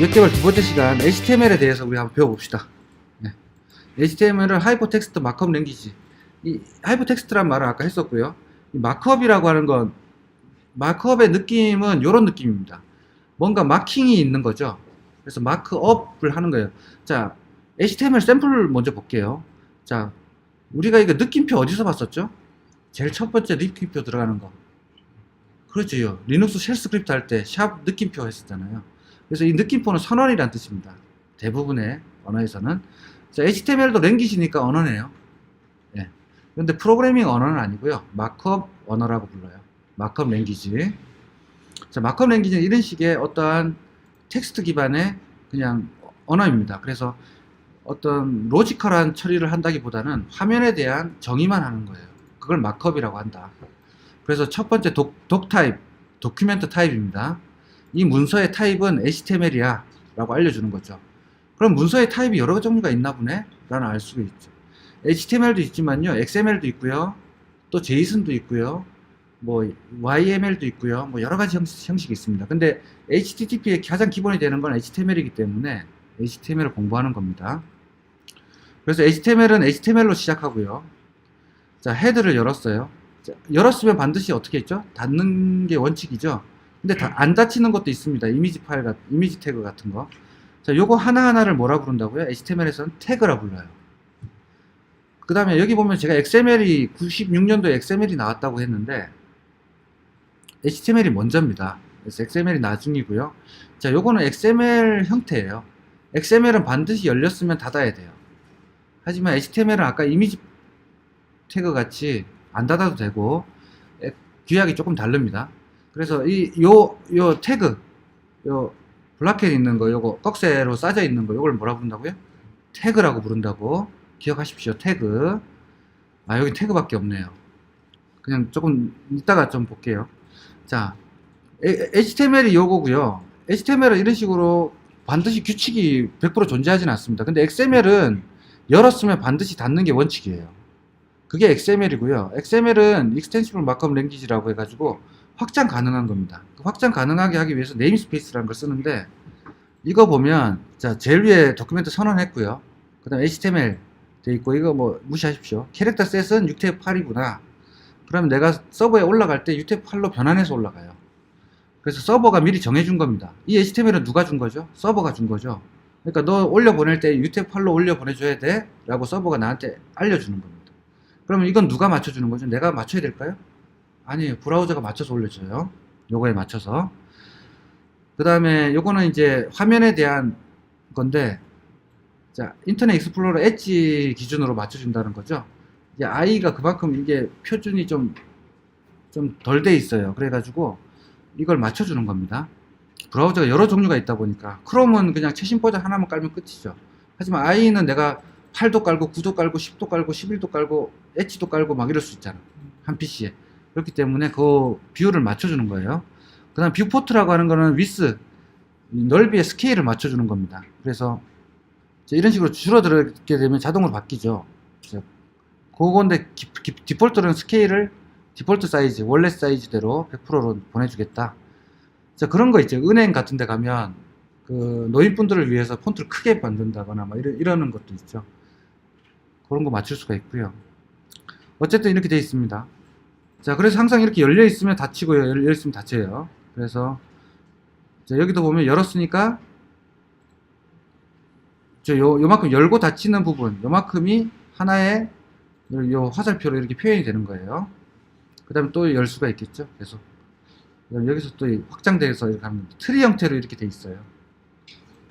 역개발 두 번째 시간 HTML에 대해서 우리 한번 배워봅시다. 네. HTML은 하이퍼텍스트 마크업 랭귀지. 이 하이퍼텍스트란 말을 아까 했었고요. 이 마크업이라고 하는 건 마크업의 느낌은 이런 느낌입니다. 뭔가 마킹이 있는 거죠. 그래서 마크업을 하는 거예요. 자, HTML 샘플을 먼저 볼게요. 자, 우리가 이거 느낌표 어디서 봤었죠? 제일 첫 번째 느낌표 들어가는 거. 그렇죠. 리눅스 쉘 스크립트 할 때 샵 느낌표 했었잖아요. 그래서 이 느낌표는 선언이란 뜻입니다. 대부분의 언어에서는. 자, HTML도 랭귀지니까 언어네요. 예. 그런데 프로그래밍 언어는 아니고요. 마크업 언어라고 불러요. 마크업 랭귀지. 자, 마크업 랭귀지는 이런 식의 어떠한 텍스트 기반의 그냥 언어입니다. 그래서 어떤 로지컬한 처리를 한다기보다는 화면에 대한 정의만 하는 거예요. 그걸 마크업이라고 한다. 그래서 첫 번째 독 타입, 도큐멘트 타입입니다. 이 문서의 타입은 HTML이야 라고 알려주는 거죠. 그럼 문서의 타입이 여러 종류가 있나 보네? 라는 알 수가 있죠. HTML도 있지만요, XML도 있고요, 또 JSON도 있고요, 뭐 YML도 있고요, 뭐 여러 가지 형식이 있습니다. 근데 HTTP의 가장 기본이 되는 건 HTML이기 때문에 HTML을 공부하는 겁니다. 그래서 HTML은 HTML로 시작하고요. 자, 헤드를 열었어요. 자, 열었으면 반드시 어떻게 했죠? 닫는 게 원칙이죠. 근데 안 닫히는 것도 있습니다. 이미지 파일 이미지 태그 같은 거. 자, 요거 하나하나를 뭐라 부른다고요? HTML에서는 태그라 불러요. 그 다음에 여기 보면 제가 XML이 96년도에 XML이 나왔다고 했는데 HTML이 먼저입니다. 그래서 XML이 나중이고요. 자, 요거는 XML 형태예요. XML은 반드시 열렸으면 닫아야 돼요. 하지만 HTML은 아까 이미지 태그 같이 안 닫아도 되고 규약이 조금 다릅니다. 그래서 요 태그, 요 블라켓 있는 거, 요거 꺽쇠로 싸져 있는 거, 요걸 뭐라 부른다고요? 태그라고 부른다고 기억하십시오. 태그. 아, 여기 태그밖에 없네요. 그냥 조금 이따가 좀 볼게요. 자, HTML이 요거고요. HTML은 이런 식으로 반드시 규칙이 100% 존재하지는 않습니다. 근데 XML은 열었으면 반드시 닫는 게 원칙이에요. 그게 XML이고요. XML은 Extensible Markup Language라고 해가지고 확장 가능한 겁니다. 확장 가능하게 하기 위해서 네임스페이스라는 걸 쓰는데, 이거 보면 자, 제일 위에 도큐멘트 선언했고요. 그 다음에 HTML 돼 있고, 이거 뭐 무시하십시오. 캐릭터 셋은 UTF-8이구나. 그러면 내가 서버에 올라갈 때 UTF-8로 변환해서 올라가요. 그래서 서버가 미리 정해준 겁니다. 이 HTML은 누가 준 거죠? 서버가 준 거죠. 그러니까 너 올려보낼 때 UTF-8로 올려보내줘야 돼 라고 서버가 나한테 알려주는 겁니다. 그러면 이건 누가 맞춰주는 거죠? 내가 맞춰야 될까요? 아니에요. 브라우저가 맞춰서 올려줘요. 요거에 맞춰서. 그 다음에 요거는 이제 화면에 대한 건데, 자, 인터넷 익스플로러 엣지 기준으로 맞춰준다는 거죠. 이제 I가 그만큼 이게 표준이 좀 덜 돼 있어요. 그래가지고 이걸 맞춰주는 겁니다. 브라우저가 여러 종류가 있다 보니까 크롬은 그냥 최신 버전 하나만 깔면 끝이죠. 하지만 I는 내가 8도 깔고 9도 깔고 10도 깔고 11도 깔고 엣지도 깔고 막 이럴 수 있잖아. 한 PC에. 그렇기 때문에 그 비율을 맞춰주는 거예요. 그 다음 뷰포트라고 하는 거는 위스, 넓이의 스케일을 맞춰주는 겁니다. 그래서 이런 식으로 줄어들게 되면 자동으로 바뀌죠. 그건데 디폴트는 스케일을 디폴트 사이즈, 원래 사이즈대로 100%로 보내주겠다. 자, 그런 거 있죠. 은행 같은 데 가면 그 노인분들을 위해서 폰트를 크게 만든다거나 막 이러는 것도 있죠. 그런 거 맞출 수가 있고요. 어쨌든 이렇게 되어 있습니다. 자, 그래서 항상 이렇게 열려 있으면 닫히고요. 열려 있으면 닫혀요. 그래서 자, 여기도 보면 열었으니까 요만큼 열고 닫히는 부분, 요만큼이 하나의 요 화살표로 이렇게 표현이 되는 거예요. 그 다음에 또 열 수가 있겠죠. 계속. 그다음에 여기서 또 확장돼서 이렇게 하면 트리 형태로 이렇게 돼 있어요.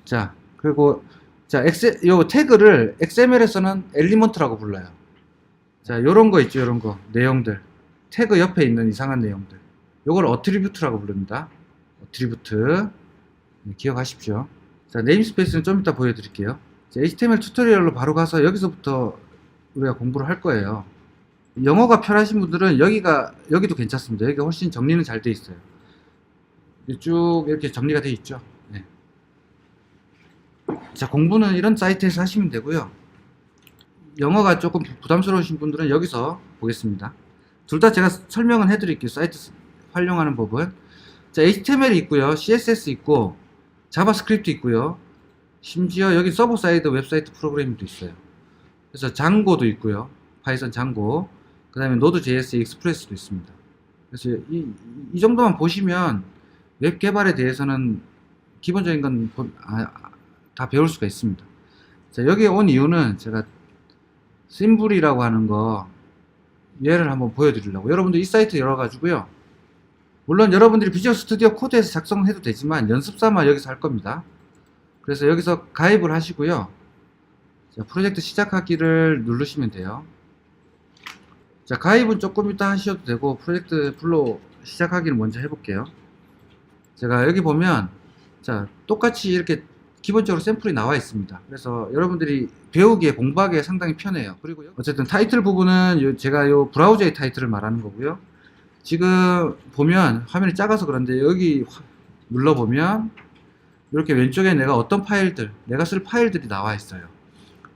자, 그리고 자, 요 태그를 XML에서는 엘리먼트라고 불러요. 자, 요런 거 있죠. 요런 거. 내용들. 태그 옆에 있는 이상한 내용들. 요걸 어트리뷰트라고 부릅니다. 어트리뷰트. 네, 기억하십시오. 자, 네임스페이스는 좀 이따 보여드릴게요. 자, HTML 튜토리얼로 바로 가서 여기서부터 우리가 공부를 할 거예요. 영어가 편하신 분들은 여기도 괜찮습니다. 여기가 훨씬 정리는 잘 돼 있어요. 쭉 이렇게 정리가 돼 있죠. 네. 자, 공부는 이런 사이트에서 하시면 되고요. 영어가 조금 부담스러우신 분들은 여기서 보겠습니다. 둘 다 제가 설명은 해드릴게요. 사이트 활용하는 법은. 자, HTML이 있고요. CSS 있고, 자바스크립트 있고요. 심지어 여기 서버 사이드 웹사이트 프로그래밍도 있어요. 그래서 장고도 있고요. 파이썬 장고. 그 다음에 노드.js 익스프레스도 있습니다. 그래서 이 정도만 보시면 웹 개발에 대해서는 기본적인 건 다 배울 수가 있습니다. 자, 여기에 온 이유는 제가 심블이라고 하는 거 예를 한번 보여드리려고. 여러분들 이 사이트 열어가지고요. 물론 여러분들이 비주얼 스튜디오 코드에서 작성해도 되지만 연습 삼아 여기서 할 겁니다. 그래서 여기서 가입을 하시고요. 자, 프로젝트 시작하기를 누르시면 돼요. 자, 가입은 조금 이따 하셔도 되고 프로젝트 플로우 시작하기를 먼저 해볼게요. 제가 여기 보면 자, 똑같이 이렇게 기본적으로 샘플이 나와 있습니다. 그래서 여러분들이 배우기에 공부하기에 상당히 편해요. 그리고 어쨌든 타이틀 부분은 제가 요 브라우저의 타이틀을 말하는 거고요. 지금 보면 화면이 작아서 그런데 여기 눌러보면 이렇게 왼쪽에 내가 어떤 파일들, 내가 쓸 파일들이 나와 있어요.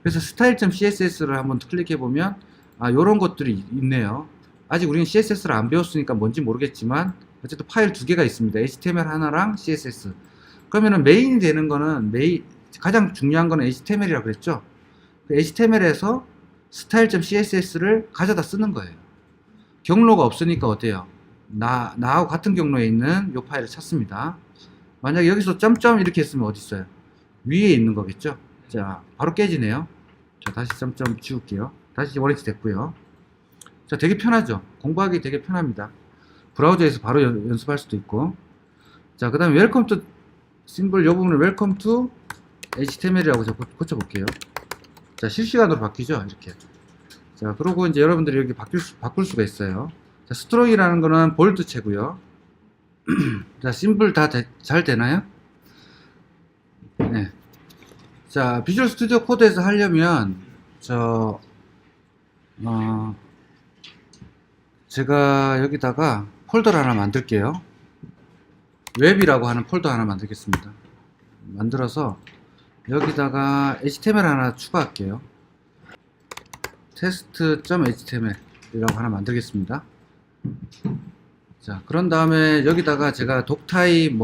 그래서 style.css를 한번 클릭해 보면 요런 것들이 있네요. 아직 우리는 CSS를 안 배웠으니까 뭔지 모르겠지만 어쨌든 파일 두 개가 있습니다. HTML 하나랑 CSS. 그러면은 메인이 되는 거는 가장 중요한 거는 HTML이라고 그랬죠. 그 HTML에서 style.css를 가져다 쓰는 거예요. 경로가 없으니까 어때요? 나하고 같은 경로에 있는 요 파일을 찾습니다. 만약에 여기서 점점 이렇게 했으면 어디 있어요? 위에 있는 거겠죠? 자, 바로 깨지네요. 자, 다시 점점 지울게요. 다시 원위치 됐고요. 자, 되게 편하죠? 공부하기 되게 편합니다. 브라우저에서 바로 연습할 수도 있고. 자, 그 다음에 웰컴 투 심볼 요 부분을 웰컴 투 HTML이라고 제가 고쳐볼게요. 자, 실시간으로 바뀌죠? 이렇게. 자, 그러고 이제 여러분들이 여기 바꿀 수가 있어요. 자, 스트롱이라는 거는 볼드체고요. 자, 심볼 다 잘 되나요? 네. 자, 비주얼 스튜디오 코드에서 하려면 제가 여기다가 폴더를 하나 만들게요. 웹이라고 하는 폴더 하나 만들겠습니다. 만들어서 여기다가 HTML 하나 추가할게요. test.html 이라고 하나 만들겠습니다. 자, 그런 다음에 여기다가 제가 독타입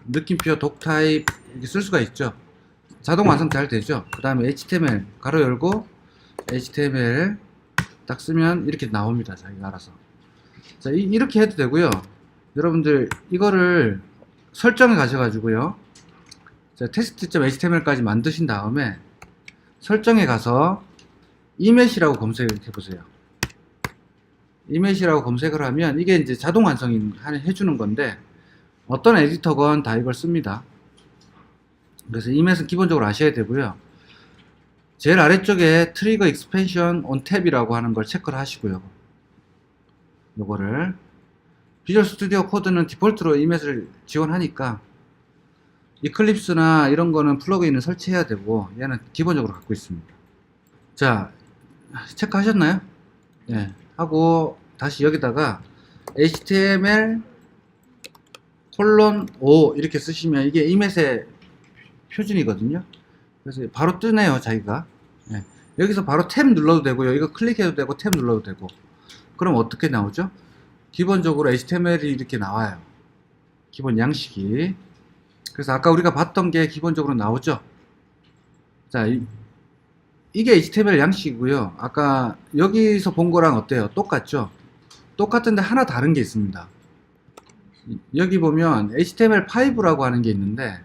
느낌표 독타입 이렇게 쓸 수가 있죠. 자동 완성 잘 되죠. 그 다음에 HTML 가로 열고 HTML 딱 쓰면 이렇게 나옵니다. 자기가 알아서. 자, 이렇게 해도 되고요. 여러분들 이거를 설정해 가셔가지고요. 자, test.html까지 만드신 다음에 설정에 가서 이메시라고 검색해 보세요. 이메시라고 검색을 하면 이게 이제 자동 완성이 해주는 건데 어떤 에디터건 다 이걸 씁니다. 그래서 이메시는 기본적으로 아셔야 되고요. 제일 아래쪽에 트리거 익스펜션 온 탭이라고 하는 걸 체크를 하시고요. 요거를 비주얼 스튜디오 코드는 디폴트로 이메시를 지원하니까 이클립스나 이런 거는 플러그인을 설치해야 되고 얘는 기본적으로 갖고 있습니다. 자, 체크하셨나요? 예. 하고 다시 여기다가 HTML :5 이렇게 쓰시면 이게 이메시의 표준이거든요. 그래서 바로 뜨네요, 자기가. 예. 여기서 바로 탭 눌러도 되고요. 이거 클릭해도 되고 탭 눌러도 되고. 그럼 어떻게 나오죠? 기본적으로 HTML이 이렇게 나와요. 기본 양식이. 그래서 아까 우리가 봤던 게 기본적으로 나오죠. 자, 이게 HTML 양식이고요. 아까 여기서 본 거랑 어때요? 똑같죠? 똑같은데 하나 다른 게 있습니다. 여기 보면 HTML5라고 하는 게 있는데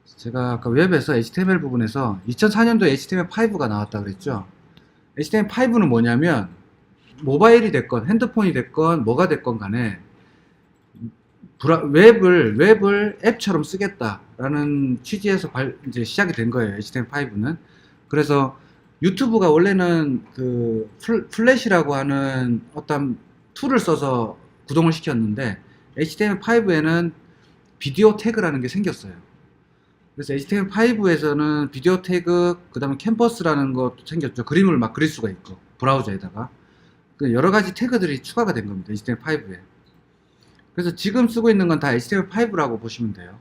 제가 아까 웹에서 HTML 부분에서 2004년도에 HTML5가 나왔다 그랬죠. HTML5는 뭐냐면 모바일이 됐건 핸드폰이 됐건 뭐가 됐건 간에 웹을 앱처럼 쓰겠다라는 취지에서 이제 시작이 된 거예요. HTML5는. 그래서 유튜브가 원래는 그 플래시라고 하는 어떤 툴을 써서 구동을 시켰는데 HTML5에는 비디오 태그라는 게 생겼어요. 그래서 HTML5에서는 비디오 태그, 그 다음에 캔버스라는 것도 생겼죠. 그림을 막 그릴 수가 있고 브라우저에다가 여러 가지 태그들이 추가가 된 겁니다. HTML5에. 그래서 지금 쓰고 있는 건 다 HTML5라고 보시면 돼요.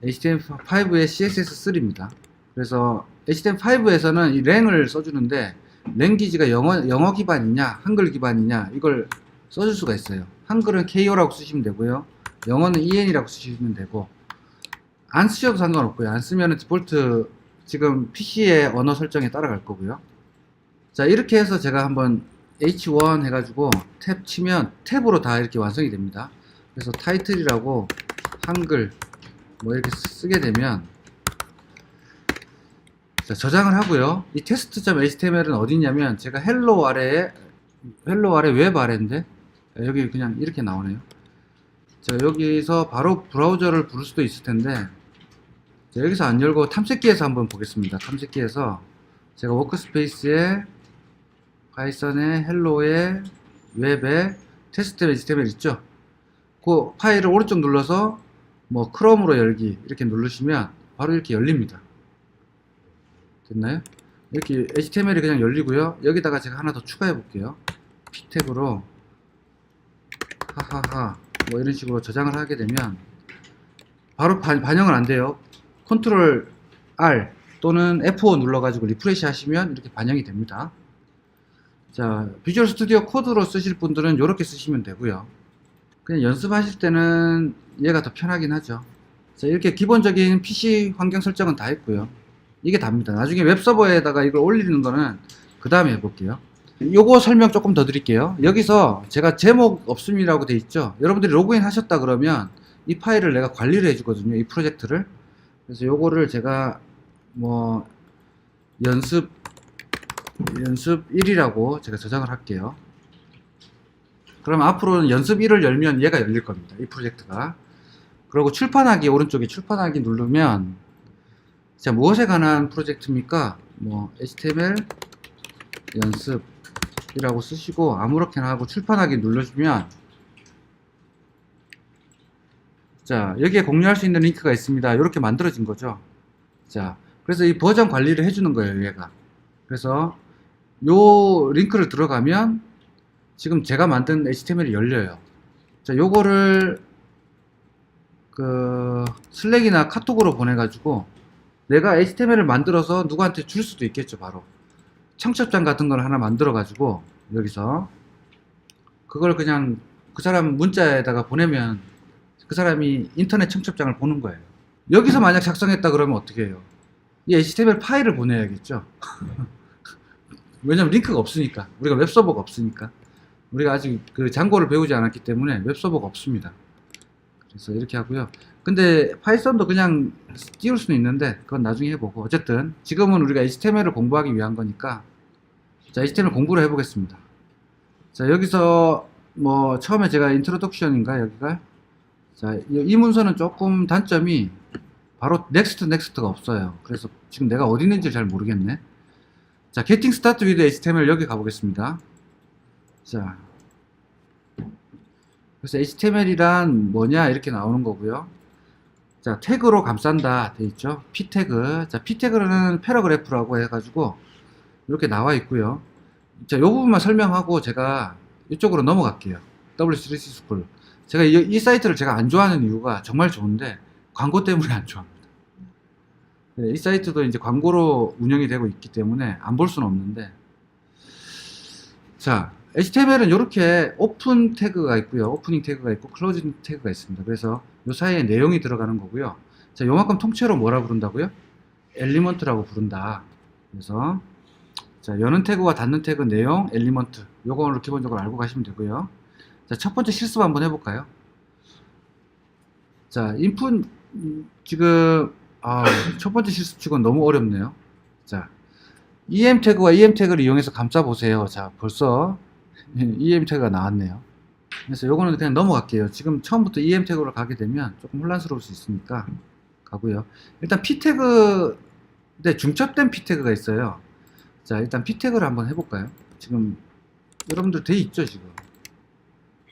HTML5의 CSS3입니다. 그래서 HTML5에서는 이 랭을 써주는데 랭귀지가 영어 기반이냐 한글 기반이냐 이걸 써줄 수가 있어요. 한글은 KO라고 쓰시면 되고요. 영어는 en이라고 쓰시면 되고, 안 쓰셔도 상관없고요. 안 쓰면 디폴트 지금 PC의 언어 설정에 따라갈 거고요. 자, 이렇게 해서 제가 한번 H1 해가지고 탭 치면 탭으로 다 이렇게 완성이 됩니다. 그래서 타이틀이라고 한글 뭐 이렇게 쓰게 되면, 자, 저장을 하고요. 이 test.html은 어디 있냐면, 제가 헬로 아래 웹 아래인데, 여기 그냥 이렇게 나오네요. 자, 여기서 바로 브라우저를 부를 수도 있을 텐데, 자, 여기서 안 열고 탐색기에서 한번 보겠습니다. 탐색기에서 제가 워크스페이스에 파이썬에 헬로에 웹에 test.html 있죠? 그 파일을 오른쪽 눌러서 뭐 크롬으로 열기 이렇게 누르시면 바로 이렇게 열립니다. 됐나요? 이렇게 HTML이 그냥 열리고요. 여기다가 제가 하나 더 추가해 볼게요. p 태그로 하하하 뭐 이런 식으로 저장을 하게 되면 바로 반영은 안 돼요. 컨트롤 R 또는 F5 눌러가지고 리프레시 하시면 이렇게 반영이 됩니다. 자, 비주얼 스튜디오 코드로 쓰실 분들은 이렇게 쓰시면 되고요. 그냥 연습하실 때는 얘가 더 편하긴 하죠. 자, 이렇게 기본적인 PC 환경 설정은 다 했고요. 이게 답니다. 나중에 웹서버에다가 이걸 올리는 거는 그 다음에 해볼게요. 요거 설명 조금 더 드릴게요. 여기서 제가 제목 없음이라고 돼 있죠. 여러분들이 로그인 하셨다 그러면 이 파일을 내가 관리를 해주거든요. 이 프로젝트를. 그래서 요거를 제가 뭐 연습 1이라고 제가 저장을 할게요. 그럼 앞으로는 연습 1을 열면 얘가 열릴 겁니다. 이 프로젝트가. 그리고 출판하기, 오른쪽에 출판하기 누르면, 자, 무엇에 관한 프로젝트입니까? 뭐 HTML 연습이라고 쓰시고 아무렇게나 하고 출판하기 눌러주면, 자, 여기에 공유할 수 있는 링크가 있습니다. 이렇게 만들어진 거죠. 자, 그래서 이 버전 관리를 해주는 거예요, 얘가. 그래서 요 링크를 들어가면 지금 제가 만든 HTML이 열려요. 자, 요거를 그 슬랙이나 카톡으로 보내가지고 내가 HTML을 만들어서 누구한테 줄 수도 있겠죠. 바로 청첩장 같은 걸 하나 만들어 가지고 여기서 그걸 그냥 그 사람 문자에다가 보내면 그 사람이 인터넷 청첩장을 보는 거예요. 여기서 만약 작성했다 그러면 어떻게 해요? 이 HTML 파일을 보내야겠죠. 왜냐면 링크가 없으니까, 우리가 웹서버가 없으니까, 우리가 아직 그 장고를 배우지 않았기 때문에 웹서버가 없습니다. 그래서 이렇게 하고요. 근데 파이썬도 그냥 띄울 수는 있는데 그건 나중에 해보고, 어쨌든 지금은 우리가 HTML을 공부하기 위한 거니까, 자, HTML 공부를 해보겠습니다. 자, 여기서 뭐 처음에 제가 인트로덕션인가 여기가, 자, 이 문서는 조금 단점이 바로 넥스트가 없어요. 그래서 지금 내가 어디 있는지 잘 모르겠네. 자, Getting Started with HTML 여기 가보겠습니다. 자, 그래서 HTML이란 뭐냐 이렇게 나오는 거고요. 자, 태그로 감싼다 돼 있죠. p 태그. 자, p 태그는 패러그래프라고 해가지고 이렇게 나와 있고요. 자, 요 부분만 설명하고 제가 이쪽으로 넘어갈게요. W3C 스쿨. 제가 이 사이트를 제가 안 좋아하는 이유가 정말 좋은데 광고 때문에 안 좋아합니다. 이 사이트도 이제 광고로 운영이 되고 있기 때문에 안 볼 수는 없는데, 자, HTML은 이렇게 오픈 태그가 있고요. 오프닝 태그가 있고 클로징 태그가 있습니다. 그래서 이 사이에 내용이 들어가는 거고요. 자, 요만큼 통째로 뭐라 부른다고요? 엘리먼트라고 부른다. 그래서 자, 여는 태그와 닫는 태그 내용, 엘리먼트. 요거를 기본적으로 알고 가시면 되고요. 자, 첫 번째 실습 한번 해볼까요? 자, 인풋 지금 첫 번째 실습 치고는 너무 어렵네요. 자, EM 태그와 EM 태그를 이용해서 감싸 보세요. 자, 벌써 EM 태그가 나왔네요. 그래서 요거는 그냥 넘어갈게요. 지금 처음부터 EM 태그로 가게 되면 조금 혼란스러울 수 있으니까 가고요. 일단 P 태그, 네, 중첩된 P 태그가 있어요. 자, 일단 P 태그를 한번 해볼까요? 지금 여러분들 돼 있죠, 지금.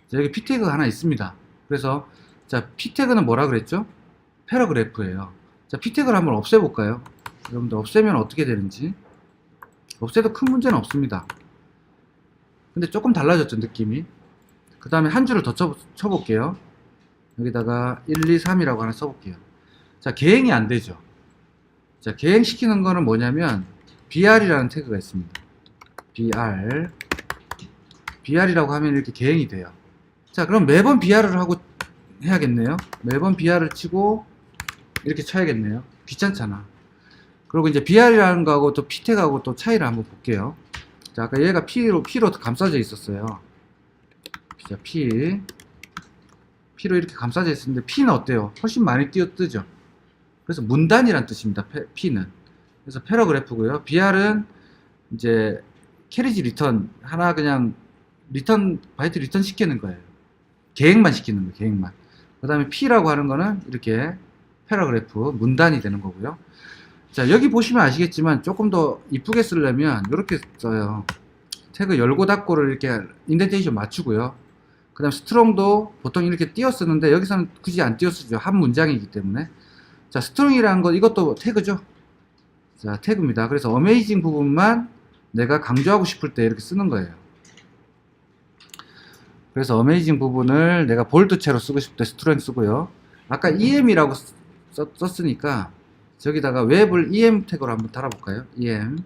자, 여기 P 태그가 하나 있습니다. 그래서 자, P 태그는 뭐라 그랬죠? 패러그래프예요. 자, P 태그를 한번 없애볼까요? 여러분들 없애면 어떻게 되는지. 없애도 큰 문제는 없습니다. 근데 조금 달라졌죠, 느낌이. 그 다음에 한 줄을 더 쳐볼게요. 여기다가 1, 2, 3이라고 하나 써볼게요. 자, 개행이 안 되죠. 자, 개행시키는 거는 뭐냐면 br이라는 태그가 있습니다. br이라고 하면 이렇게 개행이 돼요. 자, 그럼 매번 br을 하고 해야겠네요. 매번 BR을 치고 이렇게 쳐야겠네요. 귀찮잖아. 그리고 이제 BR이라는 거하고 또 P택하고 또 차이를 한번 볼게요. 자, 아까 얘가 P로 감싸져 있었어요. 자, P로 이렇게 감싸져 있었는데 P는 어때요? 훨씬 많이 뜨죠. 그래서 문단이란 뜻입니다. P는. 그래서 패러그래프고요. BR은 이제 캐리지 리턴 하나 그냥 바이트 리턴 시키는 거예요. 계획만 시키는 거예요. 계획만. 그 다음에 P라고 하는 거는 이렇게 패러그래프 문단이 되는 거고요. 자, 여기 보시면 아시겠지만 조금 더 이쁘게 쓰려면 이렇게 써요. 태그 열고 닫고를 이렇게 인덴테이션 맞추고요. 그 다음 스트롱도 보통 이렇게 띄어 쓰는데 여기서는 굳이 안 띄어 쓰죠. 한 문장이기 때문에. 자, 스트롱이라는 거 이것도 태그죠. 자, 태그입니다. 그래서 어메이징 부분만 내가 강조하고 싶을 때 이렇게 쓰는 거예요. 그래서 어메이징 부분을 내가 볼드체로 쓰고 싶을 때 스트롱 쓰고요. 아까 EM이라고 썼으니까 저기다가 웹을 EM 태그로 한번 달아볼까요? EM.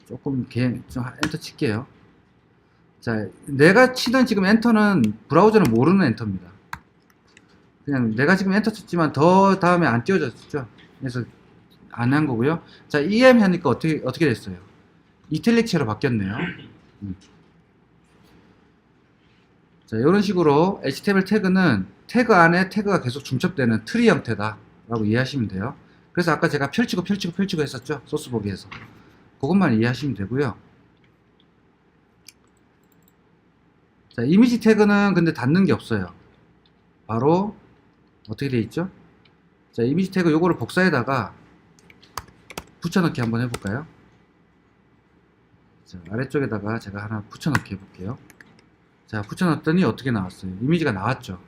조금 좀 엔터 칠게요. 자, 내가 치던 지금 엔터는 브라우저는 모르는 엔터입니다. 그냥 내가 지금 엔터 쳤지만 더 다음에 안 띄워졌죠. 그래서 안 한 거고요. 자, EM 하니까 어떻게 됐어요? 이탈릭체로 바뀌었네요. 자, 이런 식으로 HTML 태그는 태그 안에 태그가 계속 중첩되는 트리 형태다 라고 이해하시면 돼요. 그래서 아까 제가 펼치고 했었죠. 소스 보기에서. 그것만 이해하시면 되고요. 자, 이미지 태그는 근데 닫는 게 없어요. 바로 어떻게 돼 있죠? 자, 이미지 태그 요거를 복사에다가 붙여넣기 한번 해볼까요? 자, 아래쪽에다가 제가 하나 붙여넣기 해볼게요. 자, 붙여놨더니 어떻게 나왔어요? 이미지가 나왔죠.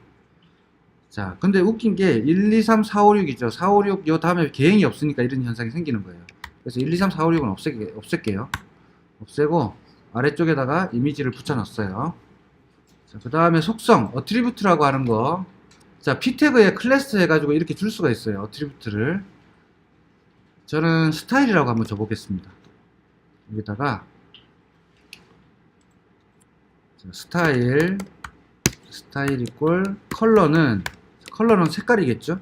자, 근데 웃긴 게 1, 2, 3, 4, 5, 6이죠. 4, 5, 6, 요 다음에 계행이 없으니까 이런 현상이 생기는 거예요. 그래서 1, 2, 3, 4, 5, 6은 없앨게요. 없애고 아래쪽에다가 이미지를 붙여놨어요. 자, 그 다음에 속성, 어트리뷰트라고 하는 거. 자, P태그에 클래스 해가지고 이렇게 줄 수가 있어요. 어트리뷰트를. 저는 스타일이라고 한번 줘보겠습니다. 여기다가 자, 스타일 이꼴 컬러는 색깔이겠죠.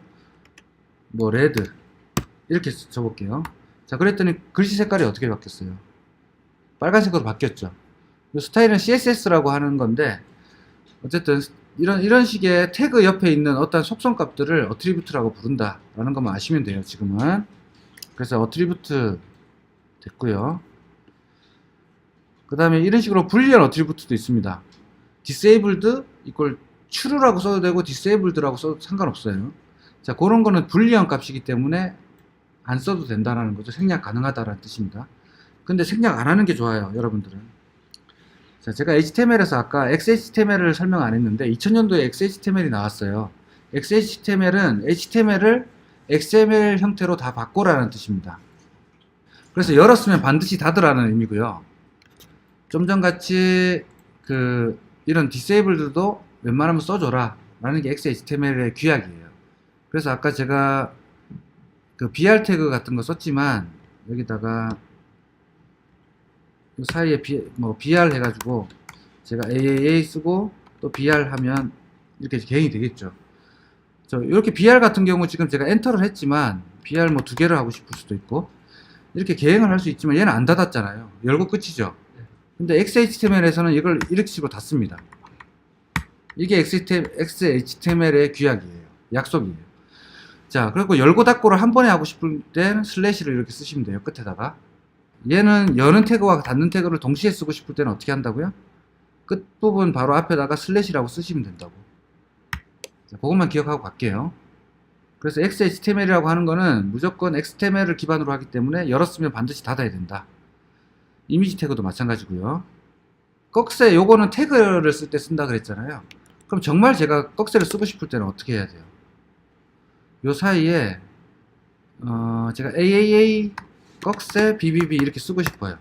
뭐 레드 이렇게 줘볼게요. 자, 그랬더니 글씨 색깔이 어떻게 바뀌었어요? 빨간색으로 바뀌었죠. 스타일은 CSS라고 하는 건데 어쨌든 이런 식의 태그 옆에 있는 어떤 속성 값들을 어트리뷰트라고 부른다 라는 것만 아시면 돼요. 지금은. 그래서 어트리뷰트 됐고요. 그 다음에 이런 식으로 불리한 어트리뷰트도 있습니다. disabled 이꼴 true라고 써도 되고 disabled라고 써도 상관없어요. 자, 그런 거는 불리한 값이기 때문에 안 써도 된다는 거죠. 생략 가능하다라는 뜻입니다. 근데 생략 안 하는 게 좋아요, 여러분들은. 자, 제가 HTML에서 아까 XHTML을 설명 안 했는데 2000년도에 XHTML이 나왔어요. XHTML은 HTML을 XML 형태로 다 바꿔라는 뜻입니다. 그래서 열었으면 반드시 닫으라는 의미고요. 좀 전같이 이런 disabled도 웬만하면 써줘라 라는 게 XHTML의 규약이에요. 그래서 아까 제가 BR 태그 같은 거 썼지만 여기다가 그 사이에 BR 해가지고 제가 AAA 쓰고 또 BR 하면 이렇게 개행이 되겠죠. 이렇게 BR 같은 경우 지금 제가 엔터를 했지만 BR 뭐 두 개를 하고 싶을 수도 있고 이렇게 개행을 할 수 있지만 얘는 안 닫았잖아요. 열고 끝이죠. 근데 XHTML에서는 이걸 이렇게 식으로 닫습니다. 이게 XHTML의 규약이에요. 약속이에요. 자, 그리고 열고 닫고를 한 번에 하고 싶을 때는 슬래시를 이렇게 쓰시면 돼요. 끝에다가. 얘는 여는 태그와 닫는 태그를 동시에 쓰고 싶을 때는 어떻게 한다고요? 끝부분 바로 앞에다가 슬래시라고 쓰시면 된다고. 자, 그것만 기억하고 갈게요. 그래서 XHTML이라고 하는 거는 무조건 XHTML을 기반으로 하기 때문에 열었으면 반드시 닫아야 된다. 이미지 태그도 마찬가지고요. 꺽쇠 요거는 태그를 쓸 때 쓴다 그랬잖아요. 그럼 정말 제가 꺽쇠를 쓰고 싶을 때는 어떻게 해야 돼요? 요 사이에 제가 AAA 꺽쇠 BBB 이렇게 쓰고 싶어요.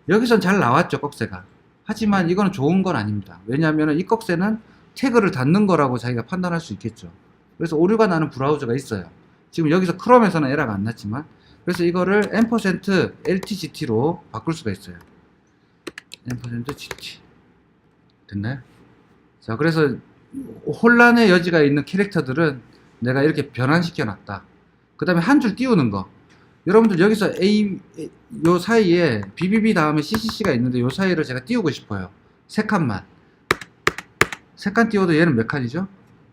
여기선 잘 나왔죠, 꺽쇠가. 하지만 이거는 좋은 건 아닙니다. 왜냐하면 이 꺽쇠는 태그를 닫는 거라고 자기가 판단할 수 있겠죠. 그래서 오류가 나는 브라우저가 있어요. 지금 여기서 크롬에서는 에러가 안 났지만, 그래서 이거를 %LTGT로 바꿀 수가 있어요. %GT 됐나요? 자, 그래서 혼란의 여지가 있는 캐릭터들은 내가 이렇게 변환시켜 놨다. 그 다음에 한 줄 띄우는 거. 여러분들 여기서 요 사이에 BBB 다음에 CCC가 있는데 요 사이를 제가 띄우고 싶어요. 세 칸만. 세 칸 띄워도 얘는 몇 칸이죠?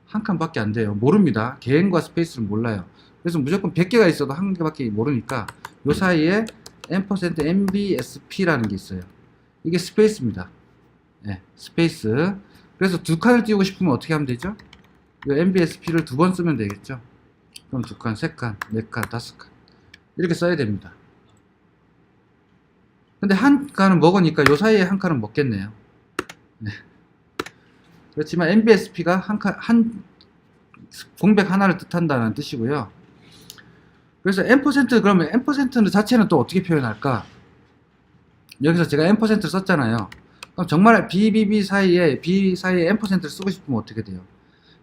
한 칸밖에 안 돼요. 모릅니다. 개행과 스페이스를 몰라요. 그래서 무조건 100개가 있어도 한 개밖에 모르니까 요 사이에 %MBSP라는 게 있어요. 이게 스페이스입니다. 네, 스페이스. 그래서 두 칸을 띄우고 싶으면 어떻게 하면 되죠? 이 MBSP를 두 번 쓰면 되겠죠? 그럼 두 칸, 세 칸, 네 칸, 다섯 칸. 이렇게 써야 됩니다. 근데 한 칸은 먹으니까 요 사이에 한 칸은 먹겠네요. 네. 그렇지만 MBSP가 한 공백 하나를 뜻한다는 뜻이고요. 그래서 %, 그러면 %는 자체는 또 어떻게 표현할까? 여기서 제가 %를 썼잖아요. 그럼 정말 BBB 사이에 B 사이에 %를 쓰고 싶으면 어떻게 돼요?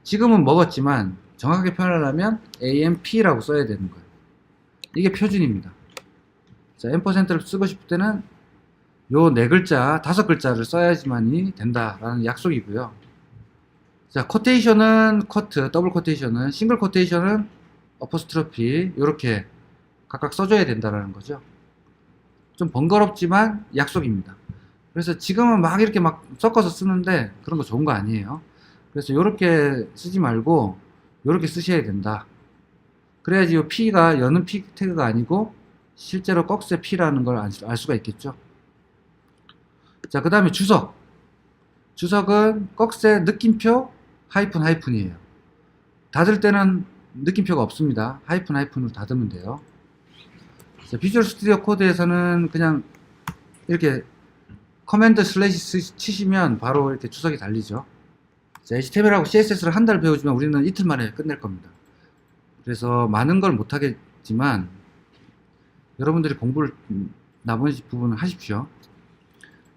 지금은 먹었지만 정확하게 표현하려면 AMP라고 써야 되는 거예요. 이게 표준입니다. 자, %를 쓰고 싶을 때는 요 네 글자, 다섯 글자를 써야지만이 된다라는 약속이고요. 자, 코테이션은 커트, 더블 코테이션은, 싱글 코테이션은 어퍼스트로피, 요렇게 각각 써줘야 된다라는 거죠. 좀 번거롭지만 약속입니다. 그래서 지금은 막 이렇게 막 섞어서 쓰는데 그런 거 좋은 거 아니에요. 그래서 요렇게 쓰지 말고 요렇게 쓰셔야 된다. 그래야지 요 P가 여는 P 태그가 아니고 실제로 꺽쇠 P라는 걸 알 수가 있겠죠. 자, 그 다음에 주석. 주석은 꺽쇠 느낌표 하이픈이에요. 닫을 때는 느낌표가 없습니다. 하이픈으로 닫으면 돼요. 자, 비주얼 스튜디오 코드에서는 그냥 이렇게 커맨드 슬래시 치시면 바로 이렇게 주석이 달리죠. 자, HTML하고 CSS를 한 달 배우지만 우리는 이틀 만에 끝낼 겁니다. 그래서 많은 걸 못하겠지만 여러분들이 공부를 나머지 부분을 하십시오.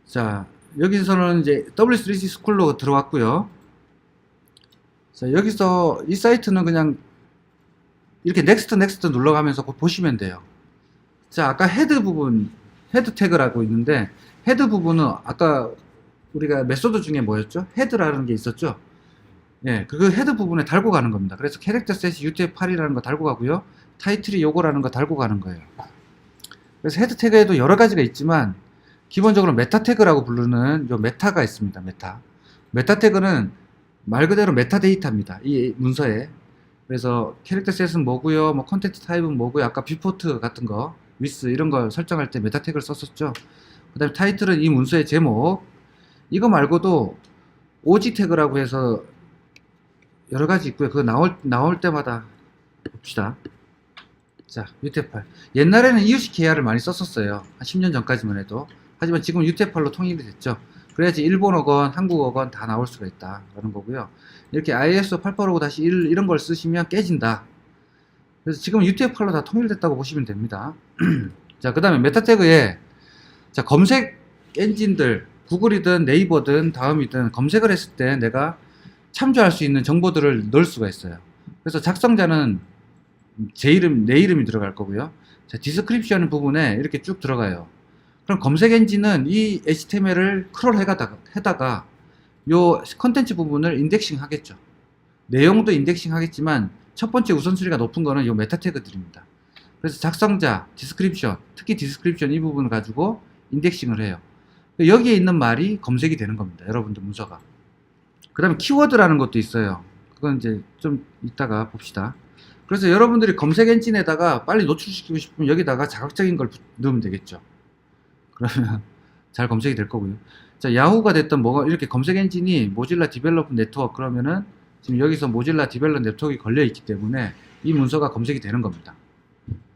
자, 여기서는 이제 W3C 스쿨로 들어왔고요. 자, 여기서 이 사이트는 그냥 이렇게 넥스트 눌러가면서 보시면 돼요. 자, 아까 헤드 부분, 헤드 태그라고 있는데 헤드 부분은 아까 우리가 메소드 중에 뭐였죠? 헤드라는 게 있었죠? 예, 그 헤드 부분에 달고 가는 겁니다. 그래서 캐릭터 셋이 UTF-8이라는 거 달고 가고요. 타이틀이 요거라는 거 달고 가는 거예요. 그래서 헤드 태그에도 여러 가지가 있지만 기본적으로 메타 태그라고 부르는 요 메타가 있습니다. 메타 태그는 말 그대로 메타데이터입니다. 이 문서에. 그래서 캐릭터 셋은 뭐고요, 뭐 컨텐트 타입은 뭐고요, 아까 뷰포트 같은 거, 위스 이런 걸 설정할 때 메타 태그를 썼었죠. 그 다음에 타이틀은 이 문서의 제목. 이거 말고도 OG 태그라고 해서 여러 가지 있고요. 그거 나올 때마다 봅시다. 자, UTF-8. 옛날에는 이유식 계열을 많이 썼었어요. 한 10년 전까지만 해도. 하지만 지금 UTF-8로 통일이 됐죠. 그래야지 일본어건, 한국어건 다 나올 수가 있다. 라는 거고요. 이렇게 ISO 885-1 이런 걸 쓰시면 깨진다. 그래서 지금 UTF-8로 다 통일됐다고 보시면 됩니다. 자, 그 다음에 메타 태그에 자, 검색 엔진들, 구글이든 네이버든 다음이든 검색을 했을 때 내가 참조할 수 있는 정보들을 넣을 수가 있어요. 그래서 작성자는 내 이름이 들어갈 거고요. 자, 디스크립션 부분에 이렇게 쭉 들어가요. 그럼 검색 엔진은 이 HTML을 크롤 해다가 요 컨텐츠 부분을 인덱싱 하겠죠. 내용도 인덱싱 하겠지만 첫 번째 우선순위가 높은 거는 요 메타 태그들입니다. 그래서 작성자, 디스크립션, 특히 디스크립션 이 부분을 가지고 인덱싱을 해요. 여기에 있는 말이 검색이 되는 겁니다. 여러분들 문서가. 그 다음에 키워드라는 것도 있어요. 그건 이제 좀 이따가 봅시다. 그래서 여러분들이 검색 엔진에다가 빨리 노출시키고 싶으면 여기다가 자극적인 걸 넣으면 되겠죠. 그러면 잘 검색이 될 거고요. 자, 야후가 됐던 뭐가 이렇게 검색 엔진이 모질라 디벨롭 네트워크 그러면은 지금 여기서 모질라 디벨롭 네트워크가 걸려 있기 때문에 이 문서가 검색이 되는 겁니다.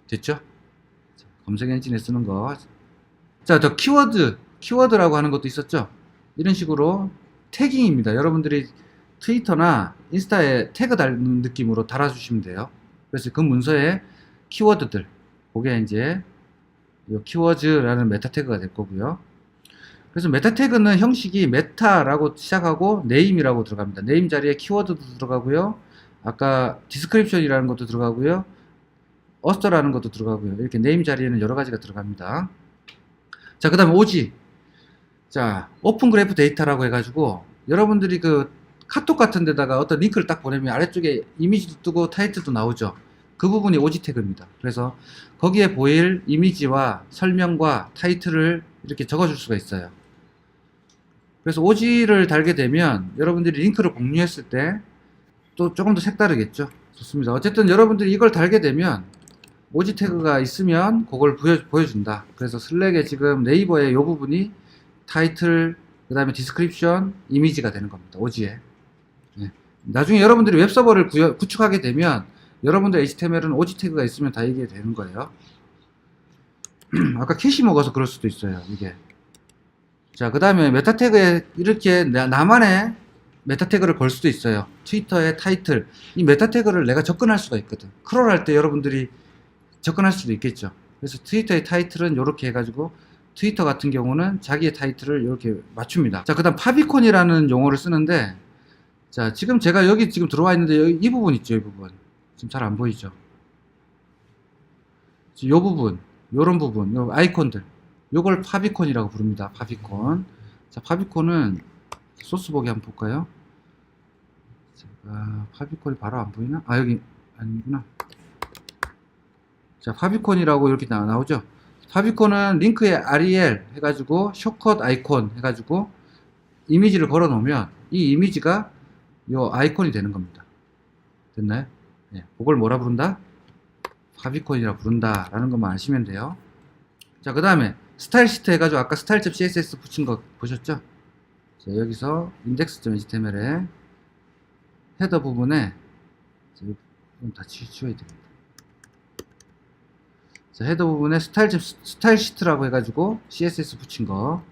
됐죠? 자, 검색 엔진에 쓰는 거. 자, 더 키워드라고 하는 것도 있었죠? 이런 식으로 태깅입니다. 여러분들이 트위터나 인스타에 태그 달는 느낌으로 달아주시면 돼요. 그래서 그 문서에 키워드들, 그게 이제 이 키워즈라는 메타 태그가 될 거고요. 그래서 메타 태그는 형식이 메타라고 시작하고 네임이라고 들어갑니다. 네임 자리에 키워드도 들어가고요. 아까 디스크립션이라는 것도 들어가고요. 어스터라는 것도 들어가고요. 이렇게 네임 자리에는 여러 가지가 들어갑니다. 자, 그 다음에 OG. 자, 오픈 그래프 데이터라고 해가지고 여러분들이 그 카톡 같은 데다가 어떤 링크를 딱 보내면 아래쪽에 이미지도 뜨고 타이틀도 나오죠. 그 부분이 오지 태그입니다. 그래서 거기에 보일 이미지와 설명과 타이틀을 이렇게 적어줄 수가 있어요. 그래서 오지를 달게 되면 여러분들이 링크를 공유했을 때 또 조금 더 색다르겠죠. 좋습니다. 어쨌든 여러분들이 이걸 달게 되면 오지 태그가 있으면 그걸 보여준다. 그래서 슬랙에 지금 네이버의 이 부분이 타이틀, 그 다음에 디스크립션, 이미지가 되는 겁니다. 오지에. 네. 나중에 여러분들이 웹서버를 구축하게 되면 여러분들 HTML은 오지 태그가 있으면 다 이게 되는 거예요. 아까 캐시 먹어서 그럴 수도 있어요. 이게. 자, 그 다음에 메타 태그에 이렇게 나만의 메타 태그를 걸 수도 있어요. 트위터의 타이틀. 이 메타 태그를 내가 접근할 수가 있거든. 크롤 할 때 여러분들이 접근할 수도 있겠죠. 그래서 트위터의 타이틀은 이렇게 해가지고 트위터 같은 경우는 자기의 타이틀을 이렇게 맞춥니다. 자, 그 다음 파비콘이라는 용어를 쓰는데, 자, 지금 제가 여기 지금 들어와 있는데 여기 이 부분 있죠. 이 부분. 지금 잘 안 보이죠. 이 부분, 요런 부분, 요 아이콘들. 요걸 파비콘이라고 부릅니다. 파비콘. 자, 파비콘은 소스 보기 한번 볼까요? 제가 파비콘이 바로 안 보이나? 아, 여기 아니구나. 자, 파비콘이라고 이렇게 나오죠? 파비콘은 링크에 rel 해가지고 숏컷 아이콘 해가지고 이미지를 걸어 놓으면 이 이미지가 요 아이콘이 되는 겁니다. 됐나요? 네, 그걸 뭐라 부른다? 파비콘이라 부른다 라는 것만 아시면 돼요. 자, 그 다음에 스타일 시트 해가지고 아까 스타일.css CSS 붙인 거 보셨죠? 자, 여기서 index.html에 헤더 부분에 다 치워야 됩니다. 자, 헤더 부분에 스타일 시트라고 해가지고 CSS 붙인 거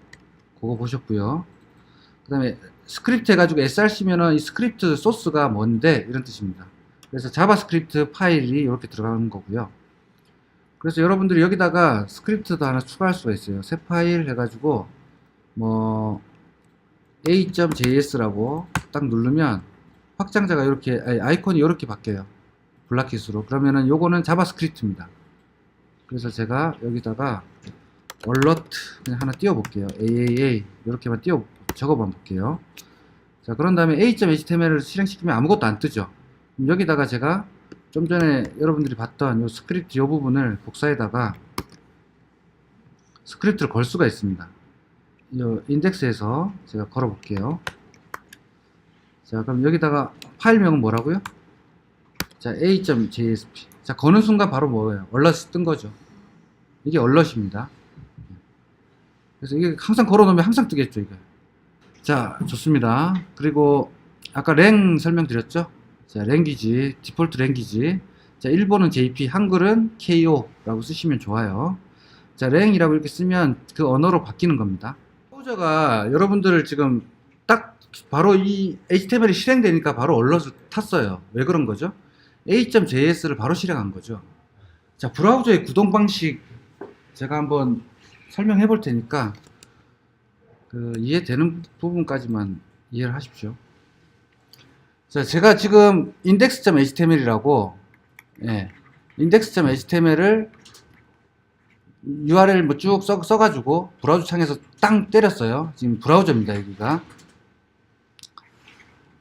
그거 보셨고요. 그 다음에 스크립트 해가지고 src면은 이 스크립트 소스가 뭔데 이런 뜻입니다. 그래서 자바스크립트 파일이 이렇게 들어가는 거고요. 그래서 여러분들이 여기다가 스크립트도 하나 추가할 수가 있어요. 새 파일 해가지고 뭐 a.js라고 딱 누르면 확장자가 이렇게 아이콘이 이렇게 바뀌어요. 블락킷으로. 그러면은 요거는 자바스크립트입니다. 그래서 제가 여기다가 alert 그냥 하나 띄워 볼게요. aaa 이렇게만 적어만 볼게요. 자, 그런 다음에 a.html을 실행시키면 아무것도 안 뜨죠. 여기다가 제가 좀 전에 여러분들이 봤던 요 스크립트 요 부분을 복사에다가 스크립트를 걸 수가 있습니다. 요 인덱스에서 제가 걸어 볼게요. 자, 그럼 여기다가 파일명은 뭐라고요? 자, a.jsp. 자, 거는 순간 바로 뭐예요? 얼럿이 뜬 거죠. 이게 얼럿입니다. 그래서 이게 항상 걸어 놓으면 항상 뜨겠죠, 이게. 자, 좋습니다. 그리고 아까 랭 설명드렸죠? 자, 랭귀지, 디폴트 랭귀지. 자, 일본은 JP, 한글은 KO라고 쓰시면 좋아요. 자, 랭이라고 이렇게 쓰면 그 언어로 바뀌는 겁니다. 브라우저가 여러분들 지금 딱 바로 이 HTML이 실행되니까 바로 얼럿을 탔어요. 왜 그런 거죠? a.js를 바로 실행한 거죠. 자, 브라우저의 구동 방식 제가 한번 설명해 볼 테니까 이해되는 부분까지만 이해를 하십시오. 자, 제가 지금 index.html이라고 index.html을 URL 뭐 쭉 써가지고 브라우저 창에서 땅 때렸어요. 지금 브라우저입니다, 여기가.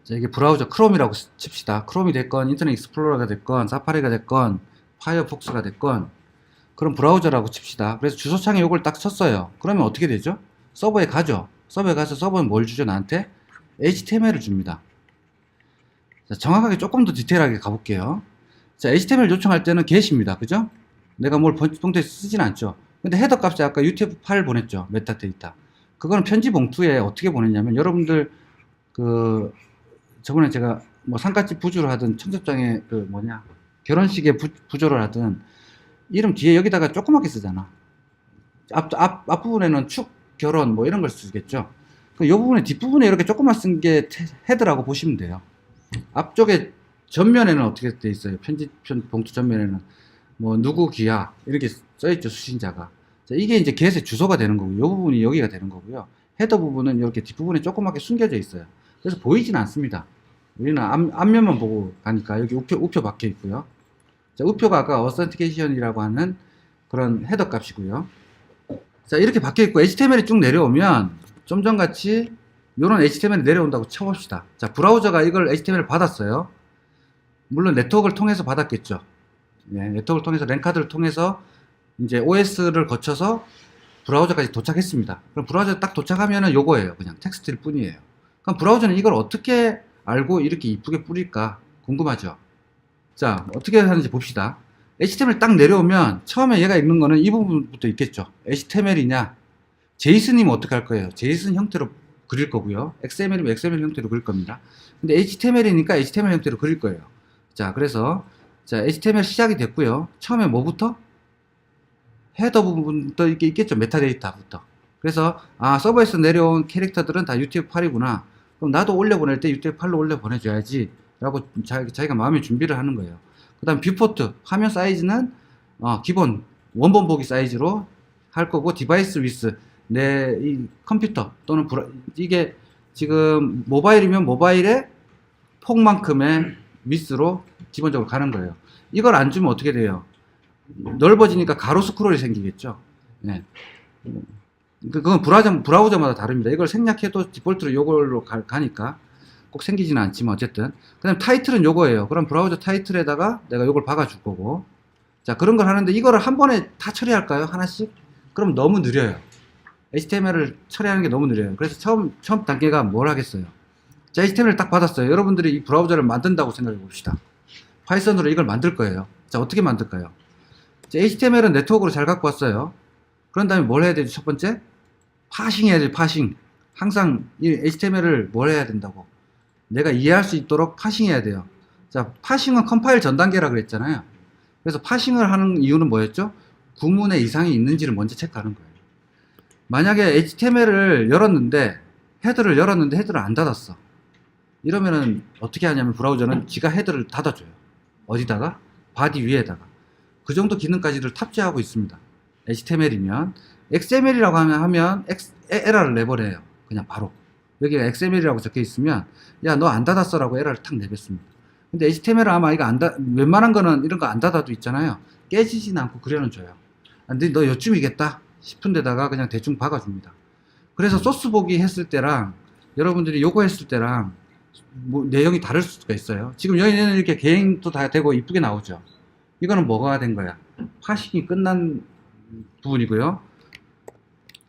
자, 이게 브라우저 크롬이라고 칩시다. 크롬이 됐건 인터넷 익스플로러가 됐건 사파리가 됐건 파이어폭스가 됐건 그럼 브라우저라고 칩시다. 그래서 주소창에 이걸 딱 쳤어요. 그러면 어떻게 되죠? 서버에 가죠. 서버에 가서 서버는 뭘 주죠? 나한테 HTML을 줍니다. 자, 정확하게 조금 더 디테일하게 가볼게요. 자, HTML 요청할 때는 get입니다. 그죠? 내가 뭘 봉투에 쓰진 않죠. 근데 헤더 값에 아까 UTF-8 보냈죠. 메타데이터. 그거는 편지 봉투에 어떻게 보냈냐면 여러분들 저번에 제가 뭐 상가집 부조를 하든 청첩장에 결혼식에 부조를 하든 이름 뒤에 여기다가 조그맣게 쓰잖아. 앞부분에는 축 결혼 뭐 이런 걸 쓰겠죠. 이 부분에 뒷부분에 이렇게 조그맣 쓴 게 헤드라고 보시면 돼요. 앞쪽에 전면에는 어떻게 돼 있어요? 편지 봉투 전면에는 뭐 누구 귀하 이렇게 써 있죠. 수신자가. 자, 이게 이제 get의 주소가 되는 거고요. 이 부분이 여기가 되는 거고요. 헤더 부분은 이렇게 뒷부분에 조그맣게 숨겨져 있어요. 그래서 보이진 않습니다. 우리는 앞면만 보고 가니까 여기 우표 박혀 있고요. 자, 우표가 아까 authentication이라고 하는 그런 헤더 값이고요. 자, 이렇게 박혀 있고 HTML이 쭉 내려오면 좀 전같이 요런 HTML이 내려온다고 쳐봅시다. 자, 브라우저가 이걸 HTML을 받았어요. 물론 네트워크를 통해서 받았겠죠. 예, 네트워크를 통해서 랜카드를 통해서 이제 OS를 거쳐서 브라우저까지 도착했습니다. 그럼 브라우저 딱 도착하면은 요거예요. 그냥 텍스트일 뿐이에요. 그럼 브라우저는 이걸 어떻게 알고 이렇게 이쁘게 뿌릴까 궁금하죠. 자, 어떻게 하는지 봅시다. HTML 딱 내려오면 처음에 얘가 읽는 거는 이 부분부터 있겠죠. HTML이냐, JSON이면 어떻게 할 거예요? JSON 형태로 그릴 거고요. XML이면 XML 형태로 그릴 겁니다. 근데 HTML이니까 HTML 형태로 그릴 거예요. 자, 그래서 자, HTML 시작이 됐고요. 처음에 뭐부터? 헤더 부분부터 이게 있겠죠. 메타데이터부터. 그래서 서버에서 내려온 캐릭터들은 다 UTF-8이구나. 그럼 나도 올려보낼 때 UTF-8로 올려보내줘야지 라고 자기가 마음의 준비를 하는 거예요. 그 다음 뷰포트, 화면 사이즈는 기본 원본 보기 사이즈로 할 거고, 디바이스 위스, 내 이 컴퓨터 또는 이게 지금 모바일이면 모바일의 폭만큼의 위스로 기본적으로 가는 거예요. 이걸 안 주면 어떻게 돼요? 넓어지니까 가로 스크롤이 생기겠죠. 네. 그건 브라우저마다 다릅니다. 이걸 생략해도 디폴트로 요걸로 가니까 꼭 생기지는 않지만 어쨌든. 그 다음 타이틀은 요거예요. 그럼 브라우저 타이틀에다가 내가 요걸 박아줄 거고. 자, 그런 걸 하는데 이거를 한 번에 다 처리할까요? 하나씩? 그럼 너무 느려요. HTML을 처리하는 게 너무 느려요. 그래서 처음 단계가 뭘 하겠어요? 자, HTML을 딱 받았어요. 여러분들이 이 브라우저를 만든다고 생각해 봅시다. 파이썬으로 이걸 만들 거예요. 자, 어떻게 만들까요? 자, HTML은 네트워크로 잘 갖고 왔어요. 그런 다음에 뭘 해야 되죠? 첫 번째? 파싱 해야 돼요, 파싱. 항상 이 HTML을 뭘 해야 된다고? 내가 이해할 수 있도록 파싱 해야 돼요. 자, 파싱은 컴파일 전 단계라 그랬잖아요. 그래서 파싱을 하는 이유는 뭐였죠? 구문에 이상이 있는지를 먼저 체크하는 거예요. 만약에 HTML을 열었는데, 헤더를 열었는데 헤더를 안 닫았어. 이러면은 어떻게 하냐면 브라우저는 지가 헤더를 닫아줘요. 어디다가? 바디 위에다가. 그 정도 기능까지를 탑재하고 있습니다. HTML이면. XML이라고 하면 에러를 내버려요. 그냥 바로. 여기가 XML이라고 적혀 있으면, 야, 너 안 닫았어 라고 에러를 탁 내뱉습니다. 근데 HTML은 아마 이거 웬만한 거는 이런 거 안 닫아도 있잖아요. 깨지진 않고 그려는 줘요. 근데 너 요쯤이겠다 싶은 데다가 그냥 대충 박아줍니다. 그래서 소스 보기 했을 때랑 여러분들이 요거 했을 때랑 뭐 내용이 다를 수가 있어요. 지금 여기는 이렇게 개인도 다 되고 이쁘게 나오죠. 이거는 뭐가 된 거야? 파싱이 끝난 부분이고요.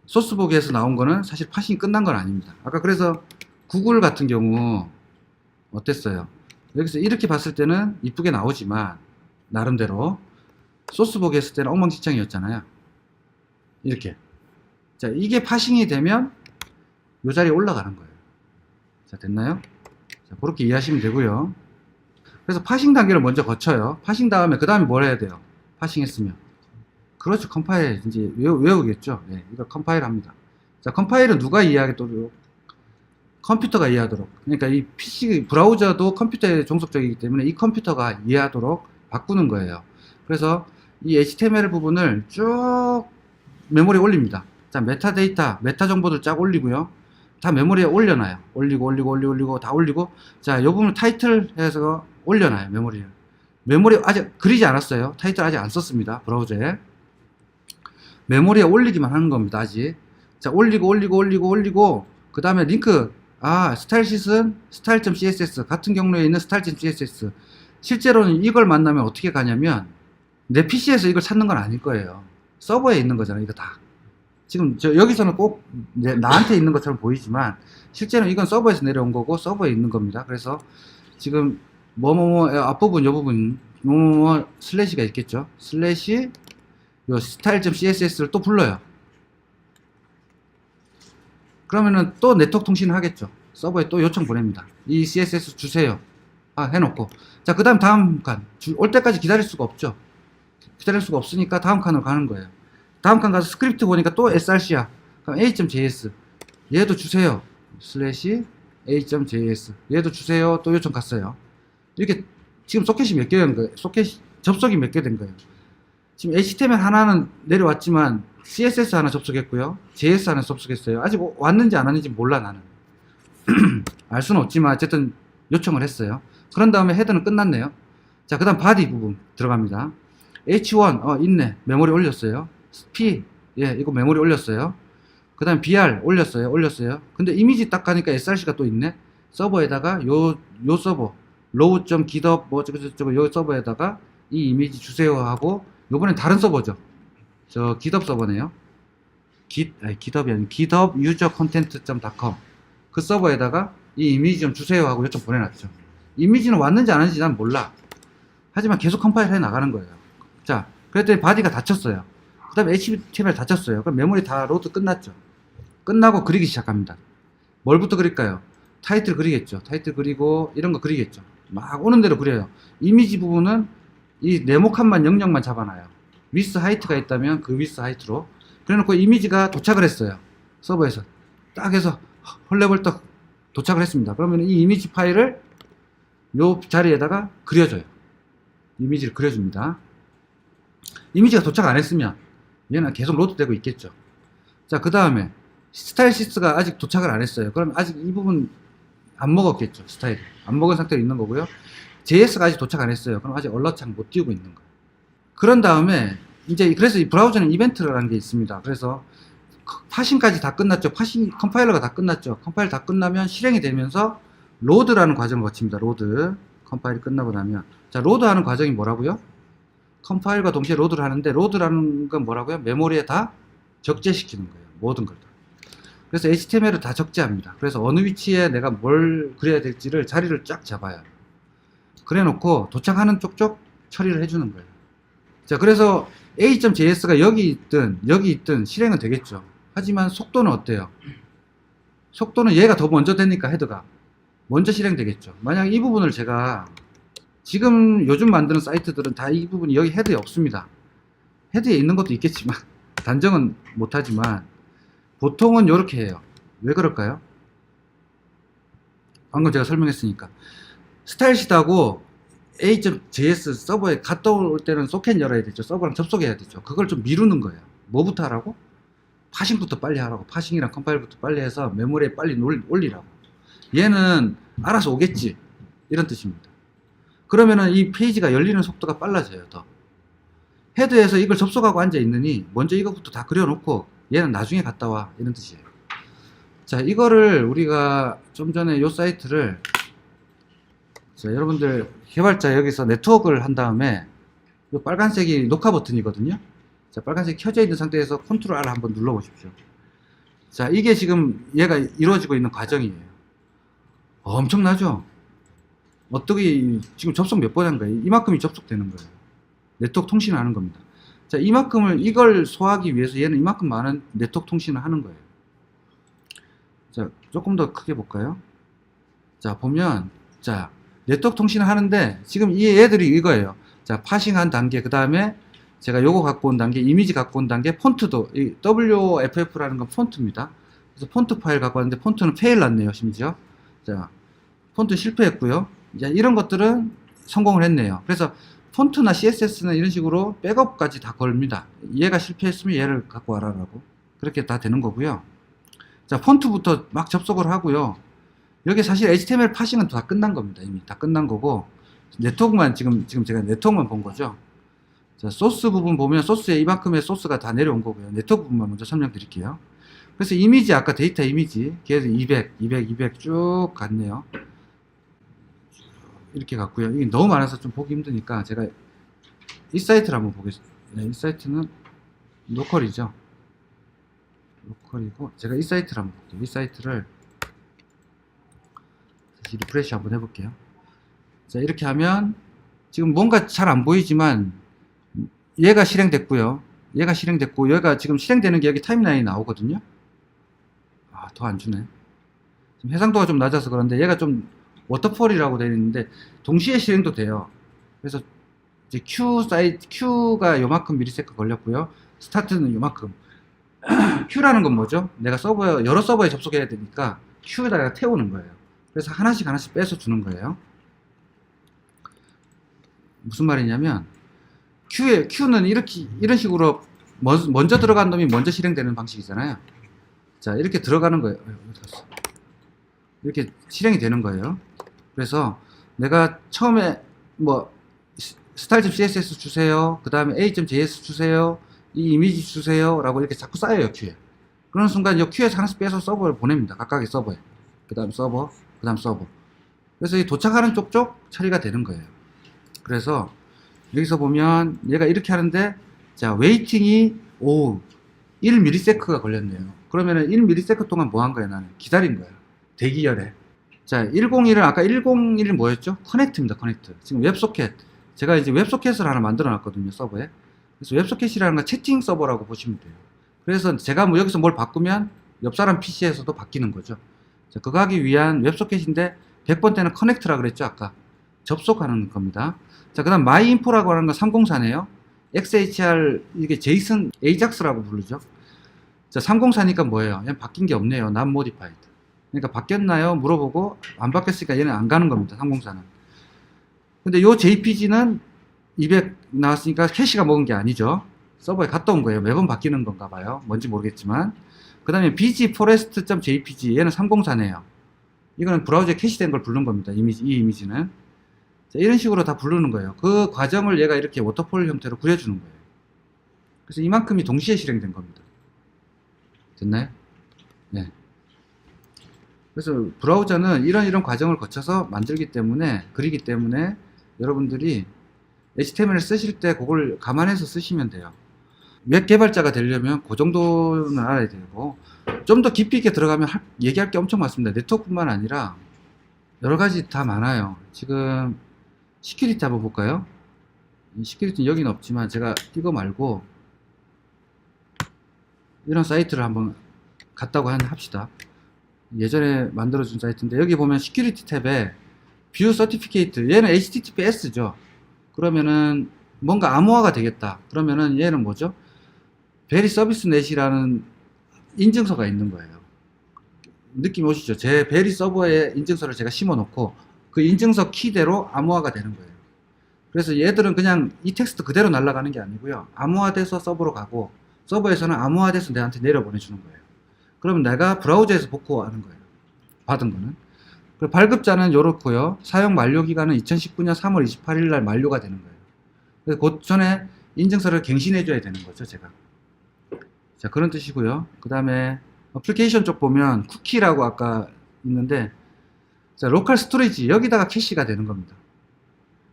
소스 보기에서 나온 거는 사실 파싱이 끝난 건 아닙니다. 아까 그래서 구글 같은 경우 어땠어요? 여기서 이렇게 봤을 때는 이쁘게 나오지만 나름대로 소스 보기 했을 때는 엉망진창이었잖아요. 이렇게. 자, 이게 파싱이 되면 이 자리에 올라가는 거예요. 자, 됐나요? 자, 그렇게 이해하시면 되고요. 그래서 파싱 단계를 먼저 거쳐요. 파싱 다음에 그 다음에 뭘 해야 돼요? 파싱 했으면. 그렇죠. 컴파일 이제 외우겠죠. 네, 이거 컴파일 합니다. 자, 컴파일은 누가 이해하도록? 컴퓨터가 이해하도록. 그러니까 이 PC 브라우저도 컴퓨터에 종속적이기 때문에 이 컴퓨터가 이해하도록 바꾸는 거예요. 그래서 이 HTML 부분을 쭉 메모리에 올립니다. 자, 메타 정보들 쫙 올리고요. 다 메모리에 올려놔요. 올리고 다 올리고. 자, 요 부분 타이틀 해서 올려놔요. 메모리 아직 그리지 않았어요. 타이틀 아직 안 썼습니다. 브라우저에. 메모리에 올리기만 하는 겁니다. 아직. 자, 올리고 그 다음에 링크. 스타일시스는 style.css 같은 경로에 있는 style.css. 실제로는 이걸 만나면 어떻게 가냐면 내 PC에서 이걸 찾는 건 아닐 거예요. 서버에 있는 거잖아요. 이거 다. 지금 여기서는 꼭 나한테 있는 것처럼 보이지만 실제는 이건 서버에서 내려온 거고 서버에 있는 겁니다. 그래서 지금 앞부분 요 부분 슬래시가 있겠죠. 슬래시 요 style.css를 또 불러요. 그러면은 또 네트워크 통신을 하겠죠. 서버에 또 요청 보냅니다. 이 CSS 주세요. 해놓고. 자, 그 다음 칸. 올 때까지 기다릴 수가 없죠. 기다릴 수가 없으니까 다음 칸으로 가는 거예요. 다음 칸 가서 스크립트 보니까 또 src야. 그럼 a.js. 얘도 주세요. 슬래시 a.js. 얘도 주세요. 또 요청 갔어요. 이렇게 지금 소켓이 몇 개 된 거예요. 접속이 몇 개 된 거예요. 지금 HTML 하나는 내려왔지만 CSS 하나 접속했고요. JS 하나 접속했어요. 아직 왔는지 안 왔는지 몰라 나는. 알 수는 없지만 어쨌든 요청을 했어요. 그런 다음에 헤더는 끝났네요. 자, 그 다음 바디 부분 들어갑니다. H1 있네. 메모리 올렸어요. P 이거 메모리 올렸어요. 그 다음에 BR 올렸어요. 근데 이미지 딱 가니까 SRC가 또 있네. 서버에다가 요 서버 low.github 뭐 저거 요 서버에다가 이 이미지 주세요 하고, 요번엔 다른 서버죠. 저 GitHub 서버네요. GitHub이 아니고 GitHub user content.com 그 서버에다가 이 이미지 좀 주세요 하고 요청 보내놨죠. 이미지는 왔는지 안 왔는지 난 몰라. 하지만 계속 컴파일 해 나가는 거예요. 자, 그랬더니 바디가 닫혔어요. 그 다음에 HTML 닫혔어요. 그럼 메모리 다 로드 끝났죠. 끝나고 그리기 시작합니다. 뭘부터 그릴까요? 타이틀 그리겠죠. 타이틀 그리고 이런 거 그리겠죠. 막 오는 대로 그려요. 이미지 부분은 이 네모칸만 영역만 잡아놔요. 위스 하이트가 있다면 그 위스 하이트로 그래놓고 이미지가 도착을 했어요. 서버에서 딱 해서 헐레벌떡 도착을 했습니다. 그러면 이 이미지 파일을 요 자리에다가 그려줘요. 이미지를 그려줍니다. 이미지가 도착 안 했으면 얘는 계속 로드되고 있겠죠. 자, 그 다음에 스타일시스가 아직 도착을 안 했어요. 그럼 아직 이 부분 안 먹었겠죠. 스타일 안 먹은 상태로 있는 거고요. JS가 아직 도착 안 했어요. 그럼 아직 얼럿창 못 띄우고 있는 거예요. 그런 다음에 이제 그래서 이 브라우저는 이벤트라는 게 있습니다. 그래서 파싱까지 다 끝났죠. 컴파일러가 다 끝났죠. 컴파일 다 끝나면 실행이 되면서 로드라는 과정을 거칩니다. 로드. 컴파일이 끝나고 나면. 자, 로드하는 과정이 뭐라고요? 컴파일과 동시에 로드를 하는데, 로드라는 건 뭐라고요? 메모리에 다 적재시키는 거예요. 모든 걸 다. 그래서 HTML을 다 적재합니다. 그래서 어느 위치에 내가 뭘 그려야 될지를 자리를 쫙 잡아요. 그래 놓고 도착하는 쪽쪽 처리를 해주는 거예요. 자, 그래서 a.js가 여기 있든 실행은 되겠죠. 하지만 속도는 어때요? 속도는 얘가 더 먼저 되니까 헤드가 먼저 실행되겠죠. 만약 이 부분을 제가 지금 요즘 만드는 사이트들은 다 이 부분이 여기 헤드에 없습니다. 헤드에 있는 것도 있겠지만 단정은 못하지만 보통은 이렇게 해요. 왜 그럴까요? 방금 제가 설명했으니까 스타일시트하고 a.js 서버에 갔다 올 때는 소켓 열어야 되죠. 서버랑 접속해야 되죠. 그걸 좀 미루는 거예요. 뭐부터 하라고? 파싱부터 빨리 하라고. 파싱이랑 컴파일부터 빨리 해서 메모리에 빨리 올리라고. 얘는 알아서 오겠지, 이런 뜻입니다. 그러면은 이 페이지가 열리는 속도가 빨라져요. 더 헤드에서 이걸 접속하고 앉아 있느니 먼저 이것부터 다 그려놓고 얘는 나중에 갔다 와, 이런 뜻이에요. 자, 이거를 우리가 좀 전에 요 사이트를, 자, 여러분들 개발자 여기서 네트워크를 한 다음에 이 빨간색이 녹화 버튼이거든요. 자, 빨간색이 켜져 있는 상태에서 컨트롤 R 한번 눌러 보십시오. 자, 이게 지금 얘가 이루어지고 있는 과정이에요. 엄청나죠? 어떻게 지금 접속 몇 번 한 거예요? 이만큼이 접속되는 거예요. 네트워크 통신을 하는 겁니다. 자, 이걸 소화하기 위해서 얘는 이만큼 많은 네트워크 통신을 하는 거예요. 자, 조금 더 크게 볼까요? 자, 보면, 자, 네트워크 통신을 하는데 지금 이 애들이 이거예요. 자, 파싱한 단계, 그 다음에 제가 요거 갖고 온 단계, 이미지 갖고 온 단계, 폰트도 이 WFF라는 건 폰트입니다. 그래서 폰트 파일 갖고 왔는데 폰트는 페일 났네요, 심지어. 자, 폰트 실패했고요. 이제 이런 것들은 성공을 했네요. 그래서 폰트나 CSS는 이런 식으로 백업까지 다 걸립니다. 얘가 실패했으면 얘를 갖고 와라라고. 그렇게 다 되는 거고요. 자, 폰트부터 막 접속을 하고요. 여기 사실 HTML 파싱은 다 끝난 겁니다. 이미 다 끝난 거고, 네트워크만 지금 제가 네트워크만 본 거죠. 자, 소스 부분 보면 소스에 이만큼의 소스가 다 내려온 거고요. 네트워크 부분만 먼저 설명드릴게요. 그래서 이미지, 아까 데이터 이미지 걔도 200 쭉 갔네요. 이렇게 갔고요. 이게 너무 많아서 좀 보기 힘드니까 제가 이 사이트를 한번 보겠습니다. 네, 이 사이트는 로컬이죠. 로컬이고, 제가 이 사이트를 한번 볼게요. 이 사이트를 다시 리프레시 한번 해볼게요. 자, 이렇게 하면 지금 뭔가 잘 안 보이지만 얘가 실행됐고요. 얘가 실행됐고, 얘가 지금 실행되는 게 여기 타임라인이 나오거든요. 아, 더 안 주네. 지금 해상도가 좀 낮아서 그런데 얘가 좀 워터폴이라고 되어 있는데 동시에 실행도 돼요. 그래서 이제 Q가 요만큼 미리세컨 걸렸고요. 스타트는 요만큼. Q라는 건 뭐죠? 내가 여러 서버에 접속해야 되니까 Q에다가 태우는 거예요. 그래서 하나씩 빼서 주는 거예요. 무슨 말이냐면 Q는 이런 식으로 먼저 들어간 놈이 먼저 실행되는 방식이잖아요. 자, 이렇게 들어가는 거예요. 이렇게 실행이 되는 거예요. 그래서 내가 처음에 뭐 style.css 주세요, 그 다음에 a.js 주세요, 이 이미지 주세요 라고 이렇게 자꾸 쌓여요. Q에 그런 순간 이 QS 하나씩 빼서 서버를 보냅니다. 각각의 서버에. 그 다음 서버, 그 다음 서버. 그래서 이 도착하는 쪽쪽 처리가 되는 거예요. 그래서 여기서 보면 얘가 이렇게 하는데, 자, 웨이팅이 1ms가 걸렸네요. 그러면은 1ms 동안 뭐 한 거야, 나는? 기다린 거야. 대기열에. 자, 101은 아까 101은 뭐였죠? 커넥트입니다, 커넥트. 지금 웹소켓. 제가 이제 웹소켓을 하나 만들어 놨거든요, 서버에. 그래서 웹소켓이라는 건 채팅 서버라고 보시면 돼요. 그래서 제가 뭐 여기서 뭘 바꾸면 옆 사람 PC에서도 바뀌는 거죠. 자, 그거 하기 위한 웹소켓인데 100번째는 커넥트라 그랬죠, 아까. 접속하는 겁니다. 자, 그 다음 myinfo라고 하는 건 304네요. XHR, 이게 제이슨 AJAX라고 부르죠. 자, 304니까 뭐예요? 얘는 바뀐 게 없네요. not modified. 그러니까 바뀌었나요? 물어보고 안 바뀌었으니까 얘는 안 가는 겁니다. 304는. 근데 요 JPG는 200 나왔으니까 캐시가 먹은 게 아니죠. 서버에 갔다 온 거예요. 매번 바뀌는 건가 봐요. 뭔지 모르겠지만. 그 다음에 bgforest.jpg 얘는 304네요. 이거는 브라우저에 캐시된 걸 부른 겁니다. 이 이미지는. 자, 이런 식으로 다 부르는 거예요. 그 과정을 얘가 이렇게 워터폴 형태로 그려주는 거예요. 그래서 이만큼이 동시에 실행된 겁니다. 됐나요? 네. 그래서 브라우저는 이런 과정을 거쳐서 만들기 때문에, 그리기 때문에 여러분들이 HTML을 쓰실 때 그걸 감안해서 쓰시면 돼요. 웹 개발자가 되려면 그 정도는 알아야 되고, 좀 더 깊이 있게 들어가면 얘기할 게 엄청 많습니다. 네트워크뿐만 아니라 여러 가지 다 많아요. 지금 시큐리티 한번 볼까요? 시큐리티는 여기는 없지만 제가 이거 말고 이런 사이트를 한번 갔다고 합시다. 예전에 만들어준 사이트인데 여기 보면 시큐리티 탭에 뷰 서티피케이트, 얘는 HTTPS죠. 그러면은 뭔가 암호화가 되겠다. 그러면은 얘는 뭐죠? 베리 서비스 넷이라는 인증서가 있는 거예요. 느낌 오시죠? 제 베리 서버에 인증서를 제가 심어 놓고 그 인증서 키대로 암호화가 되는 거예요. 그래서 얘들은 그냥 이 텍스트 그대로 날아가는 게 아니고요. 암호화돼서 서버로 가고, 서버에서는 암호화돼서 내한테 내려보내주는 거예요. 그러면 내가 브라우저에서 복구하는 거예요. 받은 거는. 그리고 발급자는 요렇고요. 사용 만료 기간은 2019년 3월 28일 날 만료가 되는 거예요. 그래서 그 전에 인증서를 갱신해 줘야 되는 거죠, 제가. 자, 그런 뜻이고요. 그 다음에 어플리케이션 쪽 보면 쿠키라고 아까 있는데, 자, 로컬 스토리지, 여기다가 캐시가 되는 겁니다.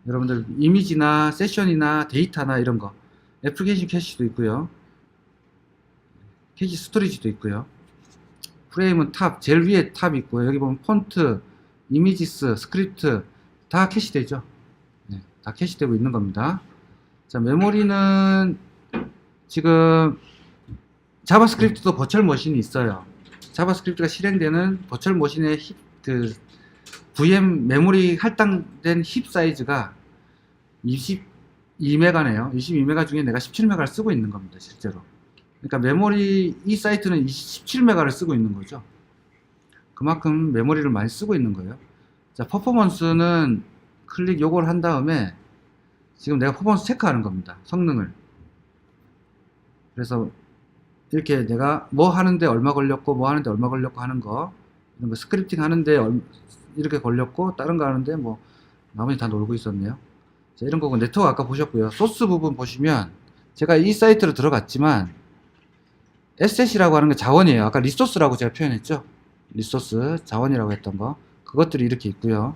여러분들 이미지나 세션이나 데이터나 이런 거, 애플리케이션 캐시도 있고요. 캐시 스토리지도 있고요. 프레임은 탑, 제일 위에 탑 있고요. 여기 보면 폰트, 이미지스, 스크립트 다 캐시되죠. 네, 다 캐시되고 있는 겁니다. 자, 메모리는 지금 자바스크립트도 버추얼 머신이 있어요. 자바스크립트가 실행되는 버추얼 머신의 그 VM 메모리 할당된 힙 사이즈가 22메가네요. 22메가 중에 내가 17메가를 쓰고 있는 겁니다, 실제로. 그러니까 메모리, 이 사이트는 17메가를 쓰고 있는 거죠. 그만큼 메모리를 많이 쓰고 있는 거예요. 자, 퍼포먼스는 클릭 요걸 한 다음에 지금 내가 퍼포먼스 체크하는 겁니다. 성능을. 그래서 이렇게 내가 뭐 하는데 얼마 걸렸고 뭐 하는데 얼마 걸렸고 하는 거, 이런 거 스크립팅 하는데 이렇게 걸렸고 다른 거 하는데 뭐 나머지 다 놀고 있었네요. 자, 이런 거고 네트워크 아까 보셨고요. 소스 부분 보시면 제가 이 사이트로 들어갔지만 에셋이라고 하는 게 자원이에요. 아까 리소스라고 제가 표현했죠. 리소스 자원이라고 했던 거, 그것들이 이렇게 있고요.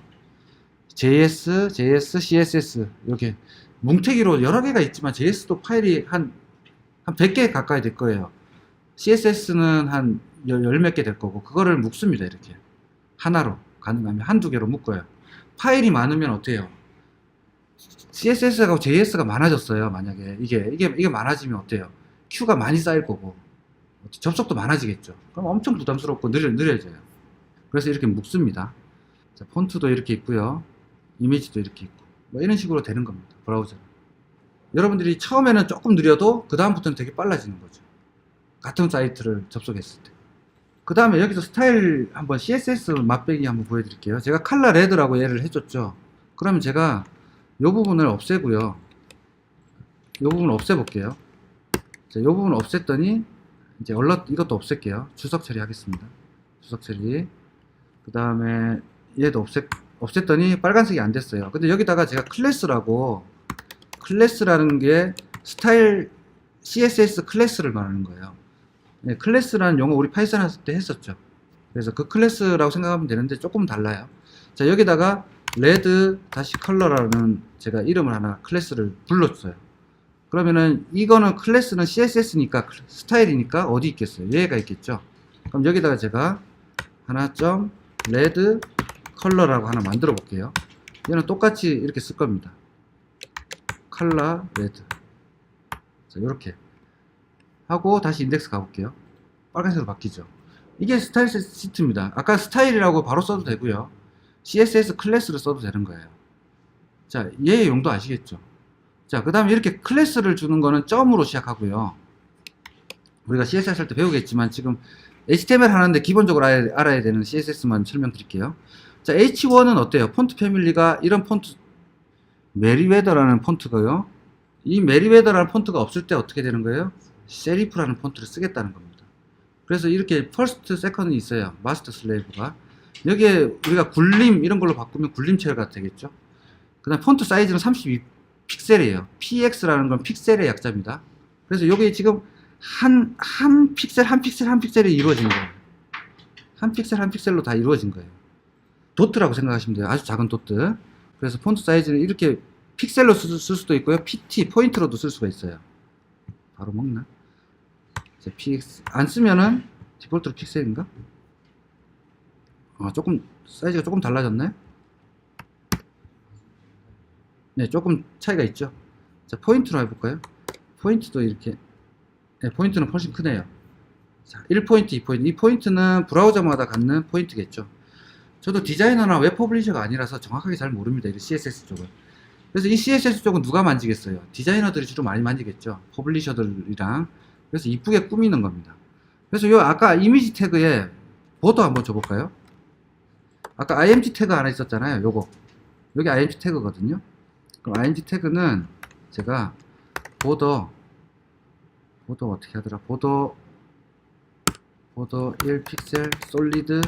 JS, CSS 이렇게 뭉태기로 여러 개가 있지만 JS도 파일이 한 100개 가까이 될 거예요. CSS는 한 열 몇 개 될 거고, 그거를 묶습니다. 이렇게 하나로, 가능하면 한두 개로 묶어요. 파일이 많으면 어때요? CSS하고 JS가 많아졌어요. 만약에 이게 많아지면 어때요? 큐가 많이 쌓일 거고 접속도 많아지겠죠. 그럼 엄청 부담스럽고 느려져요. 그래서 이렇게 묶습니다. 자, 폰트도 이렇게 있고요. 이미지도 이렇게 있고, 뭐 이런 식으로 되는 겁니다. 브라우저는. 여러분들이 처음에는 조금 느려도 그 다음부터는 되게 빨라지는 거죠. 같은 사이트를 접속했을 때. 그 다음에 여기서 스타일 한번 CSS 맛배기 한번 보여드릴게요. 제가 칼라 레드라고 얘를 해줬죠. 그러면 제가 이 부분을 없애고요. 이 부분을 없애볼게요. 자, 이 부분을 없앴더니 이제 이것도 없앨게요. 주석 처리하겠습니다. 주석 처리. 그 다음에 얘도 없앴더니 빨간색이 안 됐어요. 근데 여기다가 제가 클래스라는 게 스타일 CSS 클래스를 말하는 거예요. 네, 클래스라는 용어 우리 파이썬 했을 때 했었죠. 그래서 그 클래스라고 생각하면 되는데 조금 달라요. 자, 여기다가 레드 다시 컬러라는 제가 이름을 하나 클래스를 불렀어요. 그러면은 이거는 클래스는 CSS니까 스타일이니까 어디 있겠어요? 얘가 있겠죠. 그럼 여기다가 제가 하나 점 레드 컬러라고 하나 만들어 볼게요. 얘는 똑같이 이렇게 쓸 겁니다. 컬러 레드. 자, 이렇게 하고 다시 인덱스 가볼게요. 빨간색으로 바뀌죠. 이게 스타일 시트입니다. 아까 스타일이라고 바로 써도 되고요. CSS 클래스를 써도 되는 거예요. 자, 얘의 용도 아시겠죠? 자, 그 다음에 이렇게 클래스를 주는 거는 점으로 시작하고요. 우리가 CSS 할 때 배우겠지만 지금 HTML 하는데 기본적으로 알아야 되는 CSS만 설명드릴게요. 자, H1은 어때요? 폰트 패밀리가 이런 폰트 메리웨더라는 폰트고요. 이 메리웨더라는 폰트가 없을 때 어떻게 되는 거예요? 세리프라는 폰트를 쓰겠다는 겁니다. 그래서 이렇게 퍼스트, 세컨이 있어요. 마스터 슬레이브가. 여기에 우리가 굴림 이런 걸로 바꾸면 굴림체가 되겠죠. 그 다음 폰트 사이즈는 32픽셀이에요. px라는 건 픽셀의 약자입니다. 그래서 여기 지금 한 픽셀이 이루어진 거예요. 한 픽셀로 다 이루어진 거예요. 도트라고 생각하시면 돼요. 아주 작은 도트. 그래서 폰트 사이즈는 이렇게 픽셀로 쓸 수도 있고요. pt, 포인트로도 쓸 수가 있어요. 바로 먹나? px, 안 쓰면은 디폴트로 픽셀인가? 조금, 사이즈가 조금 달라졌네? 네, 조금 차이가 있죠. 자, 포인트로 해볼까요? 포인트도 이렇게, 네, 포인트는 훨씬 크네요. 자, 1포인트, 2포인트. 이 포인트는 브라우저마다 갖는 포인트겠죠. 저도 디자이너나 웹 퍼블리셔가 아니라서 정확하게 잘 모릅니다. 이 CSS 쪽은. 그래서 이 CSS 쪽은 누가 만지겠어요? 디자이너들이 주로 많이 만지겠죠. 퍼블리셔들이랑. 그래서 이쁘게 꾸미는 겁니다. 그래서 요 아까 이미지 태그에 보더 한번 줘볼까요? 아까 img 태그 하나 있었잖아요. 요거. 여기 img 태그거든요. 그럼 img 태그는 제가 보더 어떻게 하더라? 보더 1픽셀 솔리드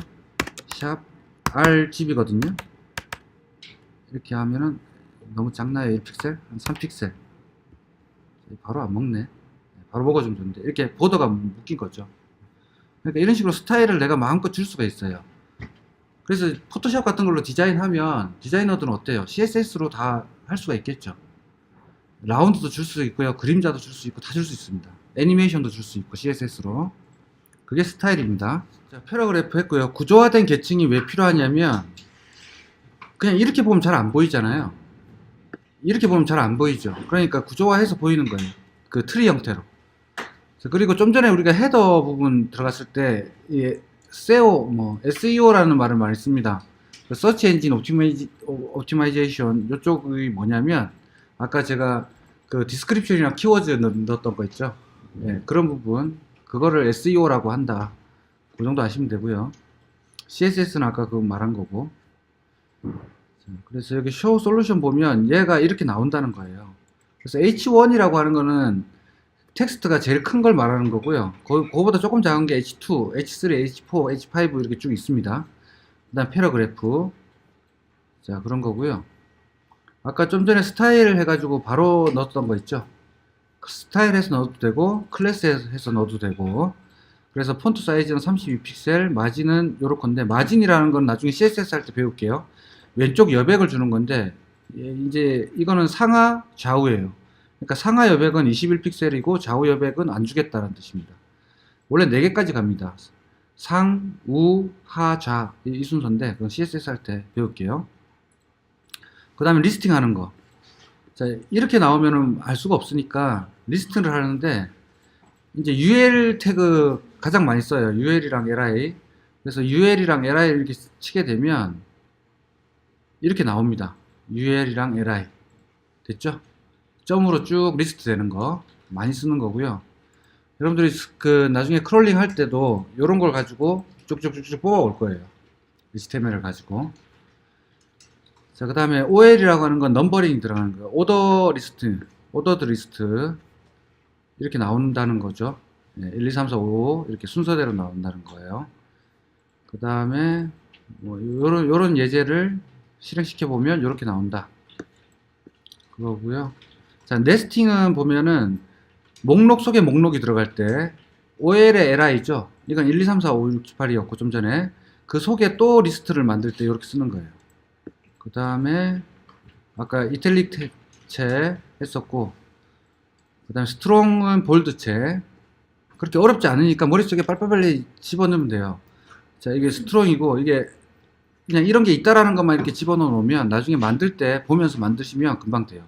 샵 RGB거든요. 이렇게 하면은 너무 작나요? 1픽셀? 한 3픽셀. 바로 안 먹네. 바로 먹어주면 좋은데. 이렇게 보더가 묶인 거죠. 그러니까 이런 식으로 스타일을 내가 마음껏 줄 수가 있어요. 그래서 포토샵 같은 걸로 디자인하면 디자이너들은 어때요? CSS로 다 할 수가 있겠죠. 라운드도 줄 수 있고요. 그림자도 줄 수 있고 다 줄 수 있습니다. 애니메이션도 줄 수 있고 CSS로. 그게 스타일입니다. 자, 패러그래프 했고요. 구조화된 계층이 왜 필요하냐면 그냥 이렇게 보면 잘 안 보이잖아요. 이렇게 보면 잘 안 보이죠. 그러니까 구조화해서 보이는 거예요. 그 트리 형태로. 그리고 좀 전에 우리가 헤더 부분 들어갔을 때 SEO, SEO라는 말을 많이 씁니다. 그 서치 엔진 옵티마이제이션 이쪽이 뭐냐면 아까 제가 그 디스크립션이나 키워드 넣었던 거 있죠. 예, 그런 부분 그거를 SEO라고 한다. 그 정도 아시면 되고요. CSS는 아까 그 말한 거고. 그래서 여기 show solution 보면 얘가 이렇게 나온다는 거예요. 그래서 H1이라고 하는 거는 텍스트가 제일 큰 걸 말하는 거고요. 그거보다 조금 작은 게 H2, H3, H4, H5 이렇게 쭉 있습니다. 그 다음 패러그래프. 자, 그런 거고요. 아까 좀 전에 스타일 해가지고 바로 넣었던 거 있죠. 스타일해서 넣어도 되고 클래스해서 넣어도 되고. 그래서 폰트 사이즈는 32픽셀, 마진은 요렇건데 마진이라는 건 나중에 CSS 할 때 배울게요. 왼쪽 여백을 주는 건데 이제 이거는 상하 좌우예요. 그러니까 상하 여백은 21픽셀이고 좌우 여백은 안 주겠다는 뜻입니다. 원래 4개까지 갑니다. 상, 우, 하, 좌 이 순서인데 그건 CSS 할 때 배울게요. 그 다음에 리스팅 하는 거. 자, 이렇게 나오면은 알 수가 없으니까 리스팅을 하는데 이제 UL 태그 가장 많이 써요. UL이랑 LI. 그래서 UL이랑 LI 이렇게 치게 되면 이렇게 나옵니다. UL이랑 LI. 됐죠? 점으로 쭉 리스트 되는 거 많이 쓰는 거고요. 여러분들이 그 나중에 크롤링 할 때도 이런 걸 가지고 쭉쭉쭉쭉 뽑아 올 거예요. HTML을 가지고. 자, 그 다음에 OL이라고 하는 건 넘버링이 들어가는 거예요. 오더드 리스트 이렇게 나온다는 거죠. 1, 2, 3, 4, 5 이렇게 순서대로 나온다는 거예요. 그 다음에 뭐 요런 예제를 실행시켜 보면 이렇게 나온다. 그거고요. 자, 네스팅은 보면은 목록 속에 목록이 들어갈 때 OL의 li죠. 이건 1, 2, 3, 4, 5, 6, 7, 8이었고 좀 전에 그 속에 또 리스트를 만들 때 이렇게 쓰는 거예요. 그 다음에 아까 이탈릭 체 했었고, 그 다음에 스트롱은 볼드 체. 그렇게 어렵지 않으니까 머릿속에 빨리빨리 집어넣으면 돼요. 자, 이게 스트롱이고, 이게 그냥 이런 게 있다라는 것만 이렇게 집어넣어 놓으면 나중에 만들 때 보면서 만드시면 금방 돼요.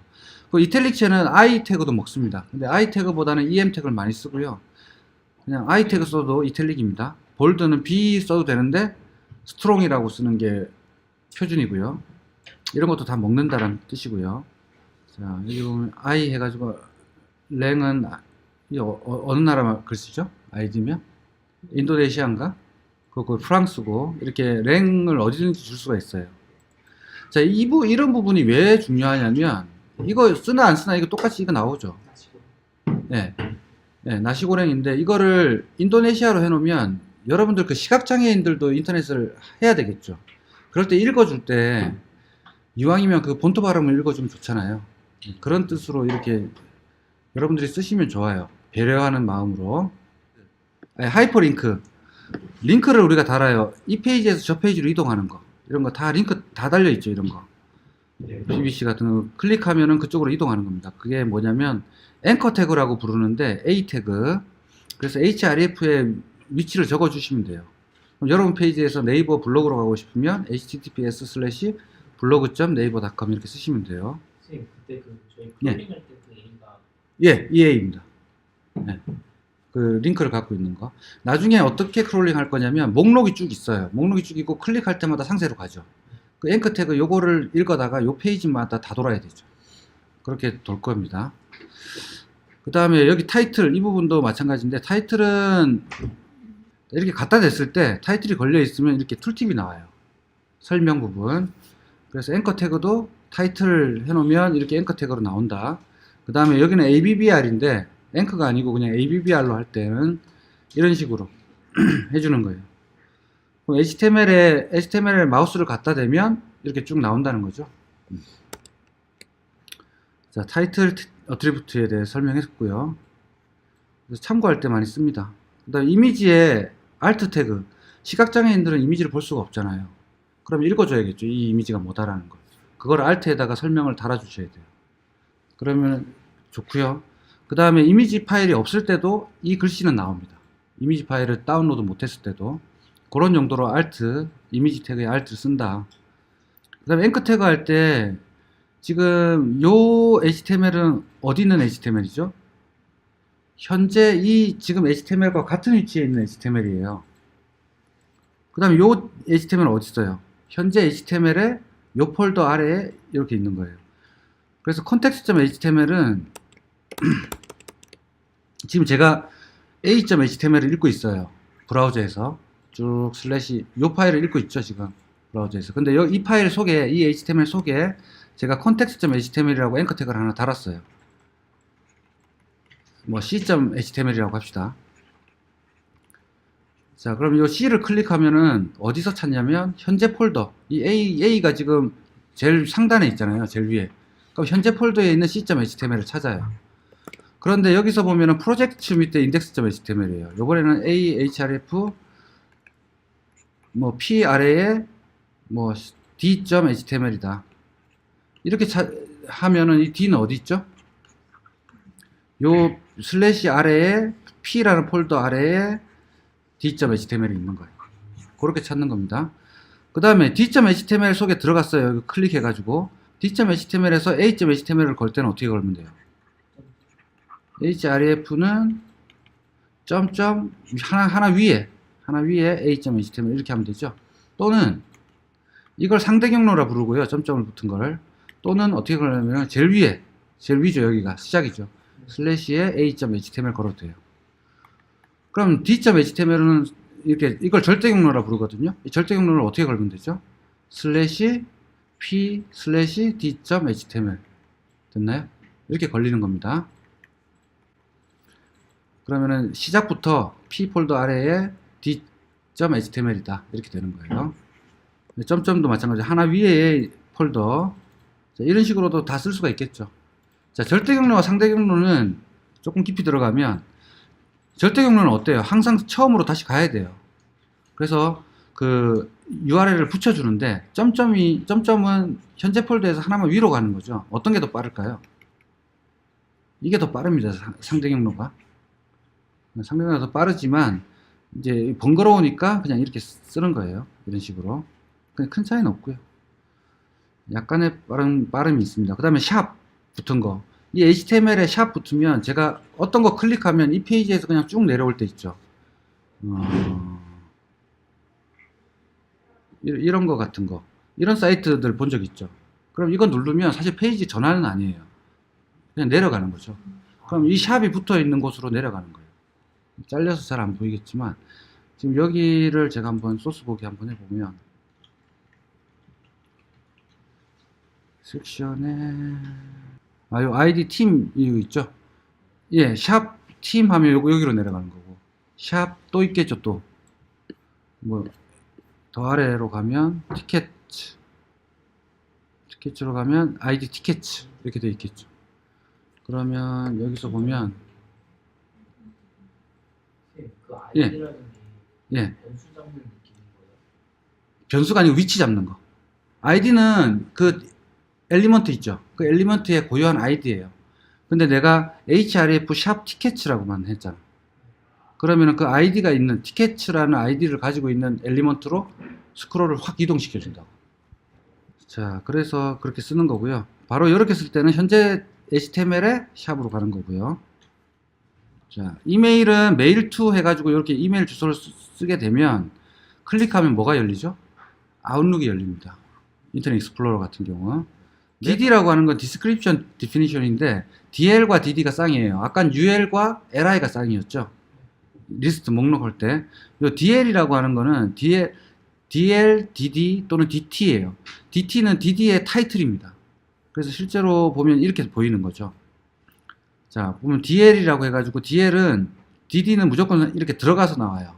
그 이탈릭 체는 I 태그도 먹습니다. 근데 I 태그보다는 EM 태그를 많이 쓰고요. 그냥 I 태그 써도 이탈릭입니다. 볼드는 B 써도 되는데 스트롱이라고 쓰는 게 표준이고요. 이런 것도 다 먹는다라는 뜻이고요. 자, 여기 보면 I 해가지고 랭은 어느 나라 글씨죠? 아이디면? 인도네시아인가? 그거 프랑스고, 이렇게 랭을 어디든지 줄 수가 있어요. 자, 이런 부분이 왜 중요하냐면, 이거 쓰나 안 쓰나 이거 똑같이 이거 나오죠. 네. 네, 나시고랭인데, 이거를 인도네시아로 해놓으면, 여러분들 그 시각장애인들도 인터넷을 해야 되겠죠. 그럴 때 읽어줄 때, 이왕이면 그 본토 발음을 읽어주면 좋잖아요. 그런 뜻으로 이렇게 여러분들이 쓰시면 좋아요. 배려하는 마음으로. 하이퍼링크. 링크를 우리가 달아요. 이 페이지에서 저 페이지로 이동하는 거. 이런 거 다 링크 다 달려있죠. 이런 거. BBC 같은 거 클릭하면은 그쪽으로 이동하는 겁니다. 그게 뭐냐면 앵커 태그라고 부르는데 A 태그. 그래서 href에 위치를 적어 주시면 돼요. 그럼 여러분 페이지에서 네이버 블로그로 가고 싶으면 https:/blog.naver.com 이렇게 쓰시면 돼요. 선생님 그때 그 저희 클릭할 때 그 A가 예, EA입니다. 네. 그 링크를 갖고 있는 거. 나중에 어떻게 크롤링 할 거냐면 목록이 쭉 있어요. 목록이 쭉 있고 클릭할 때마다 상세로 가죠. 그 앵커 태그 요거를 읽어다가 요 페이지마다 다 돌아야 되죠. 그렇게 돌 겁니다. 그 다음에 여기 타이틀 이 부분도 마찬가지인데 타이틀은 이렇게 갖다 댔을 때 타이틀이 걸려 있으면 이렇게 툴팁이 나와요. 설명 부분. 그래서 앵커 태그도 타이틀 해놓으면 이렇게 앵커 태그로 나온다. 그 다음에 여기는 ABBR인데 앵커가 아니고 그냥 ABBR로 할 때는 이런 식으로 해주는 거예요. 그럼 HTML에 마우스를 갖다 대면 이렇게 쭉 나온다는 거죠. 자, 타이틀 어트리뷰트에 대해 설명했고요. 그래서 참고할 때 많이 씁니다. 그 다음 이미지에 알트 태그. 시각장애인들은 이미지를 볼 수가 없잖아요. 그럼 읽어줘야겠죠. 이 이미지가 뭐다라는 거. 그걸 알트에다가 설명을 달아주셔야 돼요. 그러면 좋고요. 그 다음에 이미지 파일이 없을 때도 이 글씨는 나옵니다. 이미지 파일을 다운로드 못했을 때도 그런 용도로 알트, 이미지 태그에 알트를 쓴다. 그 다음에 앵커 태그 할 때 지금 요 HTML은 어디 있는 HTML이죠? 현재 이 지금 HTML과 같은 위치에 있는 HTML이에요. 그 다음에 요 HTML 어디 있어요? 현재 HTML에 요 폴더 아래에 이렇게 있는 거예요. 그래서 context.html은 지금 제가 a.html을 읽고 있어요. 브라우저에서 쭉 슬래시 요 파일을 읽고 있죠. 지금 브라우저에서. 근데 이 파일 속에 이 html 속에 제가 context.html이라고 앵커 태그를 하나 달았어요. 뭐 c.html이라고 합시다. 자, 그럼 이 C를 클릭하면은 어디서 찾냐면 현재 폴더 이 A가 지금 제일 상단에 있잖아요. 제일 위에. 그럼 현재 폴더에 있는 c.html을 찾아요. 그런데 여기서 보면은 프로젝트 밑에 index.html이에요. 요번에는 ahref 뭐 p 아래에 뭐 d.html이다. 이렇게 하면은 이 d는 어디 있죠? 요 슬래시 아래에 p라는 폴더 아래에 d.html이 있는 거예요. 그렇게 찾는 겁니다. 그 다음에 d.html 속에 들어갔어요. 여기 클릭해가지고 d.html에서 a.html을 걸 때는 어떻게 걸면 돼요? href는 점점 하나 위에 a.html 이렇게 하면 되죠. 또는 이걸 상대 경로라 부르고요. 점점을 붙은 거를. 또는 어떻게 걸냐면 제일 위죠. 여기가 시작이죠. 슬래시에 a.html 걸어도 돼요. 그럼 d.html은 이렇게 이걸 절대 경로라 부르거든요. 이 절대 경로를 어떻게 걸면 되죠? 슬래시 p 슬래시 d.html 됐나요? 이렇게 걸리는 겁니다. 그러면은 시작부터 p 폴더 아래에 d.html이다 이렇게 되는 거예요. 점점도 마찬가지 하나 위에 폴더. 자, 이런 식으로도 다 쓸 수가 있겠죠. 자, 절대 경로와 상대 경로는 조금 깊이 들어가면 절대 경로는 어때요? 항상 처음으로 다시 가야 돼요. 그래서 그 URL을 붙여주는데 점점은 현재 폴더에서 하나만 위로 가는 거죠. 어떤 게 더 빠를까요? 이게 더 빠릅니다. 상대 경로가. 상대 경로가 더 빠르지만 이제 번거로우니까 그냥 이렇게 쓰는 거예요. 이런 식으로. 그냥 큰 차이는 없고요. 약간의 빠름이 있습니다. 그 다음에 샵 붙은 거. 이 HTML에 샵 붙으면 제가 어떤 거 클릭하면 이 페이지에서 그냥 쭉 내려올 때 있죠. 이런 거 같은 거. 이런 사이트들 본 적 있죠. 그럼 이거 누르면 사실 페이지 전환은 아니에요. 그냥 내려가는 거죠. 그럼 이 샵이 붙어 있는 곳으로 내려가는 거예요. 잘려서 잘 안 보이겠지만 지금 여기를 제가 한번 소스 보기 한번 해보면 섹션에 요 아이디 팀 이거 있죠. 예, 샵 팀 하면 여기로 내려가는 거고 샵 또 있겠죠. 또 뭐 더 아래로 가면 티켓으로 가면 아이디 티켓 이렇게 되어 있겠죠. 그러면 여기서 보면 그 아이디라는 게 예, 변수 잡는 느낌인 거예요? 변수가 아니고 위치 잡는 거. 아이디는 그 엘리먼트 있죠. 그 엘리먼트의 고유한 아이디예요. 근데 내가 href 샵 티켓이라고만 했잖아. 그러면은 그 아이디가 있는 티켓이라는 아이디를 가지고 있는 엘리먼트로 스크롤을 확 이동시켜 준다고. 자, 그래서 그렇게 쓰는 거고요. 바로 이렇게 쓸 때는 현재 HTML에 샵으로 가는 거고요. 자, 이메일은 메일 투 해가지고 이렇게 이메일 주소를 쓰게 되면 클릭하면 뭐가 열리죠? 아웃룩이 열립니다. 인터넷 익스플로러 같은 경우. DD라고 하는 건 Description Definition인데 DL과 DD가 쌍이에요. 아까 UL과 LI가 쌍이었죠. 리스트 목록 할 때. 이 DL이라고 하는 거는 DL, DD 또는 DT예요. DT는 DD의 타이틀입니다. 그래서 실제로 보면 이렇게 보이는 거죠. 자, 보면 DL이라고 해가지고 DL은 DD는 무조건 이렇게 들어가서 나와요.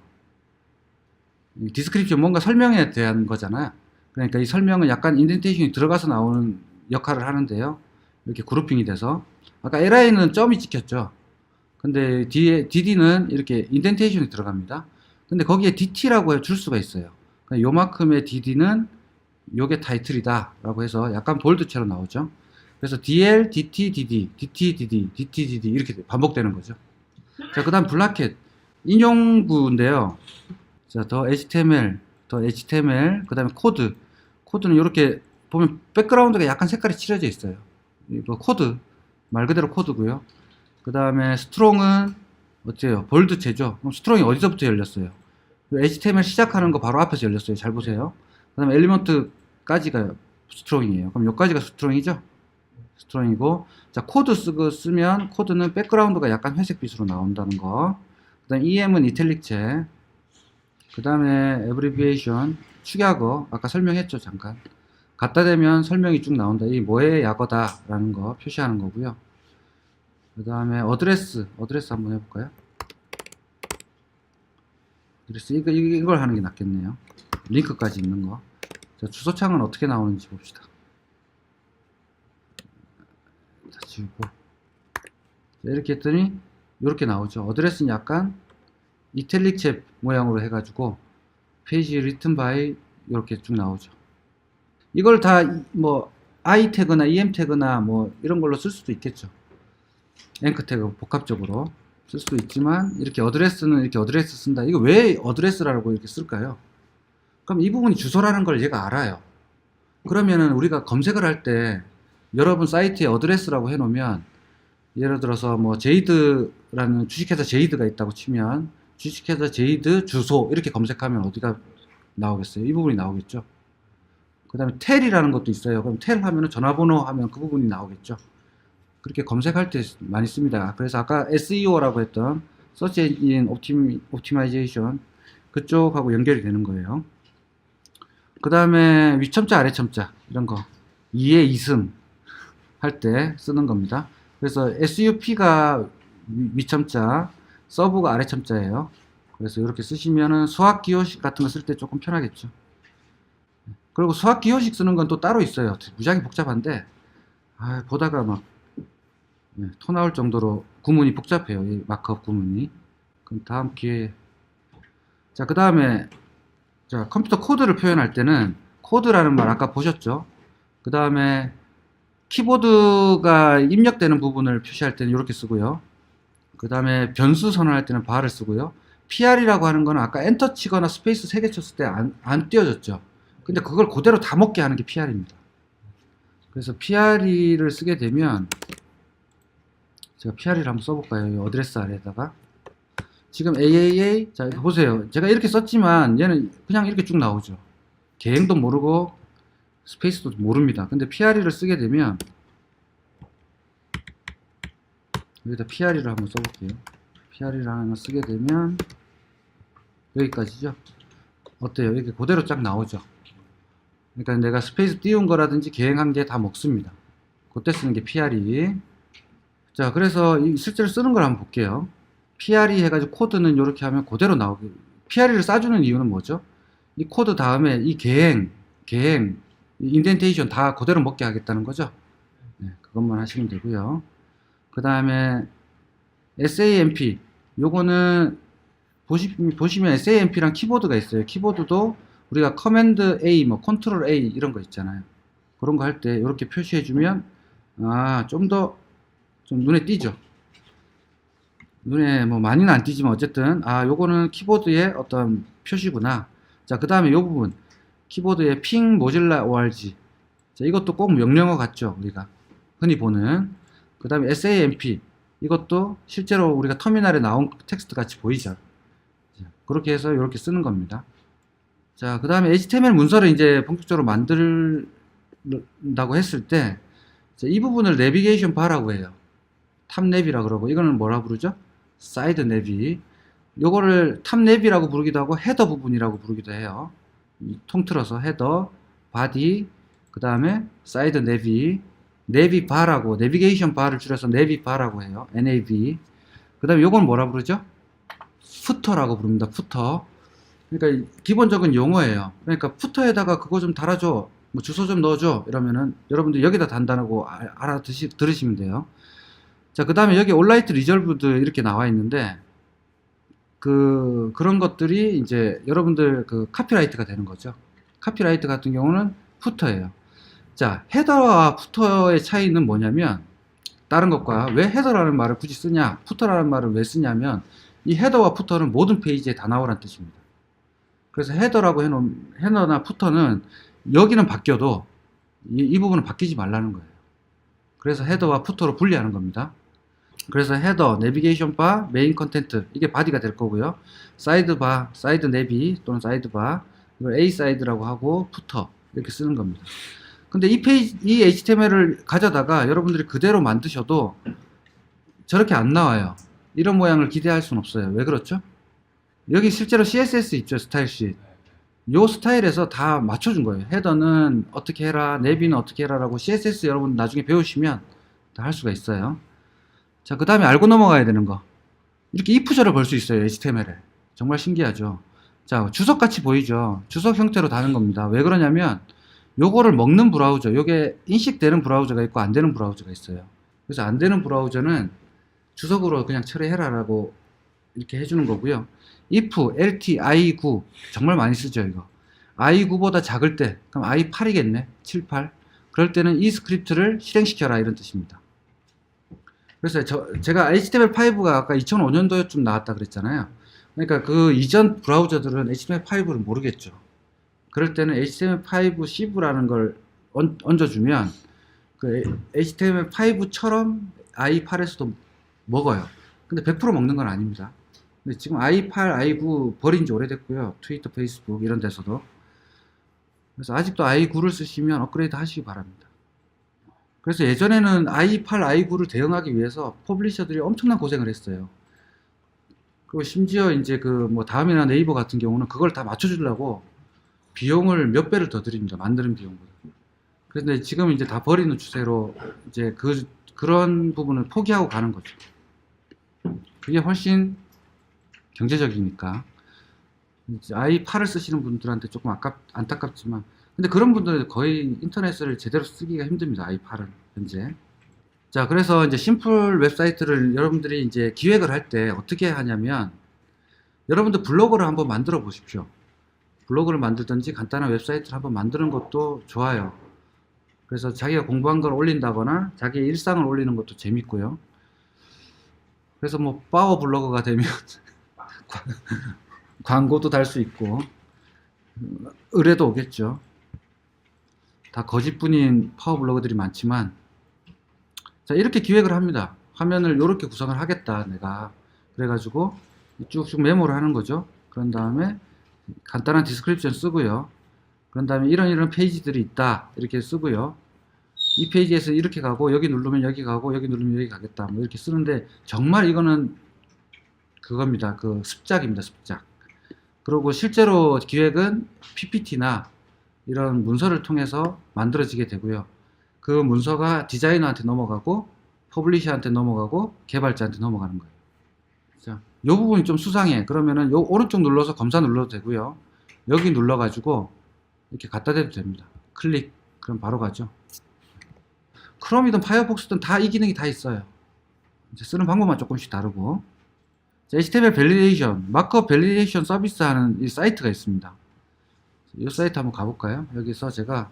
디스크립션 뭔가 설명에 대한 거잖아요. 그러니까 이 설명은 약간 인덴테이션이 들어가서 나오는 역할을 하는데요. 이렇게 그룹핑이 돼서 아까 LI는 점이 찍혔죠. 근데 DD는 이렇게 인덴테이션이 들어갑니다. 근데 거기에 DT라고 줄 수가 있어요. 그러니까 요만큼의 DD는 요게 타이틀이다 라고 해서 약간 볼드체로 나오죠. 그래서 DL, DT, DD, DT, DD, DT, DD 이렇게 반복되는 거죠. 자, 그 다음 블라켓 인용구인데요. 자, 더 HTML, 그 다음에 코드는 이렇게 보면 백그라운드가 약간 색깔이 칠해져 있어요. 이거 코드 말 그대로 코드고요. 그 다음에 스트롱은 어때요? 볼드체죠. 그럼 스트롱이 어디서부터 열렸어요? HTML 시작하는 거 바로 앞에서 열렸어요. 잘 보세요. 그 다음에 엘리먼트까지가 스트롱이에요. 그럼 여기까지가 스트롱이죠? 스트롱이고, 자, 코드 쓰면 코드는 백그라운드가 약간 회색빛으로 나온다는 거. 그 다음에 EM은 이탈릭체. 그 다음에 abbreviation, 축약어. 아까 설명했죠, 잠깐. 갖다 대면 설명이 쭉 나온다. 이 뭐의 약어다 라는 거 표시하는 거고요. 그 다음에 어드레스 한번 해볼까요? 어드레스 이걸 하는 게 낫겠네요. 링크까지 있는 거. 자, 주소창은 어떻게 나오는지 봅시다. 다 지우고. 자, 이렇게 했더니 이렇게 나오죠. 어드레스는 약간 이탈릭체 모양으로 해가지고 페이지 written by 이렇게 쭉 나오죠. 이걸 다 뭐 I 태그나 EM 태그나 뭐 이런 걸로 쓸 수도 있겠죠. 앵커 태그 복합적으로 쓸 수도 있지만 이렇게 어드레스는 이렇게 어드레스 쓴다. 이거 왜 어드레스라고 이렇게 쓸까요? 그럼 이 부분이 주소라는 걸 얘가 알아요. 그러면은 우리가 검색을 할 때 여러분 사이트에 어드레스라고 해놓으면 예를 들어서 뭐 제이드라는 주식회사 제이드가 있다고 치면 주식회사 제이드 주소 이렇게 검색하면 어디가 나오겠어요? 이 부분이 나오겠죠. 그 다음에 텔이라는 것도 있어요. 그럼 텔 하면은 전화번호 하면 그 부분이 나오겠죠. 그렇게 검색할 때 많이 씁니다. 그래서 아까 SEO라고 했던 Search Engine Optimization 그쪽하고 연결이 되는 거예요. 그 다음에 위첨자 아래첨자 이런 거 2의 2승 할 때 쓰는 겁니다. 그래서 SUP가 위첨자, 서브가 아래첨자예요. 그래서 이렇게 쓰시면은 수학 기호식 같은 거 쓸 때 조금 편하겠죠. 그리고 수학 기호식 쓰는 건 또 따로 있어요. 무지하게 복잡한데 보다가 막 토 나올 정도로 구문이 복잡해요. 이 마크업 구문이. 그럼 다음 기회에. 자, 그 다음에, 자, 컴퓨터 코드를 표현할 때는, 코드라는 말 아까 보셨죠? 그 다음에, 키보드가 입력되는 부분을 표시할 때는 이렇게 쓰고요. 그 다음에, 변수 선언할 때는 bar을 쓰고요. PR이라고 하는 거는 아까 엔터 치거나 스페이스 3개 쳤을 때 안 띄워졌죠? 근데 그걸 그대로 다 먹게 하는 게 PR입니다. 그래서 PR을 쓰게 되면, 제가 PR을 한번 써볼까요? 이 어드레스 아래에다가. 지금 AAA, 자, 보세요. 제가 이렇게 썼지만 얘는 그냥 이렇게 쭉 나오죠. 계행도 모르고 스페이스도 모릅니다. 근데 PRE를 쓰게 되면 여기다 PRE를 한번 써볼게요. PRE를 하나 쓰게 되면 여기까지죠. 어때요? 이렇게 그대로 쫙 나오죠. 그러니까 내가 스페이스 띄운 거라든지 계행한 게 다 먹습니다. 그때 쓰는 게 PRE. 자, 그래서 실제로 쓰는 걸 한번 볼게요. PRE 해가지고 코드는 이렇게 하면 그대로 나오게. PRE를 싸주는 이유는 뭐죠? 이 코드 다음에 이 계행, 인덴테이션 다 그대로 먹게 하겠다는 거죠. 네, 그것만 하시면 되고요. 그 다음에 SAMP, 요거는 보시면 SAMP랑 키보드가 있어요. 키보드도 우리가 커맨드 A, 뭐 컨트롤 A 이런 거 있잖아요. 그런 거 할 때 이렇게 표시해주면 좀 더 좀 눈에 띄죠. 눈에 뭐 많이는 안 띄지만 어쨌든 요거는 키보드의 어떤 표시구나. 자, 그 다음에 요 부분 키보드의 핑 모질라 org. 자, 이것도 꼭 명령어 같죠, 우리가 흔히 보는. 그 다음에 SAMP, 이것도 실제로 우리가 터미널에 나온 텍스트 같이 보이죠. 자, 그렇게 해서 이렇게 쓰는 겁니다. 자, 그 다음에 HTML 문서를 이제 본격적으로 만들다고 했을 때 이 부분을 내비게이션 바라고 해요. 탑 내비라 그러고, 이거는 뭐라 부르죠? 사이드 내비. 요거를 탑 내비라고 부르기도 하고 헤더 부분이라고 부르기도 해요. 통틀어서 헤더, 바디, 그 다음에 사이드 내비, 내비 바라고, 내비게이션 바를 줄여서 내비 바라고 해요. NAV. 그 다음에 요건 뭐라 부르죠? 푸터라고 부릅니다. 푸터. 그러니까 기본적인 용어예요. 그러니까 푸터에다가 그거 좀 달아줘, 뭐 주소 좀 넣어줘 이러면은 여러분들 여기다 단다고 들으시면 돼요. 자, 그 다음에 여기 온라이트 리졸브드 이렇게 나와 있는데 그런 것들이 이제 여러분들 카피라이트가 되는 거죠. 카피라이트 같은 경우는 푸터예요. 자, 헤더와 푸터의 차이는 뭐냐면, 다른 것과 왜 헤더라는 말을 굳이 쓰냐, 푸터라는 말을 왜 쓰냐면, 이 헤더와 푸터는 모든 페이지에 다 나오라는 뜻입니다. 그래서 헤더라고 해놓은, 헤더나 푸터는 여기는 바뀌어도 이 부분은 바뀌지 말라는 거예요. 그래서 헤더와 푸터로 분리하는 겁니다. 그래서 헤더, 내비게이션 바, 메인 컨텐트, 이게 바디가 될 거고요. 사이드 바, 사이드 내비 또는 사이드 바, 이걸 A 사이드라고 하고 푸터 이렇게 쓰는 겁니다. 근데 이 HTML을 가져다가 여러분들이 그대로 만드셔도 저렇게 안 나와요. 이런 모양을 기대할 수는 없어요. 왜 그렇죠? 여기 실제로 CSS 있죠, 스타일 쉿. 요 스타일에서 다 맞춰준 거예요. 헤더는 어떻게 해라, 내비는 어떻게 해라라고 CSS 여러분 나중에 배우시면 다 할 수가 있어요. 자, 그 다음에 알고 넘어가야 되는 거. 이렇게 if절을 걸 수 있어요, HTML에. 정말 신기하죠. 자, 주석같이 보이죠. 주석 형태로 다는 겁니다. 왜 그러냐면 요거를 먹는 브라우저, 요게 인식되는 브라우저가 있고 안 되는 브라우저가 있어요. 그래서 안 되는 브라우저는 주석으로 그냥 처리해라라고 이렇게 해주는 거고요. if, lt, i9 정말 많이 쓰죠, 이거. i9보다 작을 때, 그럼 i8이겠네. 7, 8. 그럴 때는 이 스크립트를 실행시켜라 이런 뜻입니다. 그래서 제가 HTML5가 아까 2005년도에쯤 나왔다 그랬잖아요. 그러니까 그 이전 브라우저들은 HTML5를 모르겠죠. 그럴 때는 HTML5 cv라는 걸 얹어주면 그 HTML5처럼 i8에서도 먹어요. 근데 100% 먹는 건 아닙니다. 근데 지금 i8, i9 버린 지 오래됐고요. 트위터, 페이스북 이런 데서도. 그래서 아직도 i9를 쓰시면 업그레이드 하시기 바랍니다. 그래서 예전에는 i8, i9를 대응하기 위해서 퍼블리셔들이 엄청난 고생을 했어요. 그리고 심지어 이제 뭐 다음이나 네이버 같은 경우는 그걸 다 맞춰주려고 비용을 몇 배를 더 드립니다. 만드는 비용보다. 그런데 지금 이제 다 버리는 추세로 이제 그런 부분을 포기하고 가는 거죠. 그게 훨씬 경제적이니까. i8을 쓰시는 분들한테 조금 안타깝지만, 근데 그런 분들은 거의 인터넷을 제대로 쓰기가 힘듭니다. i8을 현재. 자, 그래서 이제 심플 웹사이트를 여러분들이 이제 기획을 할 때 어떻게 하냐면, 여러분들 블로그를 한번 만들어 보십시오. 블로그를 만들든지 간단한 웹사이트를 한번 만드는 것도 좋아요. 그래서 자기가 공부한 걸 올린다거나 자기의 일상을 올리는 것도 재밌고요. 그래서 뭐 파워 블로거가 되면 광고도 달 수 있고 의뢰도 오겠죠. 다 거짓뿐인 파워 블로거들이 많지만, 자, 이렇게 기획을 합니다. 화면을 이렇게 구성을 하겠다 내가. 그래가지고 쭉쭉 메모를 하는 거죠. 그런 다음에 간단한 디스크립션 쓰고요. 그런 다음에 이런 페이지들이 있다 이렇게 쓰고요. 이 페이지에서 이렇게 가고 여기 누르면 여기 가고 여기 누르면 여기 가겠다 뭐 이렇게 쓰는데, 정말 이거는 그겁니다. 그 습작입니다. 습작. 그리고 실제로 기획은 PPT나 이런 문서를 통해서 만들어지게 되고요. 그 문서가 디자이너한테 넘어가고 퍼블리셔한테 넘어가고 개발자한테 넘어가는 거예요. 자, 이 부분이 좀 수상해. 그러면은 요 오른쪽 눌러서 검사 눌러도 되고요. 여기 눌러가지고 이렇게 갖다 대도 됩니다. 클릭. 그럼 바로 가죠. 크롬이든 파이어폭스든 다 이 기능이 다 있어요. 이제 쓰는 방법만 조금씩 다르고. 자, HTML 밸리데이션, 마크업 밸리데이션 서비스 하는 이 사이트가 있습니다. 이 사이트 한번 가볼까요? 여기서 제가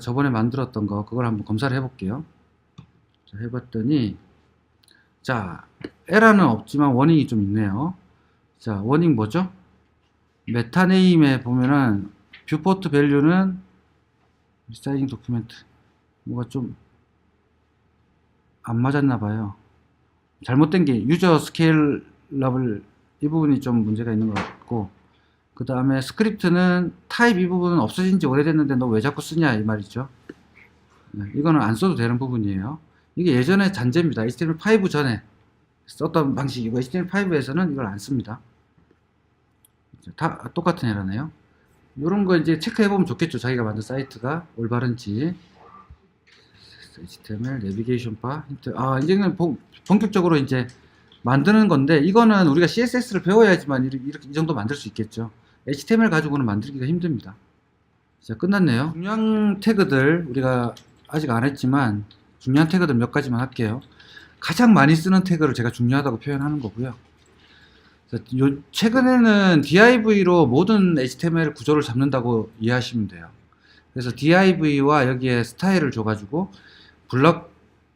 저번에 만들었던 거, 그걸 한번 검사를 해볼게요. 자, 해봤더니, 자, 에러는 없지만 워닝이 좀 있네요. 자, 워닝 뭐죠? 메타네임에 보면은, 뷰포트 밸류는, 리사이징 도큐멘트, 뭐가 좀, 안 맞았나봐요. 잘못된 게, 유저 스케일러블, 이 부분이 좀 문제가 있는 것 같고, 그 다음에 스크립트는 타입 이 부분은 없어진 지 오래됐는데 너 왜 자꾸 쓰냐 이 말이죠. 네, 이거는 안 써도 되는 부분이에요. 이게 예전에 잔재입니다. HTML5 전에 썼던 방식이고 HTML5에서는 이걸 안 씁니다. 다 똑같은 에러네요. 이런 거 이제 체크해보면 좋겠죠. 자기가 만든 사이트가 올바른지. HTML 내비게이션 바 힌트. 아, 이제는 본격적으로 이제 만드는 건데, 이거는 우리가 CSS를 배워야지만 이렇게 이 정도 만들 수 있겠죠. HTML 가지고는 만들기가 힘듭니다. 자, 끝났네요. 중요한 태그들 우리가 아직 안 했지만 중요한 태그들 몇 가지만 할게요. 가장 많이 쓰는 태그를 제가 중요하다고 표현하는 거고요. 자, 최근에는 DIV로 모든 HTML 구조를 잡는다고 이해하시면 돼요. 그래서 DIV와 여기에 스타일을 줘가지고 블럭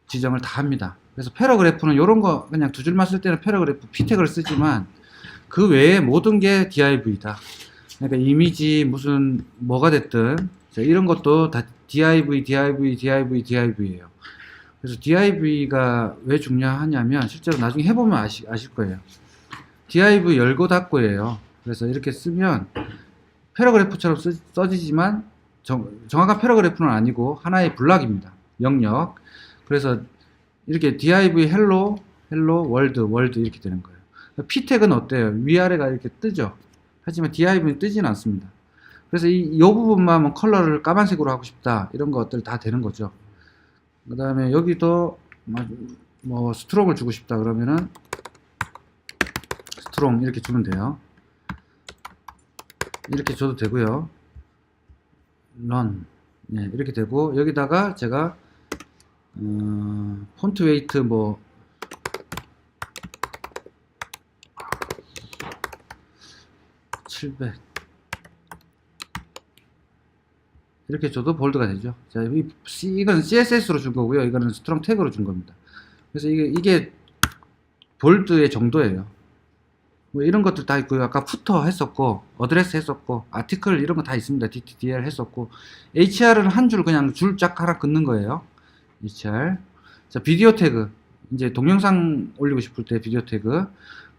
지정을 다 합니다. 그래서 패러그래프는 이런 거 그냥 두 줄만 쓸 때는 패러그래프 P 태그를 쓰지만 그 외에 모든 게 DIV다. 그러니까 이미지 무슨 뭐가 됐든 이런 것도 다 DIV예요. 그래서 DIV가 왜 중요하냐면 실제로 나중에 해보면 아실 거예요. div 열고 닫고예요. 그래서 이렇게 쓰면 패러그래프처럼 써지지만 정확한 패러그래프는 아니고 하나의 블락입니다. 영역. 그래서 이렇게 div hello world 이렇게 되는 거예요. p 태그는 어때요? 위아래가 이렇게 뜨죠. 하지만 div는 뜨지는 않습니다. 그래서 이 부분만 뭐 컬러를 까만색으로 하고 싶다 이런 것들 다 되는 거죠. 그 다음에 여기도 뭐 스트롱을 주고 싶다 그러면은 스트롱 이렇게 주면 돼요. 이렇게 줘도 되고요. run 네, 이렇게 되고, 여기다가 제가 폰트 웨이트 뭐 700 이렇게 줘도 볼드가 되죠. 자, 이건 CSS로 준 거고요. 이거는 스트롱 태그로 준 겁니다. 그래서 이게 볼드의 정도예요. 뭐 이런 것들 다 있고요. 아까 푸터 했었고, 어드레스 했었고, 아티클 이런 거 다 있습니다. DTDR 했었고, HR은 한 줄 그냥 줄 쫙 하나 긋는 거예요. HR. 자, 비디오 태그. 이제 동영상 올리고 싶을 때 비디오 태그.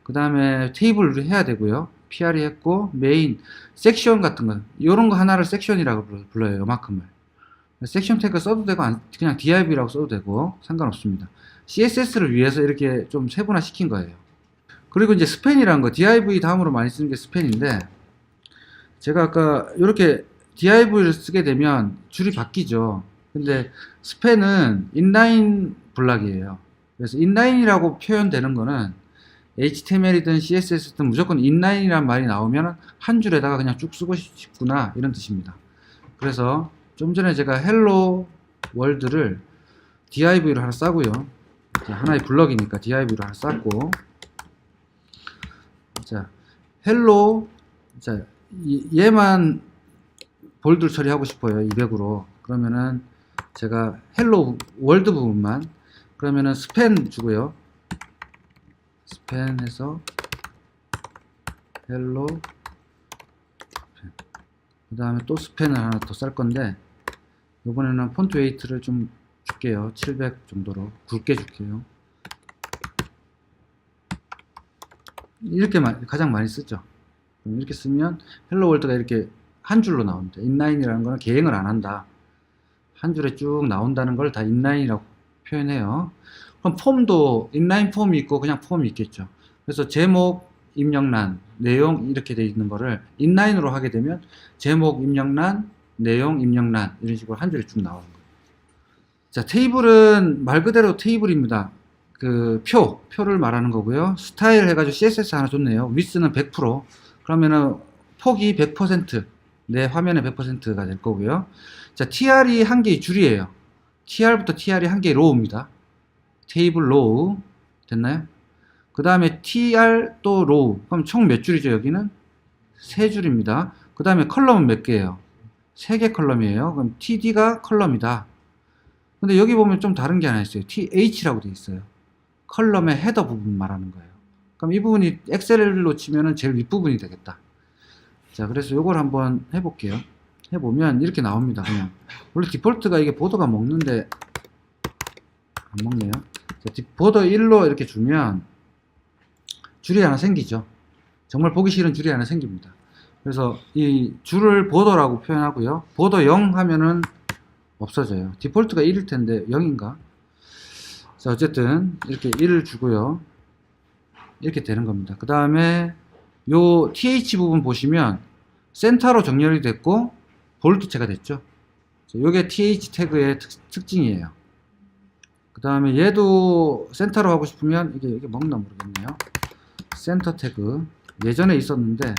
그 다음에 테이블을 해야 되고요. PR이 했고, 메인, 섹션 같은 거. 이런 거 하나를 섹션이라고 불러요. 요만큼을. 섹션 태그 써도 되고, 그냥 div라고 써도 되고, 상관없습니다. CSS를 위해서 이렇게 좀 세분화 시킨 거예요. 그리고 이제 스팬이라는 거, div 다음으로 많이 쓰는 게 스팬인데, 제가 아까 이렇게 div를 쓰게 되면 줄이 바뀌죠. 근데 스팬은 인라인 블락이에요. 그래서 인라인이라고 표현되는 거는 HTML이든 CSS든 무조건 인라인이란 말이 나오면 한 줄에다가 그냥 쭉 쓰고 싶구나 이런 뜻입니다. 그래서 좀 전에 제가 헬로 월드를 div로 하나 싸고요. 하나의 블럭이니까 div로 하나 쌌고, 자, 헬로. 자, 얘만 볼드 처리하고 싶어요. 200으로. 그러면은 제가 헬로 월드 부분만, 그러면은 스팬 주고요. 스팬 해서 헬로 스팬. 그 다음에 또 스팬을 하나 더 쌀 건데, 이번에는 폰트 웨이트를 좀 줄게요. 700 정도로 굵게 줄게요. 이렇게 가장 많이 쓰죠. 그럼 이렇게 쓰면 헬로 월드가 이렇게 한 줄로 나옵니다. 인라인이라는 거는 개행을 안 한다. 한 줄에 쭉 나온다는 걸 다 인라인이라고 표현해요. 그럼 폼도 인라인 폼이 있고 그냥 폼이 있겠죠. 그래서 제목, 입력란, 내용 이렇게 되어 있는 거를 인라인으로 하게 되면 제목, 입력란, 내용, 입력란 이런 식으로 한 줄에 쭉 나오는 거예요. 자, 테이블은 말 그대로 테이블입니다. 그 표를 말하는 거고요. 스타일 해가지고 CSS 하나 줬네요. 위스는 100%. 그러면은 폭이 100%, 내 화면의 100%가 될 거고요. 자, tr이 한 개의 줄이에요. tr부터 tr이 한 개의 로우입니다. 테이블 로우 됐나요? 그 다음에 tr 또 로우. 그럼 총 몇 줄이죠? 여기는 3줄입니다. 그 다음에 컬럼은 몇 개예요? 3개 컬럼이에요. 그럼 td가 컬럼이다. 근데 여기 보면 좀 다른 게 하나 있어요. th라고 되어 있어요. 컬럼의 헤더 부분 말하는 거예요. 그럼 이 부분이 엑셀로 치면은 제일 윗부분이 되겠다. 자, 그래서 요걸 한번 해볼게요. 해보면 이렇게 나옵니다. 그냥 원래 디폴트가 이게 보더가 먹는데 안 먹네요. 자, 보더 1로 이렇게 주면 줄이 하나 생기죠. 정말 보기 싫은 줄이 하나 생깁니다. 그래서 이 줄을 보더라고 표현하고요. 보더 0 하면은 없어져요. 디폴트가 1일 텐데 0인가? 자, 어쨌든 이렇게 1을 주고요. 이렇게 되는 겁니다. 그 다음에 요 th 부분 보시면 센터로 정렬이 됐고 볼트체가 됐죠. 요게 th 태그의 특징이에요. 그 다음에 얘도 센터로 하고 싶으면 이게 먹나 모르겠네요. 센터 태그 예전에 있었는데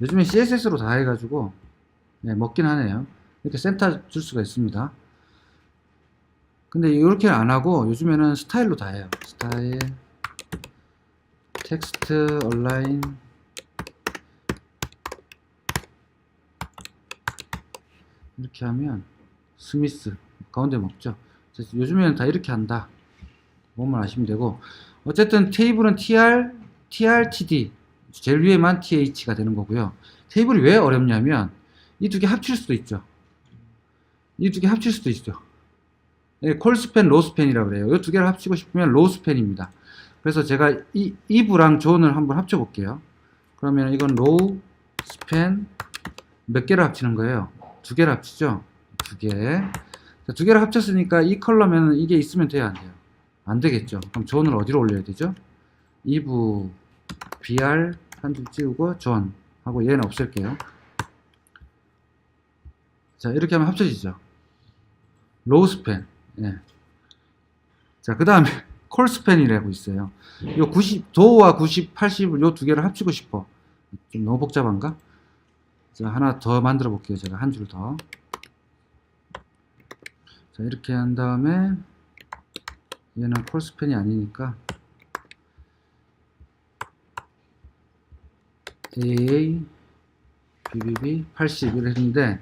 요즘에 CSS로 다 해가지고 네, 먹긴 하네요. 이렇게 센터 줄 수가 있습니다. 근데 이렇게는 안 하고 요즘에는 스타일로 다 해요. 스타일, 텍스트, 얼라인, 이렇게 하면 스미스 가운데 먹죠. 요즘에는 다 이렇게 한다. 그것만 아시면 되고, 어쨌든 테이블은 tr, trtd 제일 위에만 th가 되는 거고요. 테이블이 왜 어렵냐면 이 두 개 합칠 수도 있죠. 이 두 개 합칠 수도 있죠. 예, 콜스팬, 로스팬이라고 그래요. 이 두 개를 합치고 싶으면 로스팬입니다. 그래서 제가 이브랑 존을 한번 합쳐 볼게요. 그러면 이건 로우, 스팬 몇 개를 합치는 거예요? 두 개를 합치죠? 두 개. 자, 두 개를 합쳤으니까 이 컬럼에는 이게 있으면 돼요, 안 돼요? 안 되겠죠. 그럼 존을 어디로 올려야 되죠? 이브 br 한 줄 띄우고 존 하고 얘는 없앨게요. 자, 이렇게 하면 합쳐지죠. 로우 스팬. 예. 자, 그 다음에 콜 스팬이라고 있어요. 요 90, 도와 90, 80을 요 두 개를 합치고 싶어. 좀 너무 복잡한가? 자, 하나 더 만들어 볼게요. 제가 한 줄 더. 자, 이렇게 한 다음에 얘는 콜 스팬이 아니니까 AA, BBB, 80 이렇게 했는데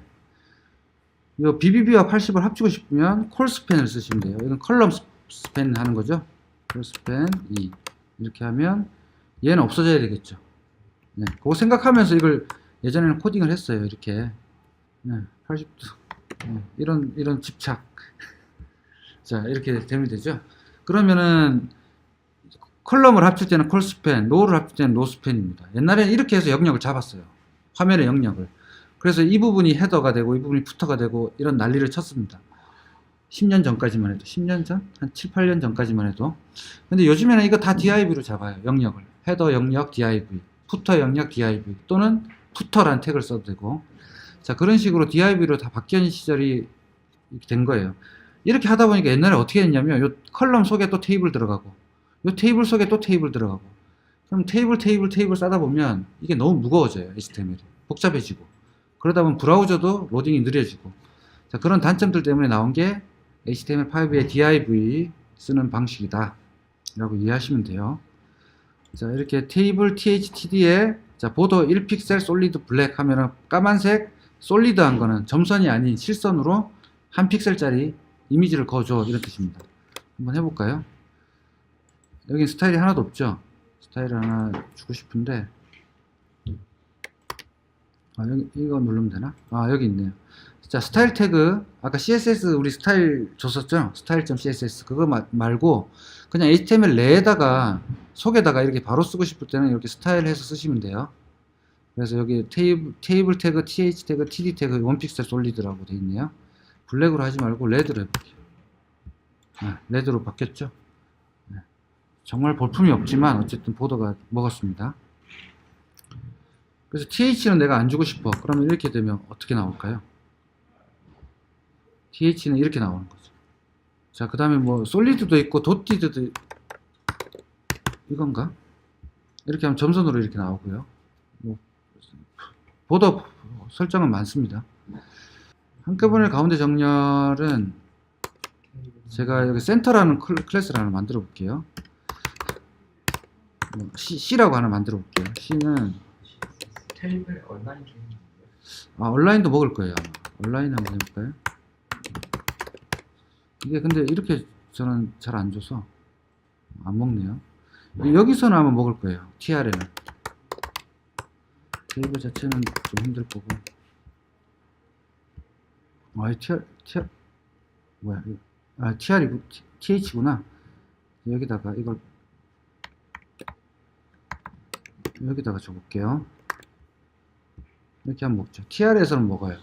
이 BBB와 80을 합치고 싶으면 콜 스팬을 쓰시면 돼요. 이건 컬럼 스팬 하는 거죠. 콜 스팬 2 이렇게 하면 얘는 없어져야 되겠죠. 네, 그거 생각하면서 이걸 예전에는 코딩을 했어요. 이렇게 네, 80도 네, 이런 집착. 자, 이렇게 되면 되죠. 그러면은 컬럼을 합칠 때는 콜 스팬, 로우를 합칠 때는 로우 스팬입니다. 옛날에는 이렇게 해서 영역을 잡았어요. 화면의 영역을. 그래서 이 부분이 헤더가 되고 이 부분이 푸터가 되고 이런 난리를 쳤습니다. 10년 전까지만 해도, 10년 전? 한 7, 8년 전까지만 해도. 근데 요즘에는 이거 다 div로 잡아요. 영역을. 헤더 영역 div, 푸터 영역 div 또는 푸터라는 태그를 써도 되고. 자, 그런 식으로 div로 다 바뀌는 시절이 된 거예요. 이렇게 하다 보니까 옛날에 어떻게 했냐면 요 컬럼 속에 또 테이블 들어가고 요 테이블 속에 또 테이블 들어가고 그럼 테이블 싸다 보면 이게 너무 무거워져요. HTML이 복잡해지고 그러다 보면 브라우저도 로딩이 느려지고 자, 그런 단점들 때문에 나온 게 HTML5의 div 쓰는 방식이다 라고 이해하시면 돼요. 자, 이렇게 테이블 THTD에 자, 보더 1픽셀 솔리드 블랙 하면은 까만색 솔리드한 거는 점선이 아닌 실선으로 한 픽셀짜리 이미지를 그어줘 이런 뜻입니다. 한번 해볼까요? 여기 스타일이 하나도 없죠? 스타일을 하나 주고 싶은데 여기 이거 누르면 되나? 여기 있네요. 자, 스타일 태그 아까 CSS 우리 스타일 줬었죠? 스타일.css 그거 말고 그냥 HTML 내에다가 속에다가 이렇게 바로 쓰고 싶을 때는 이렇게 스타일 해서 쓰시면 돼요. 그래서 여기 테이블 태그, th 태그, td 태그 원픽셀 솔리드라고 되어 있네요. 블랙으로 하지 말고 레드로 해볼게요. 레드로 바뀌었죠? 네. 정말 볼품이 없지만 어쨌든 보더가 먹었습니다. 그래서 th는 내가 안 주고 싶어. 그러면 이렇게 되면 어떻게 나올까요? th는 이렇게 나오는 거죠. 자, 그 다음에 뭐 솔리드도 있고 도티드도 이건가? 이렇게 하면 점선으로 이렇게 나오고요. 뭐 보더 설정은 많습니다. 한꺼번에 가운데 정렬은 제가 여기 센터라는 클래스를 하나 만들어 볼게요. C라고 하나 만들어 볼게요. C는 테이블 온라인 중인 온라인도 먹을 거예요. 아마. 온라인 한번 해볼까요? 이게 근데 이렇게 저는 잘 안 줘서 안 먹네요. 여기서는 아마 먹을 거예요. TR에는 테이블 자체는 좀 힘들 거고. TR 뭐야? TR이고 TH구나. 여기다가 이걸 여기다가 줘볼게요. 이렇게 하면 먹죠. TR에서는 먹어요.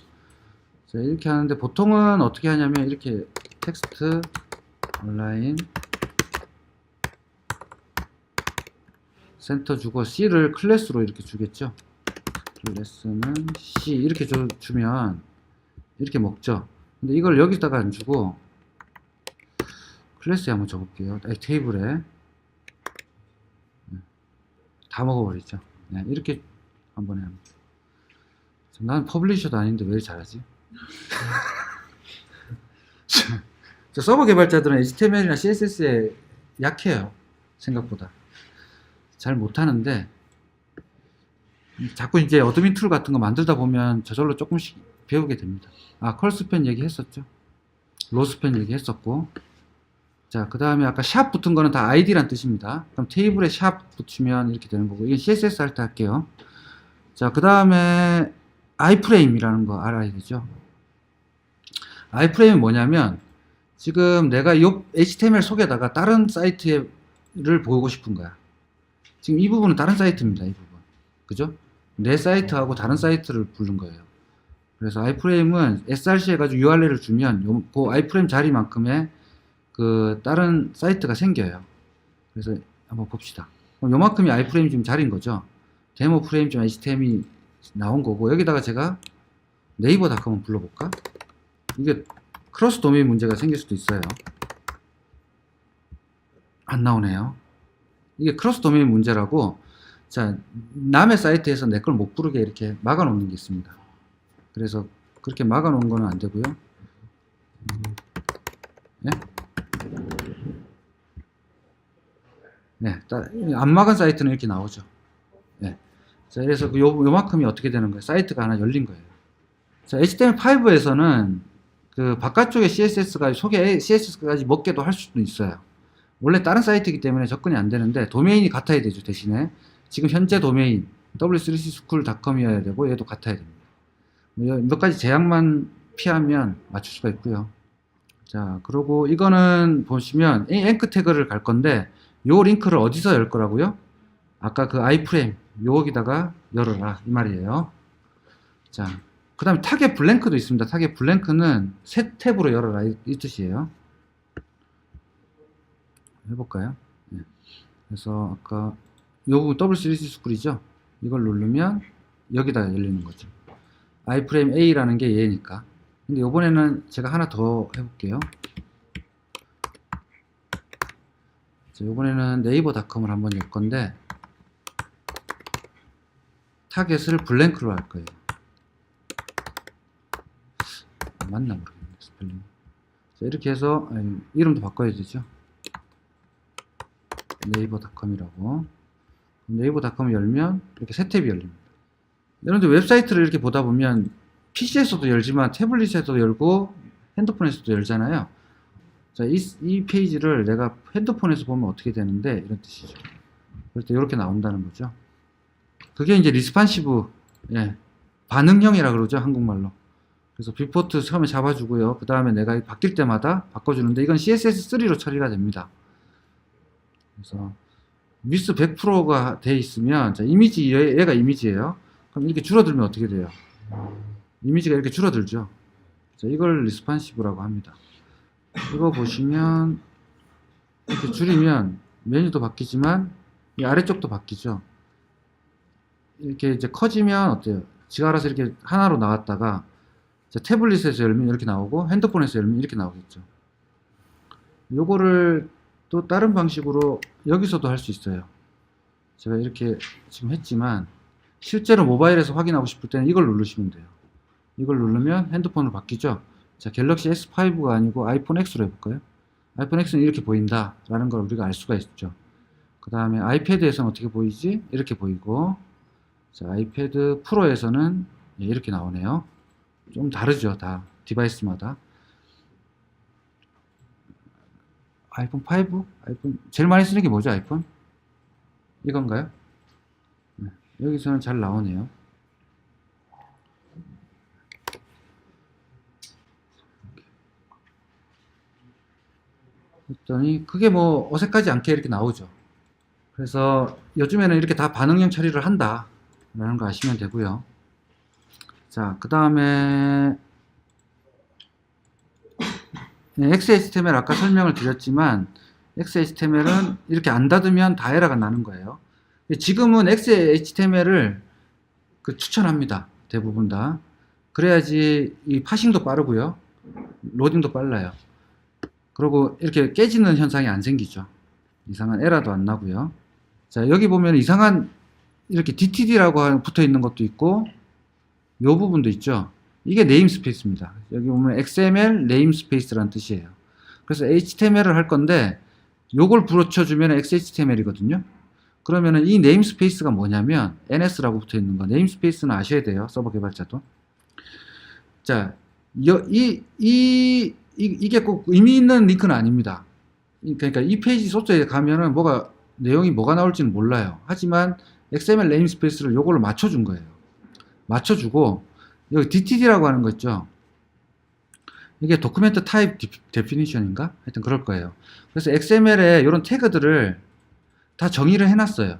자, 이렇게 하는데 보통은 어떻게 하냐면 이렇게 텍스트 온라인 센터 주고 C를 클래스로 이렇게 주겠죠. 클래스는 C 이렇게 주면 이렇게 먹죠. 근데 이걸 여기다가 안 주고 클래스에 한번 줘볼게요. 테이블에 다 먹어버리죠. 네, 이렇게 한번 해요. 난 퍼블리셔도 아닌데 왜 이렇게 잘하지? 서버 개발자들은 HTML이나 CSS에 약해요. 생각보다 잘 못하는데 자꾸 이제 어드민 툴 같은 거 만들다 보면 저절로 조금씩 배우게 됩니다. 컬스팬 얘기했었죠. 로스팬 얘기했었고, 자, 그 다음에 아까 샵 붙은 거는 다 id란 뜻입니다. 그럼 테이블에 샵 붙이면 이렇게 되는 거고, 이게 CSS 할 때 할게요. 자, 그 다음에 iframe이라는 거 알아야 되죠. iframe이 뭐냐면 지금 내가 이 HTML 속에다가 다른 사이트를 보고 싶은 거야. 지금 이 부분은 다른 사이트입니다. 이 부분. 그죠? 내 사이트하고 다른 사이트를 부른 거예요. 그래서 iframe은 src 해가지고 URL을 주면 그 iframe 자리만큼의 그 다른 사이트가 생겨요. 그래서 한번 봅시다. 그럼 요만큼이 iframe 지금 자리인 거죠. 데모프레임.html이 나온 거고, 여기다가 제가 네이버닷컴을 불러볼까? 이게 크로스 도메인 문제가 생길 수도 있어요. 안 나오네요. 이게 크로스 도메인 문제라고, 자, 남의 사이트에서 내 걸 못 부르게 이렇게 막아 놓는 게 있습니다. 그래서 그렇게 막아 놓은 거는 안 되고요. 네? 네, 안 막은 사이트는 이렇게 나오죠. 네. 자, 그래서 요만큼이 어떻게 되는 거예요? 사이트가 하나 열린 거예요. 자, HTML5에서는 그 바깥쪽에 CSS가 속에 CSS까지 먹게도 할 수도 있어요. 원래 다른 사이트이기 때문에 접근이 안 되는데 도메인이 같아야 되죠. 대신에 지금 현재 도메인 w3cschool.com이어야 되고 얘도 같아야 됩니다. 몇 가지 제약만 피하면 맞출 수가 있고요. 자, 그리고 이거는 보시면 이 앵크 태그를 갈 건데 요 링크를 어디서 열 거라고요? 아까 그 iframe 여기다가 열어라 이 말이에요. 자, 그 다음에 타겟 블랭크도 있습니다. 타겟 블랭크는 새 탭으로 열어라 이 뜻이에요. 해볼까요? 네. 그래서 아까 요 부분 w3cschool이죠. 이걸 누르면 여기다 열리는 거죠. iframe A라는 게 얘니까. 근데 요번에는 제가 하나 더 해볼게요. 자, 요번에는 네이버닷컴을 한번 열 건데 타겟을 블랭크로 할 거예요. 맞나 모르겠네, 스펠링. 자, 이렇게 해서 이름도 바꿔야 되죠. 네이버닷컴이라고. 네이버닷컴을 열면 이렇게 새 탭이 열립니다. 여러분들 웹사이트를 이렇게 보다 보면 PC에서도 열지만 태블릿에서도 열고 핸드폰에서도 열잖아요. 자, 이 페이지를 내가 핸드폰에서 보면 어떻게 되는데 이런 뜻이죠. 그럴 때 이렇게 나온다는 거죠. 그게 이제 리스판시브, 예, 반응형이라 그러죠, 한국말로. 그래서 뷰포트 처음에 잡아주고요. 그 다음에 내가 바뀔 때마다 바꿔주는데 이건 CSS3로 처리가 됩니다. 그래서 위스 100%가 돼 있으면, 자, 이미지, 얘가 이미지예요. 그럼 이렇게 줄어들면 어떻게 돼요? 이미지가 이렇게 줄어들죠. 자, 이걸 리스판시브라고 합니다. 이거 보시면 이렇게 줄이면 메뉴도 바뀌지만 이 아래쪽도 바뀌죠. 이렇게 이제 커지면 어때요? 지가 알아서 이렇게 하나로 나왔다가 태블릿에서 열면 이렇게 나오고 핸드폰에서 열면 이렇게 나오겠죠. 요거를 또 다른 방식으로 여기서도 할 수 있어요. 제가 이렇게 지금 했지만 실제로 모바일에서 확인하고 싶을 때는 이걸 누르시면 돼요. 이걸 누르면 핸드폰으로 바뀌죠. 자, 갤럭시 S5가 아니고 아이폰 X로 해볼까요? 아이폰 X는 이렇게 보인다 라는 걸 우리가 알 수가 있죠. 그 다음에 아이패드에서는 어떻게 보이지? 이렇게 보이고, 자, 아이패드 프로에서는 이렇게 나오네요. 좀 다르죠, 다 디바이스마다. 아이폰 5? 아이폰 제일 많이 쓰는 게 뭐죠, 아이폰? 이건가요? 네, 여기서는 잘 나오네요. 했더니 그게 뭐 어색하지 않게 이렇게 나오죠. 그래서 요즘에는 이렇게 다 반응형 처리를 한다 라는 거 아시면 되고요. 자, 그 다음에 XHTML 아까 설명을 드렸지만 XHTML은 이렇게 안 닫으면 다 에러가 나는 거예요. 지금은 XHTML을 추천합니다. 대부분 다. 그래야지 이 파싱도 빠르고요. 로딩도 빨라요. 그리고 이렇게 깨지는 현상이 안 생기죠. 이상한 에러도 안 나고요. 자, 여기 보면 이상한 이렇게 DTD라고 붙어 있는 것도 있고 요 부분도 있죠. 이게 네임스페이스입니다. 여기 보면 XML 네임스페이스라는 뜻이에요. 그래서 HTML을 할 건데 요걸 붙여주면 XHTML이거든요. 그러면은 이 네임스페이스가 뭐냐면 NS라고 붙어 있는 거. 네임스페이스는 아셔야 돼요. 서버 개발자도. 자, 이게 꼭 의미 있는 링크는 아닙니다. 그러니까 이 페이지 소스에 가면은 내용이 뭐가 나올지는 몰라요. 하지만 XML 네임스페이스를 요걸로 맞춰준 거예요. 맞춰주고 여기 DTD라고 하는 거 있죠. 이게 도큐멘트 타입 데피니션인가? 하여튼 그럴 거예요. 그래서 XML에 이런 태그들을 다 정의를 해놨어요.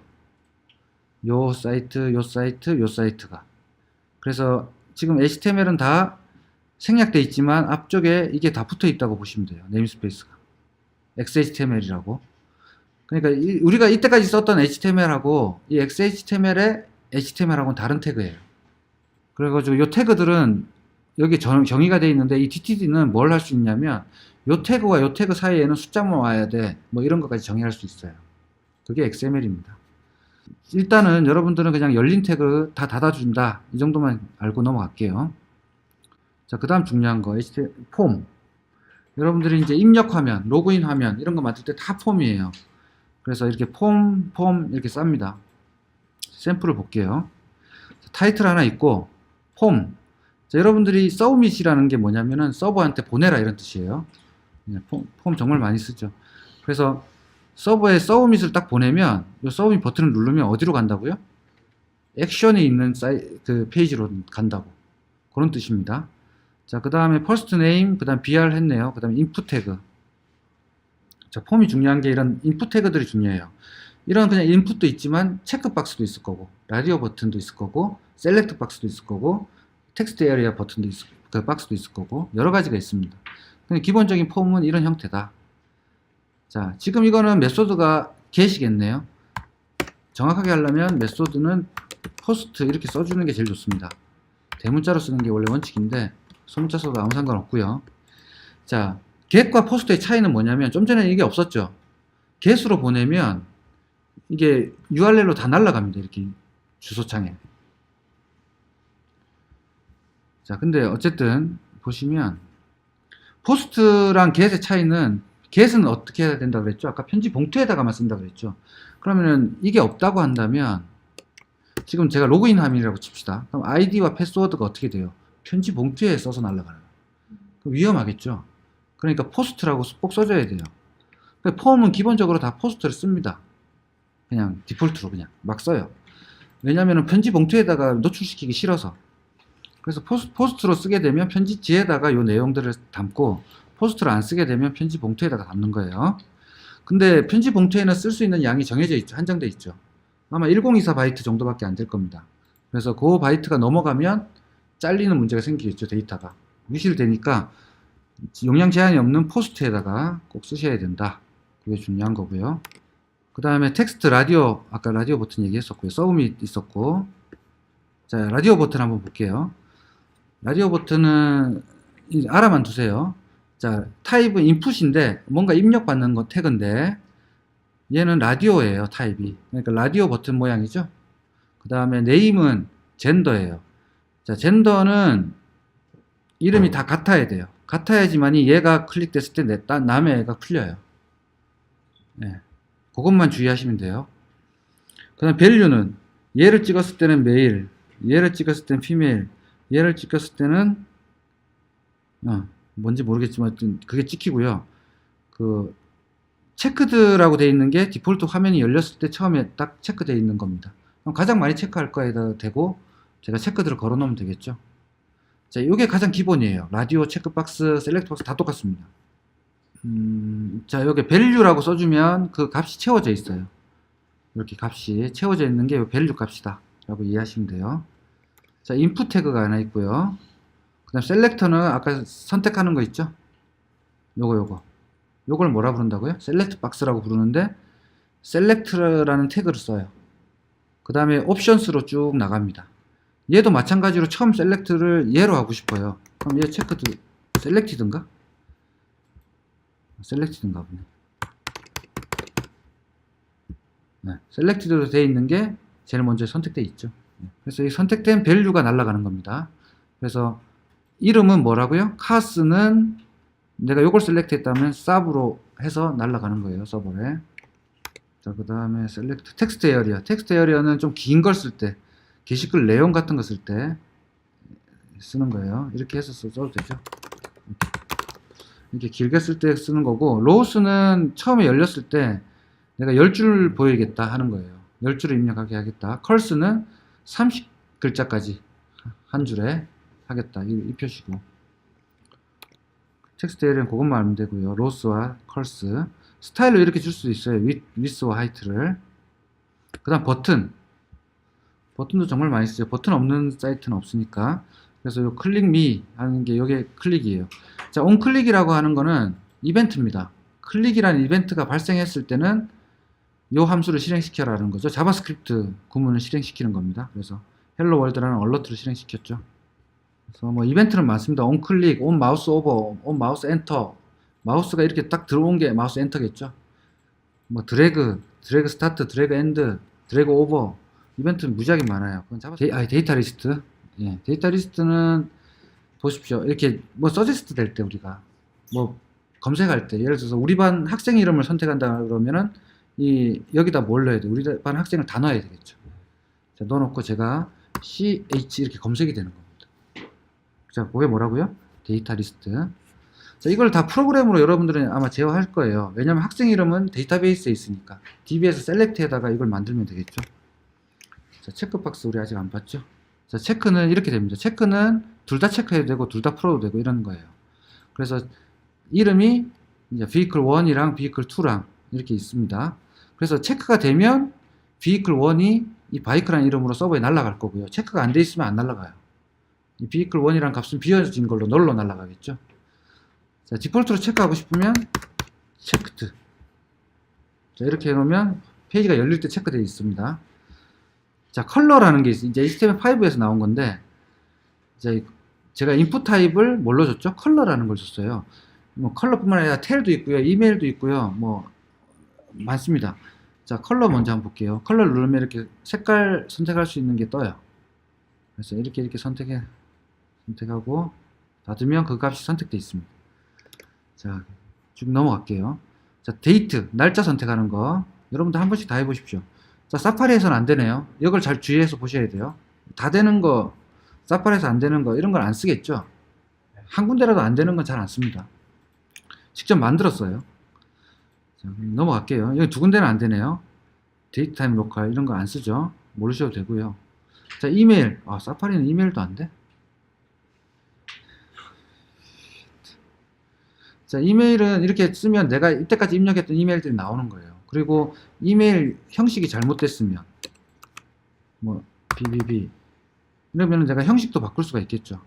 요 사이트, 요 사이트, 요 사이트가. 그래서 지금 HTML은 다 생략돼 있지만 앞쪽에 이게 다 붙어 있다고 보시면 돼요. 네임스페이스가. XHTML이라고. 그러니까 우리가 이때까지 썼던 HTML하고 이 XHTML의 HTML하고는 다른 태그예요. 그래가지고 이 태그들은 여기 정의가 되어 있는데 이 DTD는 뭘 할 수 있냐면 이 태그와 이 태그 사이에는 숫자만 와야 돼. 뭐 이런 것까지 정의할 수 있어요. 그게 XML입니다. 일단은 여러분들은 그냥 열린 태그 다 닫아준다. 이 정도만 알고 넘어갈게요. 자, 그 다음 중요한 거 HTML 폼. 여러분들이 이제 입력 화면, 로그인 화면 이런 거 만들 때 다 폼이에요. 그래서 이렇게 폼 이렇게 쌉니다. 샘플을 볼게요. 타이틀 하나 있고 폼. 자, 여러분들이 서브밋이라는 게 뭐냐면은 서버한테 보내라 이런 뜻이에요. 폼 정말 많이 쓰죠. 그래서 서버에 서브밋을 딱 보내면 이 서브밋 버튼을 누르면 어디로 간다고요? 액션이 있는 그 페이지로 간다고. 그런 뜻입니다. 자, 그 다음에 first name, 그 다음 BR 했네요. 그 다음에 input 태그. 자, 폼이 중요한 게 이런 인풋 태그들이 중요해요. 이런 그냥 인풋도 있지만 체크박스도 있을 거고, 라디오 버튼도 있을 거고, 셀렉트 박스도 있을 거고, 텍스트 에리아 버튼도 있을, 그 박스도 있을 거고, 여러 가지가 있습니다. 근데 기본적인 폼은 이런 형태다. 자, 지금 이거는 메소드가 get이겠네요. 정확하게 하려면 메소드는 post 이렇게 써주는 게 제일 좋습니다. 대문자로 쓰는 게 원래 원칙인데 소문자 써도 아무 상관없고요. 자, get과 post의 차이는 뭐냐면 좀 전에 이게 없었죠. get으로 보내면 이게 URL로 다 날아갑니다. 이렇게 주소창에. 자, 근데 어쨌든 보시면 post랑 get의 차이는 get은 어떻게 해야 된다 그랬죠? 아까 편지 봉투에다가만 쓴다 그랬죠? 그러면은 이게 없다고 한다면 지금 제가 로그인 화면이라고 칩시다. 그럼 아이디와 패스워드가 어떻게 돼요? 편지 봉투에 써서 날아가요. 위험하겠죠? 그러니까 포스트라고 꼭 써줘야 돼요. 폼은 기본적으로 다 포스트를 씁니다. 그냥 디폴트로 그냥 막 써요. 왜냐면은 편지 봉투에다가 노출시키기 싫어서. 그래서 포스트로 쓰게 되면 편지지에다가 요 내용들을 담고, 포스트를 안 쓰게 되면 편지 봉투에다가 담는 거예요. 근데 편지 봉투에는 쓸 수 있는 양이 정해져 있죠. 한정돼 있죠. 아마 1024 바이트 정도밖에 안 될 겁니다. 그래서 그 바이트가 넘어가면 잘리는 문제가 생기겠죠. 데이터가 유실되니까 용량 제한이 없는 포스트에다가 꼭 쓰셔야 된다. 그게 중요한 거고요. 그 다음에 텍스트 라디오, 아까 라디오 버튼 얘기했었고요. 서브밋 있었고. 자, 라디오 버튼 한번 볼게요. 라디오 버튼은 알아만 두세요. 자, 타입은 인풋인데 뭔가 입력받는 거 태그인데 얘는 라디오예요. 타입이. 그러니까 라디오 버튼 모양이죠. 그 다음에 네임은 젠더예요. 자, 젠더는 이름이 다 같아야 돼요. 같아야지만이 얘가 클릭됐을 때 남의 애가 풀려요. 네. 그것만 주의하시면 돼요. 그 다음 밸류는 얘를 찍었을 때는 메일, 얘를 찍었을 때는 피메일, 얘를 찍었을 때는 뭔지 모르겠지만 그게 찍히고요. 그 체크드라고 되어 있는 게 디폴트 화면이 열렸을 때 처음에 딱 체크되어 있는 겁니다. 그럼 가장 많이 체크할 거에다 대고 제가 체크드를 걸어 놓으면 되겠죠. 자, 이게 가장 기본이에요. 라디오, 체크박스, 셀렉트박스 다 똑같습니다. 자, 여기 value라고 써주면 그 값이 채워져 있어요. 이렇게 값이 채워져 있는 게 value 값이다 라고 이해하시면 돼요. 자, input 태그가 하나 있고요. 그 다음 셀렉터는 아까 선택하는 거 있죠? 요걸 뭐라 부른다고요? 셀렉트 박스라고 부르는데 셀렉트라는 태그를 써요. 그 다음에 옵션스로 쭉 나갑니다. 얘도 마찬가지로 처음 셀렉트를 얘로 하고 싶어요. 그럼 얘 체크드 셀렉티드인가? 셀렉티드인가 보네. 네, 셀렉티드로 되어 있는 게 제일 먼저 선택되어 있죠. 네, 그래서 이 선택된 밸류가 날아가는 겁니다. 그래서 이름은 뭐라고요? 카스는 내가 요걸 셀렉트 했다면 sab로 해서 날아가는 거예요. 서버에. 자, 그 다음에 셀렉트 텍스트 에어리어. 텍스트 에어리어는 좀 긴 걸 쓸 때, 게시글 내용 같은 거 쓸 때 쓰는 거예요. 이렇게 해서 써도 되죠. 이렇게 길게 쓸 때 쓰는 거고, 로우스는 처음에 열렸을 때 내가 10줄 보이겠다 하는 거예요. 10줄을 입력하게 하겠다. 컬스는 30글자까지 한 줄에 하겠다. 이 표시고. 텍스트 에어리어는 그것만 알면 되고요. 로스와 컬스. 스타일로 이렇게 줄 수도 있어요. 위스와 하이트를. 그 다음 버튼. 버튼도 정말 많이 쓰죠. 버튼 없는 사이트는 없으니까. 그래서 요 클릭 미 하는 게 요게 클릭이에요. 자, 온 클릭이라고 하는 거는 이벤트입니다. 클릭이라는 이벤트가 발생했을 때는 요 함수를 실행시켜라는 거죠. 자바스크립트 구문을 실행시키는 겁니다. 그래서 헬로 월드라는 얼러트를 실행시켰죠. 그래서 뭐 이벤트는 많습니다. 온 클릭, 온 마우스 오버, 온 마우스 엔터. 마우스가 이렇게 딱 들어온 게 마우스 엔터겠죠. 뭐 드래그 스타트, 드래그 엔드, 드래그 오버. 이벤트는 무지하게 많아요. 그건 데이터 리스트. 예, 데이터 리스트는 보십시오. 이렇게 뭐 서제스트 될 때 우리가 뭐 검색할 때 예를 들어서 우리 반 학생 이름을 선택한다 그러면은 여기다 뭘 넣어야 돼? 우리 반 학생을 다 넣어야 되겠죠. 자, 넣어놓고 제가 CH 이렇게 검색이 되는 겁니다. 자, 그게 뭐라고요? 데이터 리스트. 자, 이걸 다 프로그램으로 여러분들은 아마 제어할 거예요. 왜냐면 학생 이름은 데이터베이스에 있으니까 DB에서 셀렉트에다가 이걸 만들면 되겠죠. 자, 체크박스 우리 아직 안 봤죠? 자, 체크는 이렇게 됩니다. 체크는 둘 다 체크해도 되고 둘 다 풀어도 되고 이런 거예요. 그래서 이름이 이제 vehicle 1이랑 vehicle 2랑 이렇게 있습니다. 그래서 체크가 되면 vehicle 1이 이 바이크라는 이름으로 서버에 날아갈 거고요. 체크가 안 돼 있으면 안 날아가요. 이 vehicle 1이라는 값은 비워진 걸로 널로 날아가겠죠. 자, 디폴트로 체크하고 싶으면 체크드. 자, 이렇게 해놓으면 페이지가 열릴 때 체크되어 있습니다. 자, 컬러라는 게 있어요. 이제 HTML5에서 나온 건데, 이제 제가 인풋 타입을 뭘로 줬죠? 컬러라는 걸 줬어요. 뭐 컬러뿐만 아니라 텔도 있고요, 이메일도 있고요, 뭐 많습니다. 자, 컬러 먼저 한번 볼게요. 컬러를 누르면 이렇게 색깔 선택할 수 있는 게 떠요. 그래서 이렇게 선택하고 닫으면 그 값이 선택되어 있습니다. 자, 쭉 넘어갈게요. 자, 데이트, 날짜 선택하는 거. 여러분들 한 번씩 다 해보십시오. 자, 사파리에서는 안 되네요. 이걸 잘 주의해서 보셔야 돼요. 다 되는 거, 사파리에서 안 되는 거, 이런 걸 안 쓰겠죠? 한 군데라도 안 되는 건 잘 안 씁니다. 직접 만들었어요. 자, 넘어갈게요. 여기 두 군데는 안 되네요. 데이트 타임 로컬, 이런 거 안 쓰죠? 모르셔도 되고요. 자, 이메일. 아, 사파리는 이메일도 안 돼? 자, 이메일은 이렇게 쓰면 내가 이때까지 입력했던 이메일들이 나오는 거예요. 그리고 이메일 형식이 잘못됐으면, 뭐, BBB. 이러면 내가 형식도 바꿀 수가 있겠죠.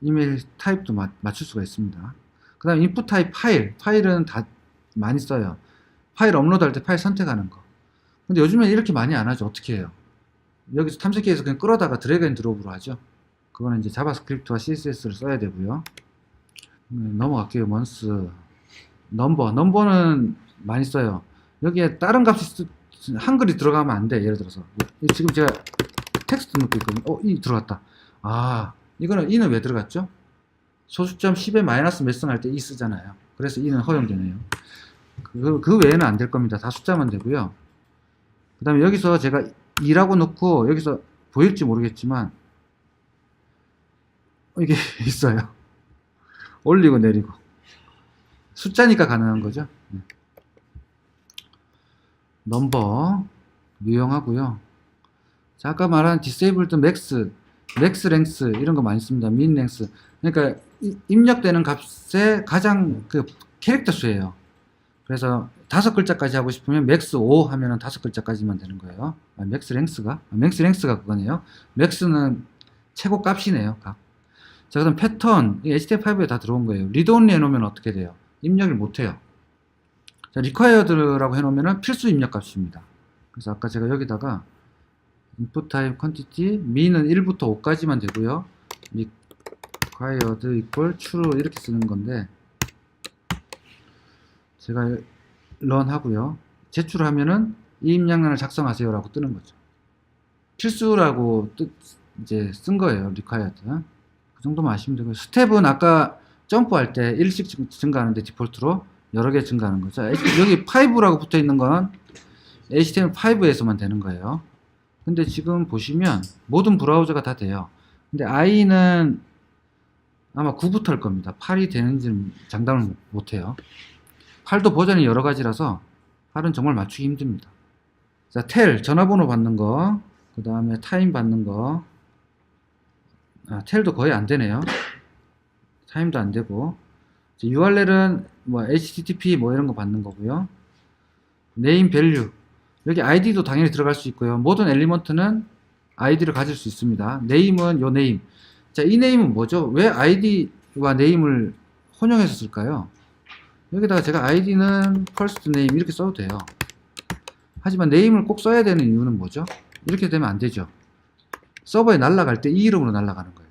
이메일 타입도 맞출 수가 있습니다. 그 다음에 인풋 타입 파일. 파일은 다 많이 써요. 파일 업로드 할 때 파일 선택하는 거. 근데 요즘엔 이렇게 많이 안 하죠. 어떻게 해요? 여기서 탐색기에서 그냥 끌어다가 드래그 앤 드롭으로 하죠. 그거는 이제 자바스크립트와 CSS를 써야 되고요. 넘어갈게요. 먼스 넘버는 많이 써요. 여기에 다른 값이 한글이 들어가면 안 돼. 예를 들어서 지금 제가 텍스트 넣고 있거든요. 이 들어갔다. 아, 이거는 이는 왜 들어갔죠? 소수점 10에 마이너스 몇 승 할 때 이 쓰잖아요. 그래서 이는 허용되네요. 그 외에는 안 될 겁니다. 다 숫자만 되고요. 그 다음에 여기서 제가 2라고 넣고 여기서 보일지 모르겠지만 이게 있어요. 올리고 내리고. 숫자니까 가능한 거죠. 넘버 유용하고요. 자, 아까 말한 디세이블드 맥스 랭스 이런 거 많이 씁니다. 민 랭스. 그러니까 입력되는 값의 가장 그 캐릭터 수예요. 그래서 5글자까지 하고 싶으면 맥스 5 하면은 5글자까지만 되는 거예요. 맥스 랭스가 그거네요. 맥스는 최고 값이네요. 값. 자, 그다음 패턴, HTML5에 다 들어온 거예요. 리드 온리 해놓으면 어떻게 돼요? 입력을 못해요. 자, required라고 해놓으면 필수 입력 값입니다. 그래서 아까 제가 여기다가 input type quantity min은 1부터 5까지만 되고요. required equal true 이렇게 쓰는 건데 제가 run 하고요. 제출하면은 이 입력란을 작성하세요 라고 뜨는 거죠. 필수라고 이제 쓴 거예요. required. 그 정도만 아시면 되고요. 스텝은 아까 점프할 때 1씩 증가하는데 디폴트로 여러 개 증가하는 거죠. 여기 5라고 붙어 있는 건 HTML5에서만 되는 거예요. 근데 지금 보시면 모든 브라우저가 다 돼요. 근데 i는 아마 9부터 할 겁니다. 8이 되는지는 장담을 못해요. 8도 버전이 여러 가지라서 8은 정말 맞추기 힘듭니다. 자, 텔 전화번호 받는 거, 그 다음에 타임 받는 거. 텔도 거의 안 되네요. 타임도 안 되고. URL은 뭐 HTTP 뭐 이런 거 받는 거고요. 네임 밸류. 여기 ID도 당연히 들어갈 수 있고요. 모든 엘리먼트는 ID를 가질 수 있습니다. 네임은 요 네임. 자, 이 네임은 뭐죠? 왜 ID와 네임을 혼용해서 쓸까요? 여기다가 제가 ID는 first name 이렇게 써도 돼요. 하지만 네임을 꼭 써야 되는 이유는 뭐죠? 이렇게 되면 안 되죠. 서버에 날아갈 때 이 이름으로 날아가는 거예요.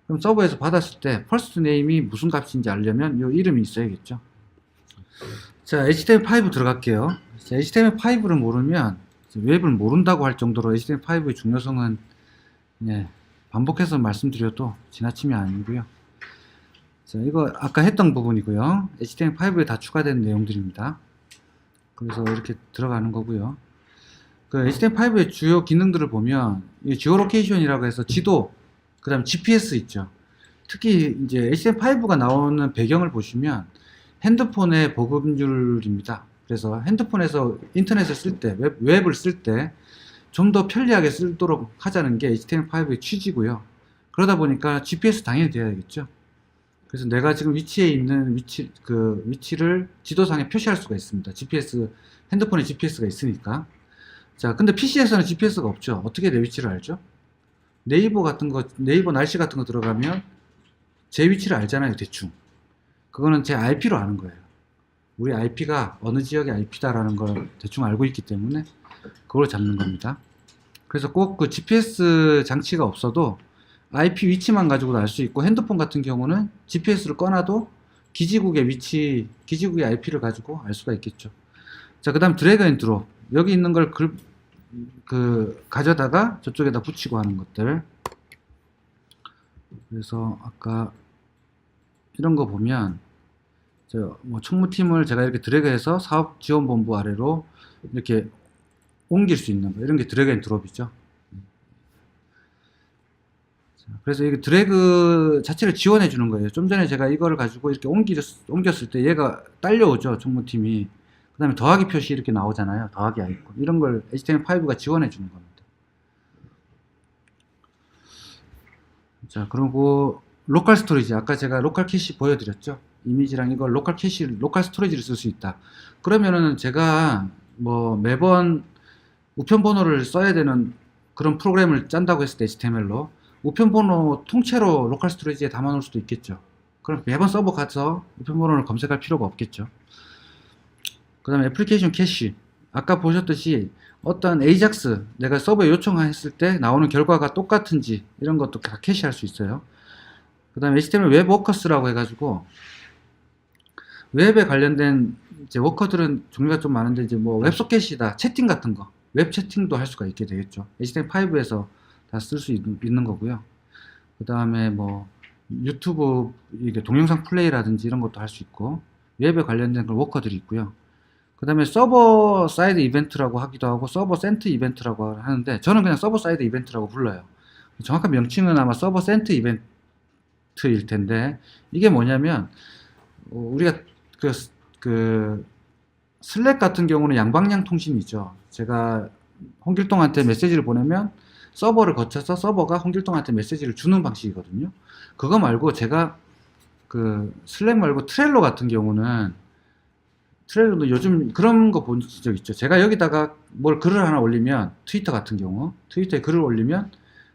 그럼 서버에서 받았을 때 first name이 무슨 값인지 알려면 이 이름이 있어야겠죠. 자, HTML5 들어갈게요. HTML5를 모르면 웹을 모른다고 할 정도로 HTML5의 중요성은 반복해서 말씀드려도 지나치면 아니고요. 자, 이거 아까 했던 부분이고요. HTML5에 다 추가된 내용들입니다. 그래서 이렇게 들어가는 거고요. 그 HTML5의 주요 기능들을 보면 지오로케이션이라고 해서 지도, 그 다음 GPS 있죠. 특히 이제 HTML5가 나오는 배경을 보시면 핸드폰의 보급률입니다. 그래서 핸드폰에서 인터넷을 쓸 때, 웹을 쓸 때 좀 더 편리하게 쓰도록 하자는 게 HTML5의 취지고요. 그러다 보니까 GPS 당연히 돼야겠죠. 그래서 내가 지금 위치에 있는 위치를 지도상에 표시할 수가 있습니다. GPS, 핸드폰에 GPS가 있으니까. 자, 근데 PC에서는 GPS가 없죠. 어떻게 내 위치를 알죠? 네이버 같은 거, 네이버 날씨 같은 거 들어가면 제 위치를 알잖아요, 대충. 그거는 제 IP로 아는 거예요. 우리 IP가 어느 지역의 IP다라는 걸 대충 알고 있기 때문에 그걸 잡는 겁니다. 그래서 꼭 그 GPS 장치가 없어도 IP 위치만 가지고도 알 수 있고, 핸드폰 같은 경우는 GPS를 꺼놔도 기지국의 위치, 기지국의 IP를 가지고 알 수가 있겠죠. 자, 그 다음 드래그 앤 드롭. 여기 있는 걸 가져다가 저쪽에다 붙이고 하는 것들. 그래서 아까 이런 거 보면 뭐 총무팀을 제가 이렇게 드래그해서 사업지원본부 아래로 이렇게 옮길 수 있는 거, 이런 게 드래그 앤 드롭이죠. 그래서 이게 드래그 자체를 지원해 주는 거예요. 좀 전에 제가 이거를 가지고 이렇게 옮겼을 때 얘가 딸려오죠, 총무팀이. 그 다음에 더하기 표시 이렇게 나오잖아요. 더하기 아이콘. 이런 걸 HTML5가 지원해 주는 겁니다. 자, 그리고 로컬 스토리지. 아까 제가 로컬 캐시 보여드렸죠. 이미지랑 이걸 로컬 캐시, 로컬 스토리지를 쓸 수 있다. 그러면은 제가 뭐 매번 우편 번호를 써야 되는 그런 프로그램을 짠다고 했을 때 HTML로 우편 번호 통째로 로컬 스토리지에 담아 놓을 수도 있겠죠. 그럼 매번 서버 가서 우편 번호를 검색할 필요가 없겠죠. 그 다음에 애플리케이션 캐시. 아까 보셨듯이 어떤 AJAX 내가 서버에 요청했을 때 나오는 결과가 똑같은지 이런 것도 다 캐시할 수 있어요. 그 다음에 HTML 웹 워커스라고 해가지고 웹에 관련된 이제 워커들은 종류가 좀 많은데 이제 뭐 웹소켓이다, 채팅 같은 거, 웹 채팅도 할 수가 있게 되겠죠. HTML5에서 다 쓸 수 있는 거고요. 그 다음에 뭐 유튜브 이게 동영상 플레이라든지 이런 것도 할 수 있고 웹에 관련된 그런 워커들이 있고요. 그 다음에 서버 사이드 이벤트라고 하기도 하고 서버 센트 이벤트라고 하는데 저는 그냥 서버 사이드 이벤트라고 불러요. 정확한 명칭은 아마 서버 센트 이벤트일 텐데 이게 뭐냐면 우리가 그 슬랙 같은 경우는 양방향 통신이죠. 제가 홍길동한테 메시지를 보내면 서버를 거쳐서 서버가 홍길동한테 메시지를 주는 방식이거든요. 그거 말고 제가 그 슬랙 말고 트렐로 같은 경우는 트렐로도 요즘 그런 거 본 적 있죠. 제가 여기다가 뭘 글을 하나 올리면 트위터 같은 경우 트위터에 글을 올리면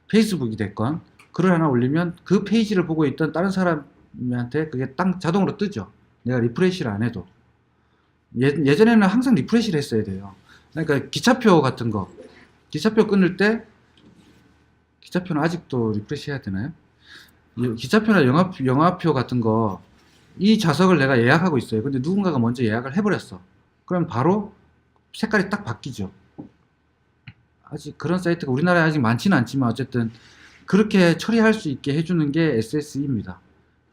페이스북이 됐건 글을 하나 올리면 그 페이지를 보고 있던 다른 사람한테 그게 딱 자동으로 뜨죠. 내가 리프레시를 안 해도. 예전에는 항상 리프레시를 했어야 돼요. 그러니까 기차표 같은 거 기차표 끊을 때 기차표는 아직도 리프레시 해야 되나요? 기차표나 영화표 같은 거 이 좌석을 내가 예약하고 있어요. 근데 누군가가 먼저 예약을 해버렸어. 그럼 바로 색깔이 딱 바뀌죠. 아직 그런 사이트가 우리나라에 아직 많지는 않지만 어쨌든 그렇게 처리할 수 있게 해주는 게 SSE입니다.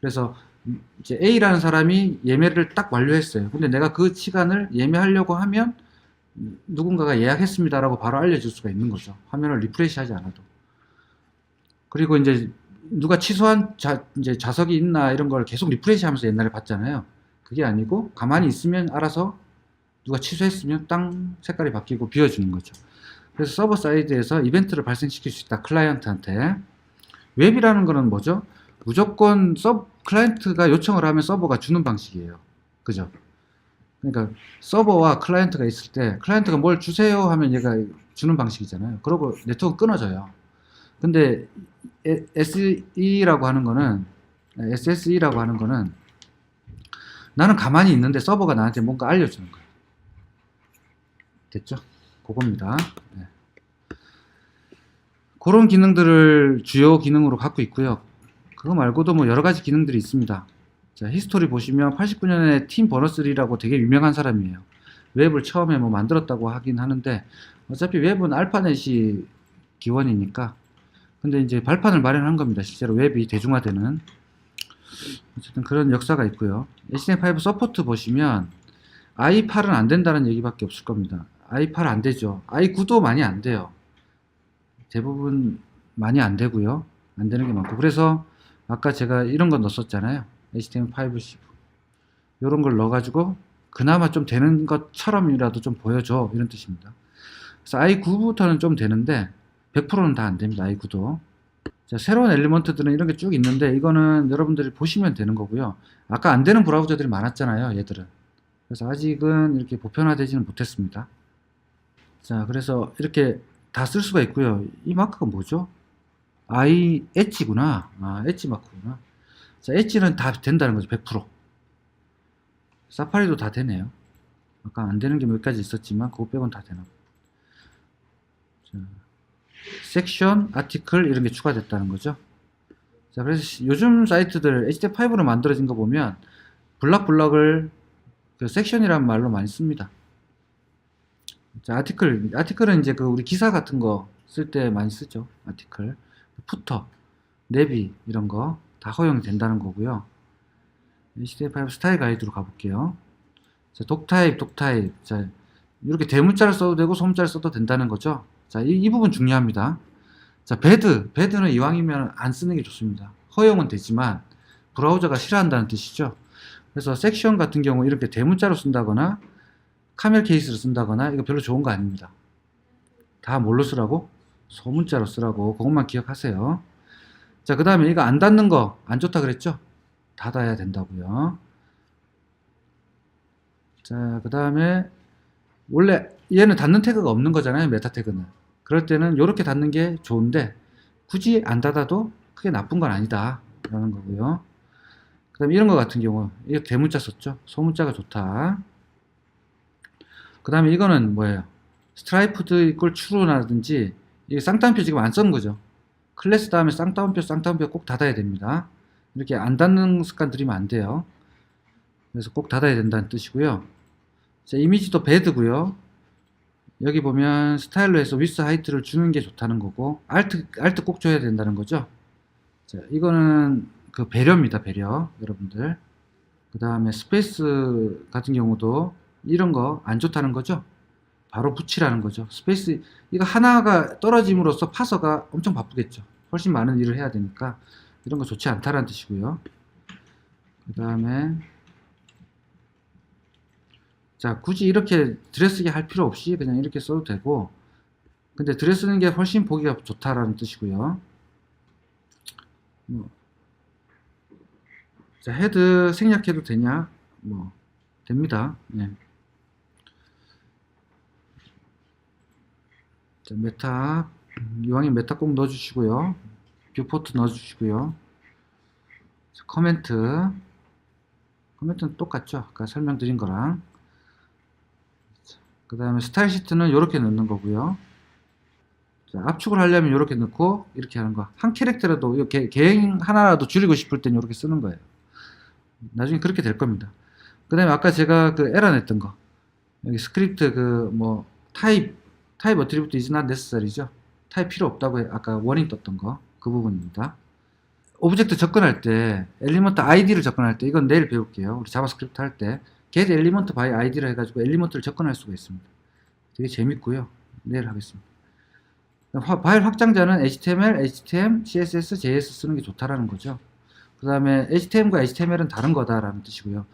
그래서 이제 A라는 사람이 예매를 딱 완료했어요. 근데 내가 그 시간을 예매하려고 하면 누군가가 예약했습니다라고 바로 알려줄 수가 있는 거죠. 화면을 리프레시 하지 않아도. 그리고 이제 누가 취소한 이제 좌석이 있나 이런 걸 계속 리프레시 하면서 옛날에 봤잖아요. 그게 아니고 가만히 있으면 알아서 누가 취소했으면 땅 색깔이 바뀌고 비워주는 거죠. 그래서 서버 사이드에서 이벤트를 발생시킬 수 있다. 클라이언트한테. 웹이라는 거는 뭐죠? 무조건 클라이언트가 요청을 하면 서버가 주는 방식이에요. 그죠? 그러니까 서버와 클라이언트가 있을 때 클라이언트가 뭘 주세요 하면 얘가 주는 방식이잖아요. 그러고 네트워크 끊어져요. 근데 SE라고 하는 거는 SSE라고 하는 거는 나는 가만히 있는데 서버가 나한테 뭔가 알려주는 거예요. 됐죠? 그겁니다. 네. 그런 기능들을 주요 기능으로 갖고 있고요. 그거 말고도 뭐 여러 가지 기능들이 있습니다. 자, 히스토리 보시면 89년에 팀 버너스리라고 되게 유명한 사람이에요. 웹을 처음에 뭐 만들었다고 하긴 하는데 어차피 웹은 알파넷이 기원이니까. 근데 이제 발판을 마련한 겁니다. 실제로 웹이 대중화되는. 어쨌든 그런 역사가 있고요. HTML5 서포트 보시면 i8은 안 된다는 얘기밖에 없을 겁니다. i8 안 되죠. i9도 많이 안 돼요. 대부분 많이 안 되고요. 안 되는 게 많고. 그래서 아까 제가 이런 거 넣었었잖아요. HTML5 이런 걸 넣어가지고 그나마 좀 되는 것처럼이라도 좀 보여줘. 이런 뜻입니다. 그래서 i9부터는 좀 되는데 100%는 다 안 됩니다. i9도. 자, 새로운 엘리먼트들은 이런 게 쭉 있는데 이거는 여러분들이 보시면 되는 거고요. 아까 안 되는 브라우저들이 많았잖아요. 얘들은. 그래서 아직은 이렇게 보편화되지는 못했습니다. 자, 그래서 이렇게 다 쓸 수가 있고요. 이 마크가 뭐죠? 엣지구나. 아, 엣지 마크구나. 자, 엣지는 다 된다는 거죠. 100%. 사파리도 다 되네요. 아까 안 되는 게 몇 가지 있었지만 그거 빼고는 다 되나. 자, 섹션, 아티클 이런 게 추가됐다는 거죠. 자, 그래서 요즘 사이트들 HTML5로 만들어진 거 보면 블럭을 그 섹션이라는 말로 많이 씁니다. 자, 아티클은 이제 그 우리 기사 같은 거 쓸 때 많이 쓰죠. 아티클, 푸터, 내비 이런 거 다 허용이 된다는 거고요. HTML5 스타일 가이드로 가볼게요. 자, 독타입. 자, 이렇게 대문자를 써도 되고 소문자를 써도 된다는 거죠. 자, 이 부분 중요합니다. 자, 배드는 이왕이면 안 쓰는 게 좋습니다. 허용은 되지만 브라우저가 싫어한다는 뜻이죠. 그래서 섹션 같은 경우 이렇게 대문자로 쓴다거나 카멜 케이스로 쓴다거나 이거 별로 좋은 거 아닙니다. 다 뭘로 쓰라고? 소문자로 쓰라고. 그것만 기억하세요. 자, 그 다음에 이거 안 닫는 거 안 좋다 그랬죠? 닫아야 된다고요. 자, 그 다음에 원래 얘는 닫는 태그가 없는 거잖아요. 메타 태그는. 그럴 때는 이렇게 닫는 게 좋은데 굳이 안 닫아도 크게 나쁜 건 아니다 라는 거고요. 그 다음에 이런 거 같은 경우 이거 대문자 썼죠. 소문자가 좋다. 그 다음에 이거는 뭐예요? 스트라이프드 이퀄 true라든지 이게 쌍따옴표 지금 안 쓰는 거죠. 클래스 다음에 쌍따옴표 꼭 닫아야 됩니다. 이렇게 안 닫는 습관 들이면 안 돼요. 그래서 꼭 닫아야 된다는 뜻이고요. 자, 이미지도 배드고요. 여기 보면 스타일로 해서 위스 하이트를 주는 게 좋다는 거고 알트 꼭 줘야 된다는 거죠. 자, 이거는 그 배려입니다. 배려 여러분들. 그 다음에 스페이스 같은 경우도 이런 거 안 좋다는 거죠. 바로 붙이라는 거죠. 스페이스 이거 하나가 떨어짐으로써 파서가 엄청 바쁘겠죠. 훨씬 많은 일을 해야 되니까 이런 거 좋지 않다라는 뜻이고요. 그 다음에 자, 굳이 이렇게 들여쓰기 할 필요 없이 그냥 이렇게 써도 되고, 근데 들여쓰는 게 훨씬 보기가 좋다라는 뜻이고요. 자, 헤드 생략해도 되냐? 뭐 됩니다. 네. 자, 메타 이왕이면 메타 꼭 넣어주시고요. 뷰포트 넣어주시고요. 자, 코멘트는 똑같죠. 아까 설명드린 거랑. 그 다음에 스타일 시트는 이렇게 넣는 거고요. 자, 압축을 하려면 이렇게 넣고 이렇게 하는 거. 한 캐릭터라도 이렇게 개행 하나라도 줄이고 싶을 때는 이렇게 쓰는 거예요. 나중에 그렇게 될 겁니다. 그 다음에 아까 제가 그 에러 냈던 거 여기 스크립트 그 뭐 타입 어트리뷰트 is not necessary죠. 타입 필요 없다고 아까 워닝 떴던 거 그 부분입니다. 오브젝트 접근할 때 엘리먼트 아이디를 접근할 때 이건 내일 배울게요. 우리 자바스크립트 할 때 get element by id를 해가지고 엘리먼트를 접근할 수가 있습니다. 되게 재밌고요. 내일 하겠습니다. 파일 확장자는 HTML, HTML, CSS, JS 쓰는 게 좋다라는 거죠. 그 다음에 HTML과 HTML은 다른 거다라는 뜻이고요.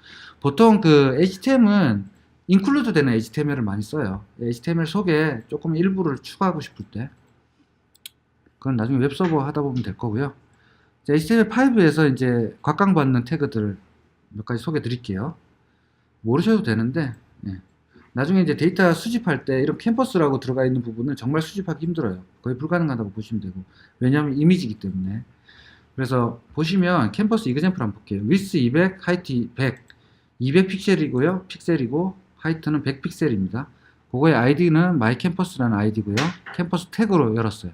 보통 그 HTML은 인클루드 되는 HTML을 많이 써요. HTML 속에 조금 일부를 추가하고 싶을 때 그건 나중에 웹서버 하다 보면 될 거고요. HTML5에서 이제 곽강받는 태그들 몇 가지 소개해 드릴게요. 모르셔도 되는데 나중에 이제 데이터 수집할 때 이런 캠퍼스라고 들어가 있는 부분은 정말 수집하기 힘들어요. 거의 불가능하다고 보시면 되고, 왜냐하면 이미지이기 때문에. 그래서 보시면 캠퍼스 이그젬플 한번 볼게요. width 200, height 100, 200 픽셀이고 하이트는 100 픽셀입니다. 그거의 아이디는 mycampus라는 아이디고요. 캠퍼스 태그로 열었어요.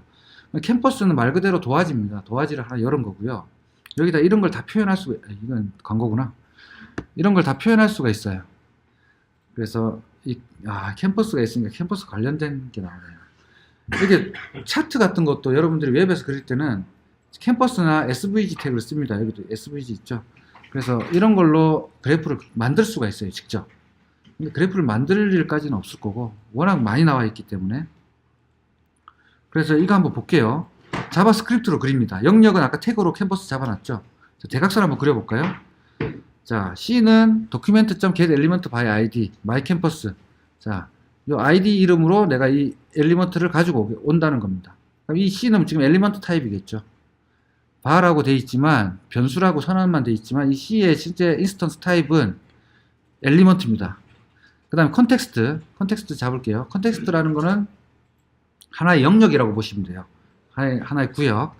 캠퍼스는 말 그대로 도화지입니다. 도화지를 하나 열은 거고요. 여기다 이런 걸 다 표현할 수가, 이건 광고구나. 이런 걸 다 표현할 수가 있어요. 그래서 캠퍼스가 있으니까 캠퍼스 관련된 게 나오네요. 이게 차트 같은 것도 여러분들이 웹에서 그릴 때는 캠퍼스나 SVG 태그를 씁니다. 여기도 SVG 있죠. 그래서 이런 걸로 그래프를 만들 수가 있어요, 직접. 근데 그래프를 만들 일까지는 없을 거고 워낙 많이 나와 있기 때문에. 그래서 이거 한번 볼게요. 자바스크립트로 그립니다. 영역은 아까 태그로 캠퍼스 잡아놨죠. 대각선 한번 그려볼까요? 자, C는 document.getElementById, mycampus. 자, 이 ID 이름으로 내가 이 엘리먼트를 가지고 온다는 겁니다. 그럼 이 C는 지금 엘리먼트 타입이겠죠. bar라고 돼 있지만, 변수라고 선언만 돼 있지만, 이 C의 실제 인스턴스 타입은 엘리먼트입니다. 그 다음에 컨텍스트 잡을게요. 컨텍스트라는 거는 하나의 영역이라고 보시면 돼요. 하나의 구역.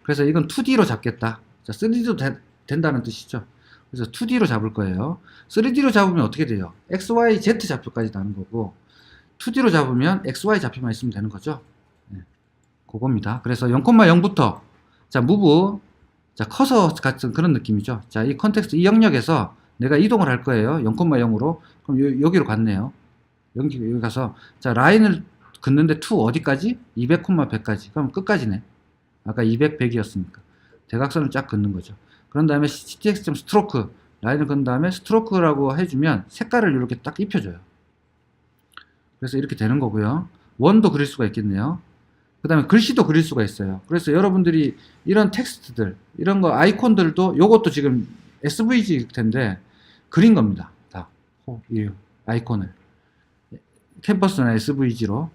그래서 이건 2D로 잡겠다. 자, 3D도 된다는 뜻이죠. 그래서 2D로 잡을 거예요. 3D로 잡으면 어떻게 돼요? X, Y, Z 좌표까지 나는 거고 2D로 잡으면 X, Y 좌표만 있으면 되는 거죠. 네, 그겁니다. 그래서 0,0부터 자, move, 자, 커서 같은 그런 느낌이죠. 자, 이 컨텍스트, 이 영역에서 내가 이동을 할 거예요. 0,0으로. 그럼 여기로 갔네요. 여기 가서 자, 라인을 긋는데 to 어디까지? 200, 100까지. 그럼 끝까지네. 아까 200, 100이었으니까. 대각선을 쫙 긋는 거죠. 그런 다음에 ctx.stroke 라인을 그은 다음에 스트로크라고 해주면 색깔을 이렇게 딱 입혀줘요. 그래서 이렇게 되는 거고요. 원도 그릴 수가 있겠네요. 그 다음에 글씨도 그릴 수가 있어요. 그래서 여러분들이 이런 텍스트들, 이런 거 아이콘들도 요것도 지금 SVG 텐데 그린 겁니다. 다. 이 아이콘을. 캔버스나 SVG로.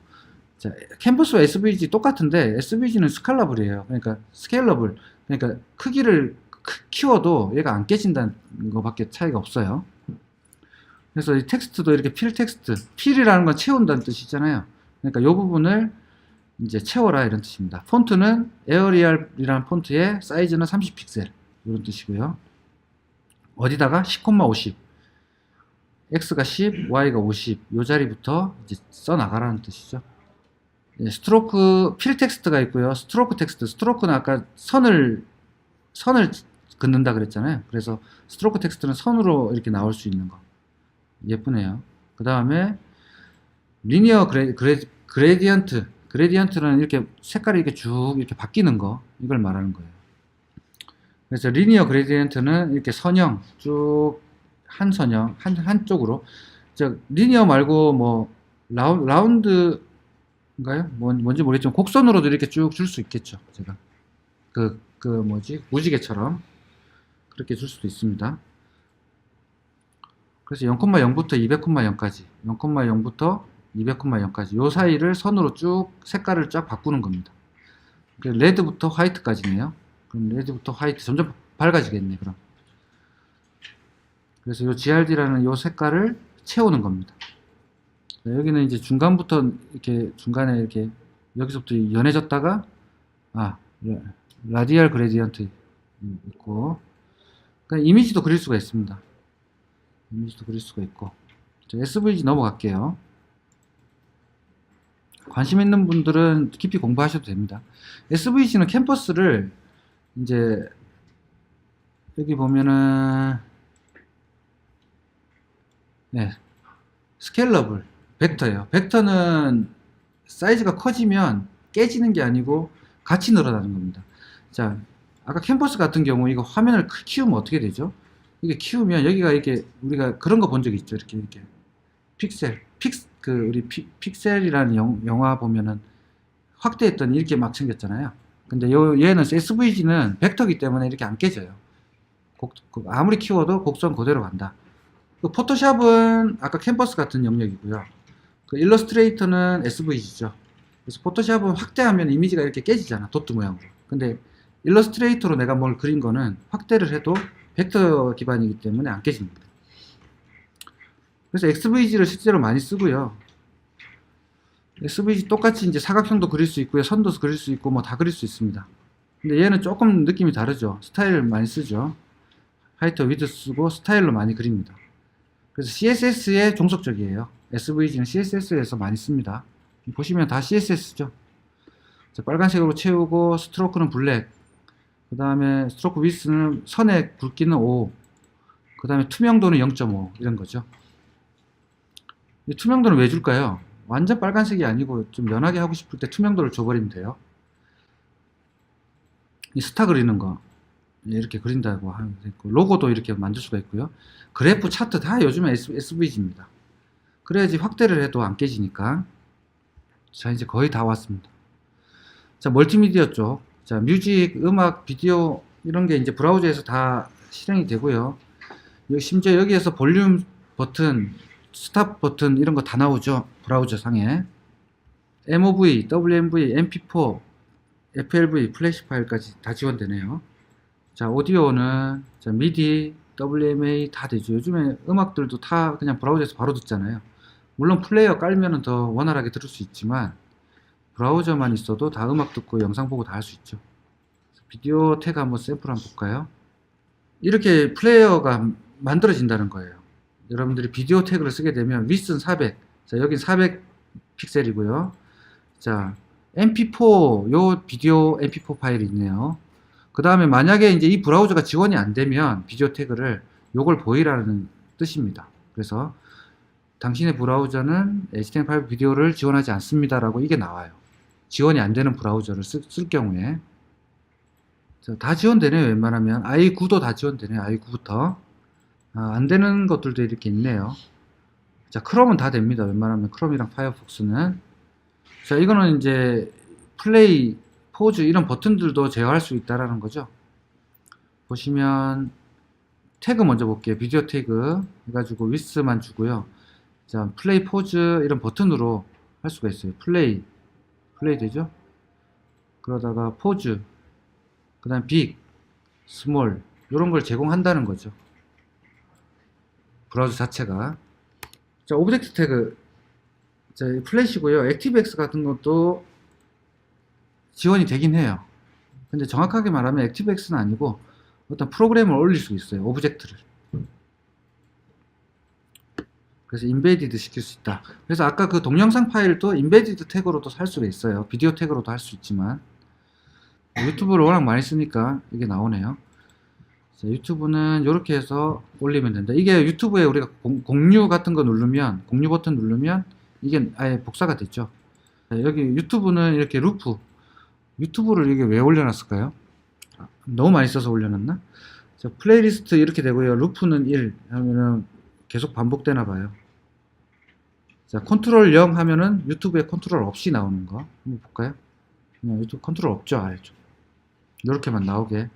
자, 캔버스와 SVG 똑같은데 SVG는 스칼러블이에요. 그러니까 스케일러블. 그러니까 크기를 키워도 얘가 안 깨진다는 것밖에 차이가 없어요. 그래서 이 텍스트도 이렇게 필 텍스트, 필이라는 건 채운다는 뜻이잖아요. 그러니까 이 부분을 이제 채워라 이런 뜻입니다. 폰트는 에어리얼이라는 폰트의 사이즈는 30픽셀 이런 뜻이고요. 어디다가 10,50 x가 10, y가 50 이 자리부터 이제 써 나가라는 뜻이죠. 스트로크 필 텍스트가 있고요. 스트로크 텍스트. 스트로크는 아까 선을 긋는다 그랬잖아요. 그래서 스트로크 텍스트는 선으로 이렇게 나올 수 있는 거. 예쁘네요. 그 다음에 리니어 그레디언트. 그레디언트는 이렇게 색깔이 이렇게 쭉 이렇게 바뀌는 거. 이걸 말하는 거예요. 그래서 리니어 그레디언트는 이렇게 선형 쭉 한 선형 한쪽으로. 리니어 말고 뭐 라운드 인가요? 뭔지 모르겠지만 곡선으로도 이렇게 쭉 줄 수 있겠죠. 제가 무지개처럼 그렇게 줄 수도 있습니다. 그래서 0,0부터 200,0까지 0,0부터 200,0까지 요 사이를 선으로 쭉 색깔을 쫙 바꾸는 겁니다. 레드부터 화이트까지네요. 그럼 레드부터 화이트 점점 밝아지겠네. 그럼 그래서 요 GRD라는 요 색깔을 채우는 겁니다. 여기는 이제 중간부터 이렇게 중간에 이렇게 여기서부터 연해졌다가 라디얼 그레디언트 있고, 그러니까 이미지도 그릴 수가 있습니다. 이미지도 그릴 수가 있고. SVG 넘어갈게요. 관심 있는 분들은 깊이 공부하셔도 됩니다. SVG는 캠퍼스를 이제 여기 보면은 스케일러블 벡터예요. 벡터는 사이즈가 커지면 깨지는 게 아니고 같이 늘어나는 겁니다. 자, 아까 캠퍼스 같은 경우 이거 화면을 키우면 어떻게 되죠? 이게 키우면 여기가 이렇게 우리가 그런 거 본 적 있죠? 이렇게 픽셀, 우리 픽셀이라는 영화 보면은 확대했더니 이렇게 막 생겼잖아요. 근데 얘는 SVG는 벡터기 때문에 이렇게 안 깨져요. 아무리 키워도 곡선 그대로 간다. 포토샵은 아까 캠퍼스 같은 영역이고요. 일러스트레이터는 SVG죠. 그래서 포토샵은 확대하면 이미지가 이렇게 깨지잖아. 도트 모양으로. 근데 일러스트레이터로 내가 뭘 그린 거는 확대를 해도 벡터 기반이기 때문에 안 깨집니다. 그래서 XVG를 실제로 많이 쓰고요. SVG 똑같이 이제 사각형도 그릴 수 있고요. 선도 그릴 수 있고 뭐 다 그릴 수 있습니다. 근데 얘는 조금 느낌이 다르죠. 스타일을 많이 쓰죠. 하이트 위드 쓰고 스타일로 많이 그립니다. 그래서 CSS에 종속적이에요. SVG는 CSS에서 많이 씁니다. 보시면 다 CSS죠. 빨간색으로 채우고 스트로크는 블랙, 그 다음에 스트로크 위스는 선의 굵기는 5, 그 다음에 투명도는 0.5 이런 거죠. 이 투명도는 왜 줄까요? 완전 빨간색이 아니고 좀 연하게 하고 싶을 때 투명도를 줘버리면 돼요. 이 스타 그리는 거 이렇게 그린다고 하면 되고, 로고도 이렇게 만들 수가 있고요. 그래프 차트 다 요즘에 SVG입니다. 그래야지 확대를 해도 안 깨지니까. 자, 이제 거의 다 왔습니다. 자, 멀티미디어 쪽. 자, 뮤직, 음악, 비디오 이런 게 이제 브라우저에서 다 실행이 되고요. 심지어 여기에서 볼륨 버튼, 스탑 버튼 이런 거 다 나오죠. 브라우저 상에. MOV, WMV, MP4, FLV, 플래시 파일까지 다 지원되네요. 자, 오디오는 자, 미디, WMA 다 되죠. 요즘에 음악들도 다 그냥 브라우저에서 바로 듣잖아요. 물론 플레이어 깔면은 더 원활하게 들을 수 있지만 브라우저만 있어도 다 음악 듣고 영상 보고 다 할 수 있죠. 비디오 태그 한번 샘플 한번 볼까요? 이렇게 플레이어가 만들어진다는 거예요. 여러분들이 비디오 태그를 쓰게 되면 위스는 400, 자, 여긴 400 픽셀이고요. 자, MP4 요 비디오 MP4 파일이 있네요. 그 다음에 만약에 이제 이 브라우저가 지원이 안 되면 비디오 태그를 요걸 보이라는 뜻입니다. 그래서 당신의 브라우저는 HTML5 비디오를 지원하지 않습니다 라고 이게 나와요. 지원이 안 되는 브라우저를 쓸 경우에. 자, 다 지원되네요. 웬만하면 i9도 다 지원되네요. i9부터. 안 되는 것들도 이렇게 있네요. 자, 크롬은 다 됩니다. 웬만하면 크롬이랑 파이어폭스는. 자, 이거는 이제 플레이, 포즈 이런 버튼들도 제어할 수 있다라는 거죠. 보시면 태그 먼저 볼게요. 비디오 태그 해가지고 위스만 주고요. 자, 플레이, 포즈 이런 버튼으로 할 수가 있어요. 플레이 되죠? 그러다가 포즈, 그 다음 빅, 스몰 이런 걸 제공한다는 거죠. 브라우저 자체가. 자, 오브젝트 태그, 자, 플래시고요. 액티브엑스 같은 것도 지원이 되긴 해요. 근데 정확하게 말하면 액티브엑스는 아니고 어떤 프로그램을 올릴 수 있어요. 오브젝트를. 그래서 인베디드 시킬 수 있다. 그래서 아까 그 동영상 파일도 인베디드 태그로도 할 수가 있어요. 비디오 태그로도 할 수 있지만 유튜브를 워낙 많이 쓰니까 이게 나오네요. 자, 유튜브는 이렇게 해서 올리면 된다. 이게 유튜브에 우리가 공유 같은 거 누르면, 공유 버튼 누르면 이게 아예 복사가 됐죠. 자, 여기 유튜브는 이렇게 루프, 유튜브를 이게 왜 올려놨을까요? 너무 많이 써서 올려놨나? 자, 플레이리스트 이렇게 되고요. 루프는 1 하면은 계속 반복되나 봐요. 자, 컨트롤 0 하면은 유튜브에 컨트롤 없이 나오는 거 한번 볼까요? 그냥 유튜브 컨트롤 없죠. 아래쪽 이렇게만 나오게.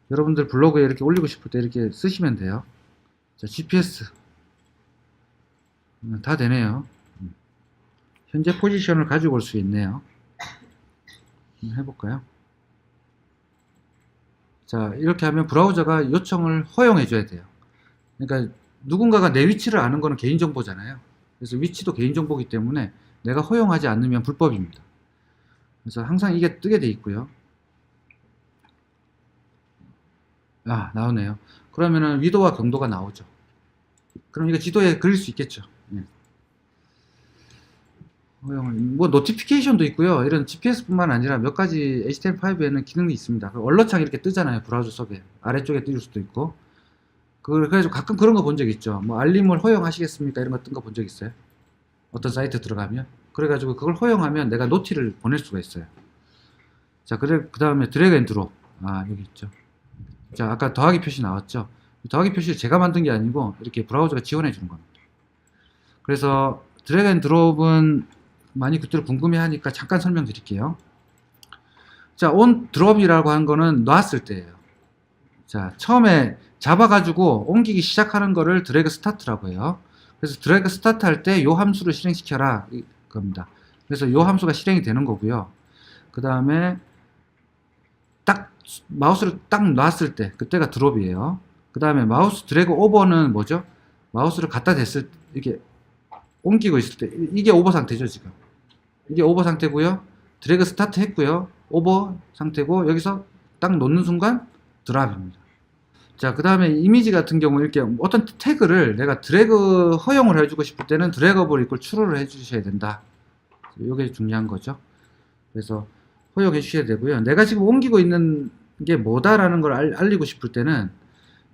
여러분들 블로그에 이렇게 올리고 싶을 때 이렇게 쓰시면 돼요. 자, GPS 다 되네요. 현재 포지션을 가지고 올 수 있네요. 한번 해볼까요? 자, 이렇게 하면 브라우저가 요청을 허용해 줘야 돼요. 그러니까 누군가가 내 위치를 아는 거는 개인정보잖아요. 그래서 위치도 개인정보이기 때문에 내가 허용하지 않으면 불법입니다. 그래서 항상 이게 뜨게 돼 있고요. 나오네요. 그러면은 위도와 경도가 나오죠. 그럼 이거 지도에 그릴 수 있겠죠. 예. 뭐 노티피케이션도 있고요. 이런 GPS뿐만 아니라 몇 가지 HTML5에는 기능이 있습니다. 얼러창 이렇게 뜨잖아요. 브라우저 속에 아래쪽에 뜰 수도 있고. 그래서 가끔 그런 거 본 적 있죠. 뭐 알림을 허용하시겠습니까? 이런 거 뜬 거 본 적 있어요. 어떤 사이트 들어가면. 그래가지고 그걸 허용하면 내가 노티를 보낼 수가 있어요. 자, 그 다음에 드래그 앤 드롭. 여기 있죠. 자, 아까 더하기 표시 나왔죠. 더하기 표시를 제가 만든 게 아니고 이렇게 브라우저가 지원해 주는 겁니다. 그래서 드래그 앤 드롭은 많이 그때로 궁금해 하니까 잠깐 설명드릴게요. 자, 온 드롭이라고 하는 거는 놨을 때예요. 자, 처음에 잡아가지고 옮기기 시작하는 거를 드래그 스타트라고 해요. 그래서 드래그 스타트 할 때 요 함수를 실행시켜라 겁니다. 그래서 요 함수가 실행이 되는 거고요. 그 다음에 딱 마우스를 딱 놨을 때 그때가 드롭이에요. 그 다음에 마우스 드래그 오버는 뭐죠? 마우스를 갖다 댔을 때 이렇게 옮기고 있을 때 이게 오버 상태죠. 지금 이게 오버 상태고요. 드래그 스타트 했고요. 오버 상태고 여기서 딱 놓는 순간 드랍입니다. 자, 그 다음에 이미지 같은 경우 이렇게 어떤 태그를 내가 드래그 허용을 해주고 싶을 때는 드래그able 이퀄 true를 해주셔야 된다. 이게 중요한 거죠. 그래서 허용해 주셔야 되고요. 내가 지금 옮기고 있는 게 뭐다라는 걸 알리고 싶을 때는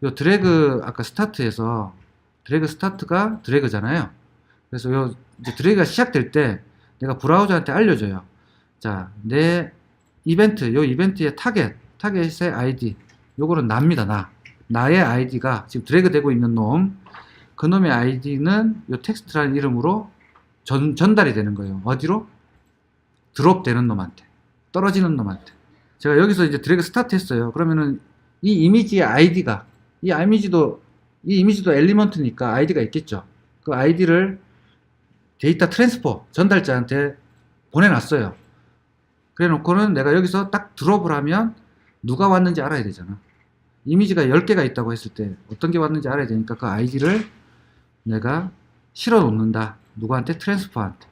요 드래그 아까 스타트에서 드래그 스타트가 드래그잖아요. 그래서 요 이제 드래그가 시작될 때 내가 브라우저한테 알려줘요. 자, 내 이벤트, 요 이벤트의 타겟의 아이디, 요거는 나입니다. 나의 아이디가 지금 드래그 되고 있는 놈, 그 놈의 아이디는 요 텍스트라는 이름으로 전달이 되는 거예요. 어디로? 드롭 되는 놈한테, 떨어지는 놈한테. 제가 여기서 이제 드래그 스타트 했어요. 그러면은 이 이미지의 아이디가, 이 이미지도 엘리먼트니까 아이디가 있겠죠. 그 아이디를 데이터 트랜스퍼 전달자한테 보내놨어요. 그래 놓고는 내가 여기서 딱 드롭을 하면 누가 왔는지 알아야 되잖아. 이미지가 10개가 있다고 했을 때 어떤 게 왔는지 알아야 되니까 그 아이디를 내가 실어 놓는다. 누구한테? 트랜스퍼한테.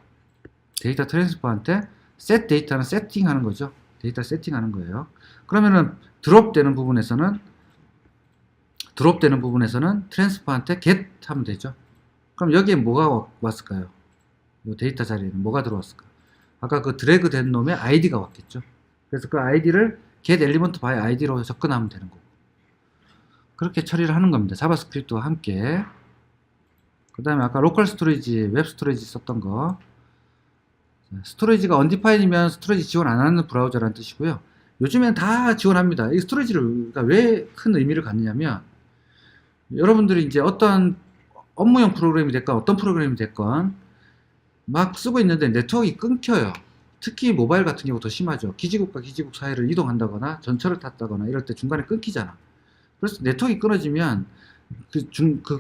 데이터 트랜스퍼한테 set 데이터는 세팅하는 거죠. 데이터 세팅하는 거예요. 그러면은 드롭 되는 부분에서는 트랜스퍼한테 get 하면 되죠. 그럼 여기에 뭐가 왔을까요? 이 데이터 자리에는 뭐가 들어왔을까? 아까 그 드래그 된 놈의 아이디가 왔겠죠. 그래서 그 아이디를 get element by id로 접근하면 되는 거고. 그렇게 처리를 하는 겁니다. 자바스크립트와 함께. 그 다음에 아까 로컬 스토리지, 웹 스토리지 썼던 거. 스토리지가 undefined이면 스토리지 지원 안 하는 브라우저라는 뜻이고요. 요즘엔 다 지원합니다. 이 스토리지를 왜 큰 의미를 갖느냐면 여러분들이 이제 어떤 업무용 프로그램이 됐건 어떤 프로그램이 됐건 막 쓰고 있는데 네트워크가 끊겨요. 특히 모바일 같은 경우 더 심하죠. 기지국과 기지국 사이를 이동한다거나 전철을 탔다거나 이럴 때 중간에 끊기잖아. 그래서 네트워크가 끊어지면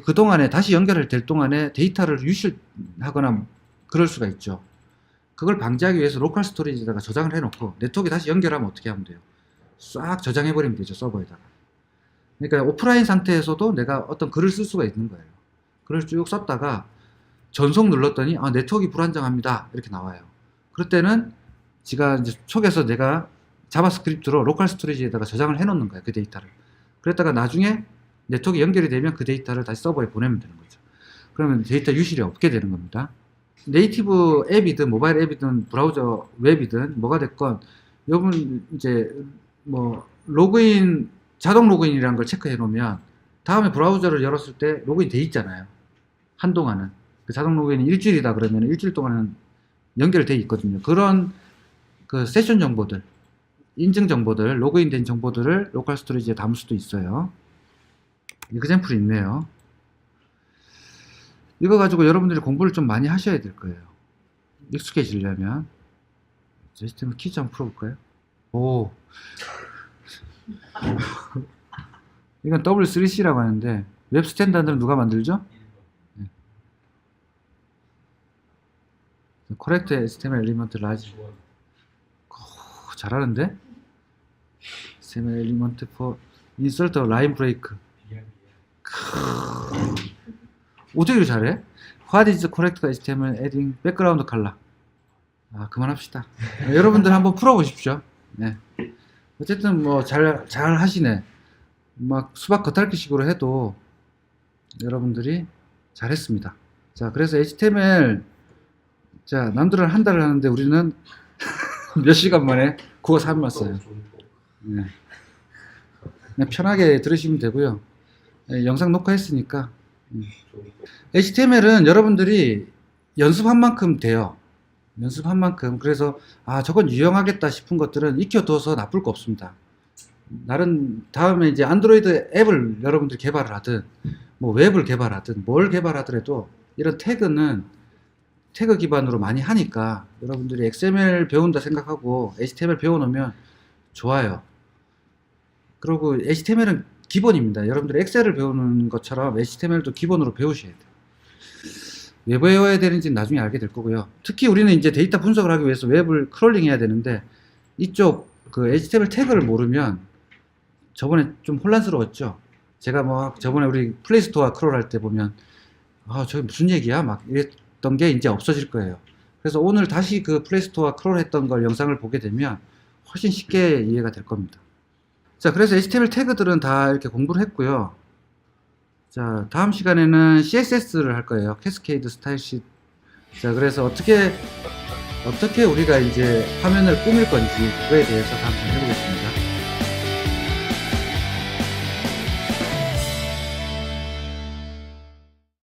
그동안에 다시 연결을 될 동안에 데이터를 유실하거나 그럴 수가 있죠. 그걸 방지하기 위해서 로컬 스토리지에다가 저장을 해놓고 네트워크에 다시 연결하면 어떻게 하면 돼요? 싹 저장해버리면 되죠, 서버에다가. 그러니까 오프라인 상태에서도 내가 어떤 글을 쓸 수가 있는 거예요. 글을 쭉 썼다가 전송 눌렀더니 네트워크가 불안정합니다 이렇게 나와요. 그럴 때는 제가 이제 속에서 내가 자바스크립트로 로컬 스토리지에다가 저장을 해놓는 거예요, 그 데이터를. 그랬다가 나중에 네트워크 연결이 되면 그 데이터를 다시 서버에 보내면 되는 거죠. 그러면 데이터 유실이 없게 되는 겁니다. 네이티브 앱이든 모바일 앱이든 브라우저 웹이든 뭐가 됐건 여러분 이제 뭐 로그인 자동 로그인이라는 걸 체크해 놓으면 다음에 브라우저를 열었을 때 로그인 돼 있잖아요. 한동안은 그 자동 로그인이 일주일이다 그러면 일주일 동안은 연결돼 있거든요. 그런 그 세션 정보들, 인증 정보들, 로그인 된 정보들을 로컬 스토리지에 담을 수도 있어요. 이그젬플이 있네요. 이거 가지고 여러분들이 공부를 좀 많이 하셔야 될 거예요. 익숙해지려면. HTML 퀴즈 한번 풀어볼까요? 오. 이건 W3C라고 하는데 웹 스탠다드는 누가 만들죠? 네. Correct HTML element large. 오, 잘하는데? HTML element for insert a line break. 어떻게 이렇게 잘해? What is correct HTML adding background color? 그만합시다. 여러분들 한번 풀어보십시오. 네. 어쨌든 뭐 잘 하시네. 막 수박 겉핥기식으로 해도 여러분들이 잘했습니다. 자, 그래서 HTML 자 남들은 한 달을 하는데 우리는 몇 시간 만에 국어 3일 왔어요. 네. 그냥 편하게 들으시면 되고요. 네, 영상 녹화했으니까. HTML은 여러분들이 연습한 만큼 돼요. 연습한 만큼. 그래서 저건 유용하겠다 싶은 것들은 익혀둬서 나쁠 거 없습니다. 다음에 이제 안드로이드 앱을 여러분들이 개발을 하든 뭐 웹을 개발하든 뭘 개발하더라도 이런 태그는 태그 기반으로 많이 하니까 여러분들이 XML 배운다 생각하고 HTML 배워놓으면 좋아요. 그리고 HTML은 기본입니다. 여러분들이 엑셀을 배우는 것처럼 HTML도 기본으로 배우셔야 돼요. 왜 배워야 되는지는 나중에 알게 될 거고요. 특히 우리는 이제 데이터 분석을 하기 위해서 웹을 크롤링 해야 되는데 이쪽 그 HTML 태그를 모르면 저번에 좀 혼란스러웠죠. 제가 뭐 저번에 우리 플레이스토어 크롤 할 때 보면 저게 무슨 얘기야? 막 이랬던 게 이제 없어질 거예요. 그래서 오늘 다시 그 플레이스토어 크롤 했던 걸 영상을 보게 되면 훨씬 쉽게 이해가 될 겁니다. 자, 그래서 HTML 태그들은 다 이렇게 공부를 했고요. 자, 다음 시간에는 CSS를 할 거예요. 캐스케이드 스타일 시. 자, 그래서 어떻게 우리가 이제 화면을 꾸밀 건지 그거에 대해서 다음 시간에 해보겠습니다.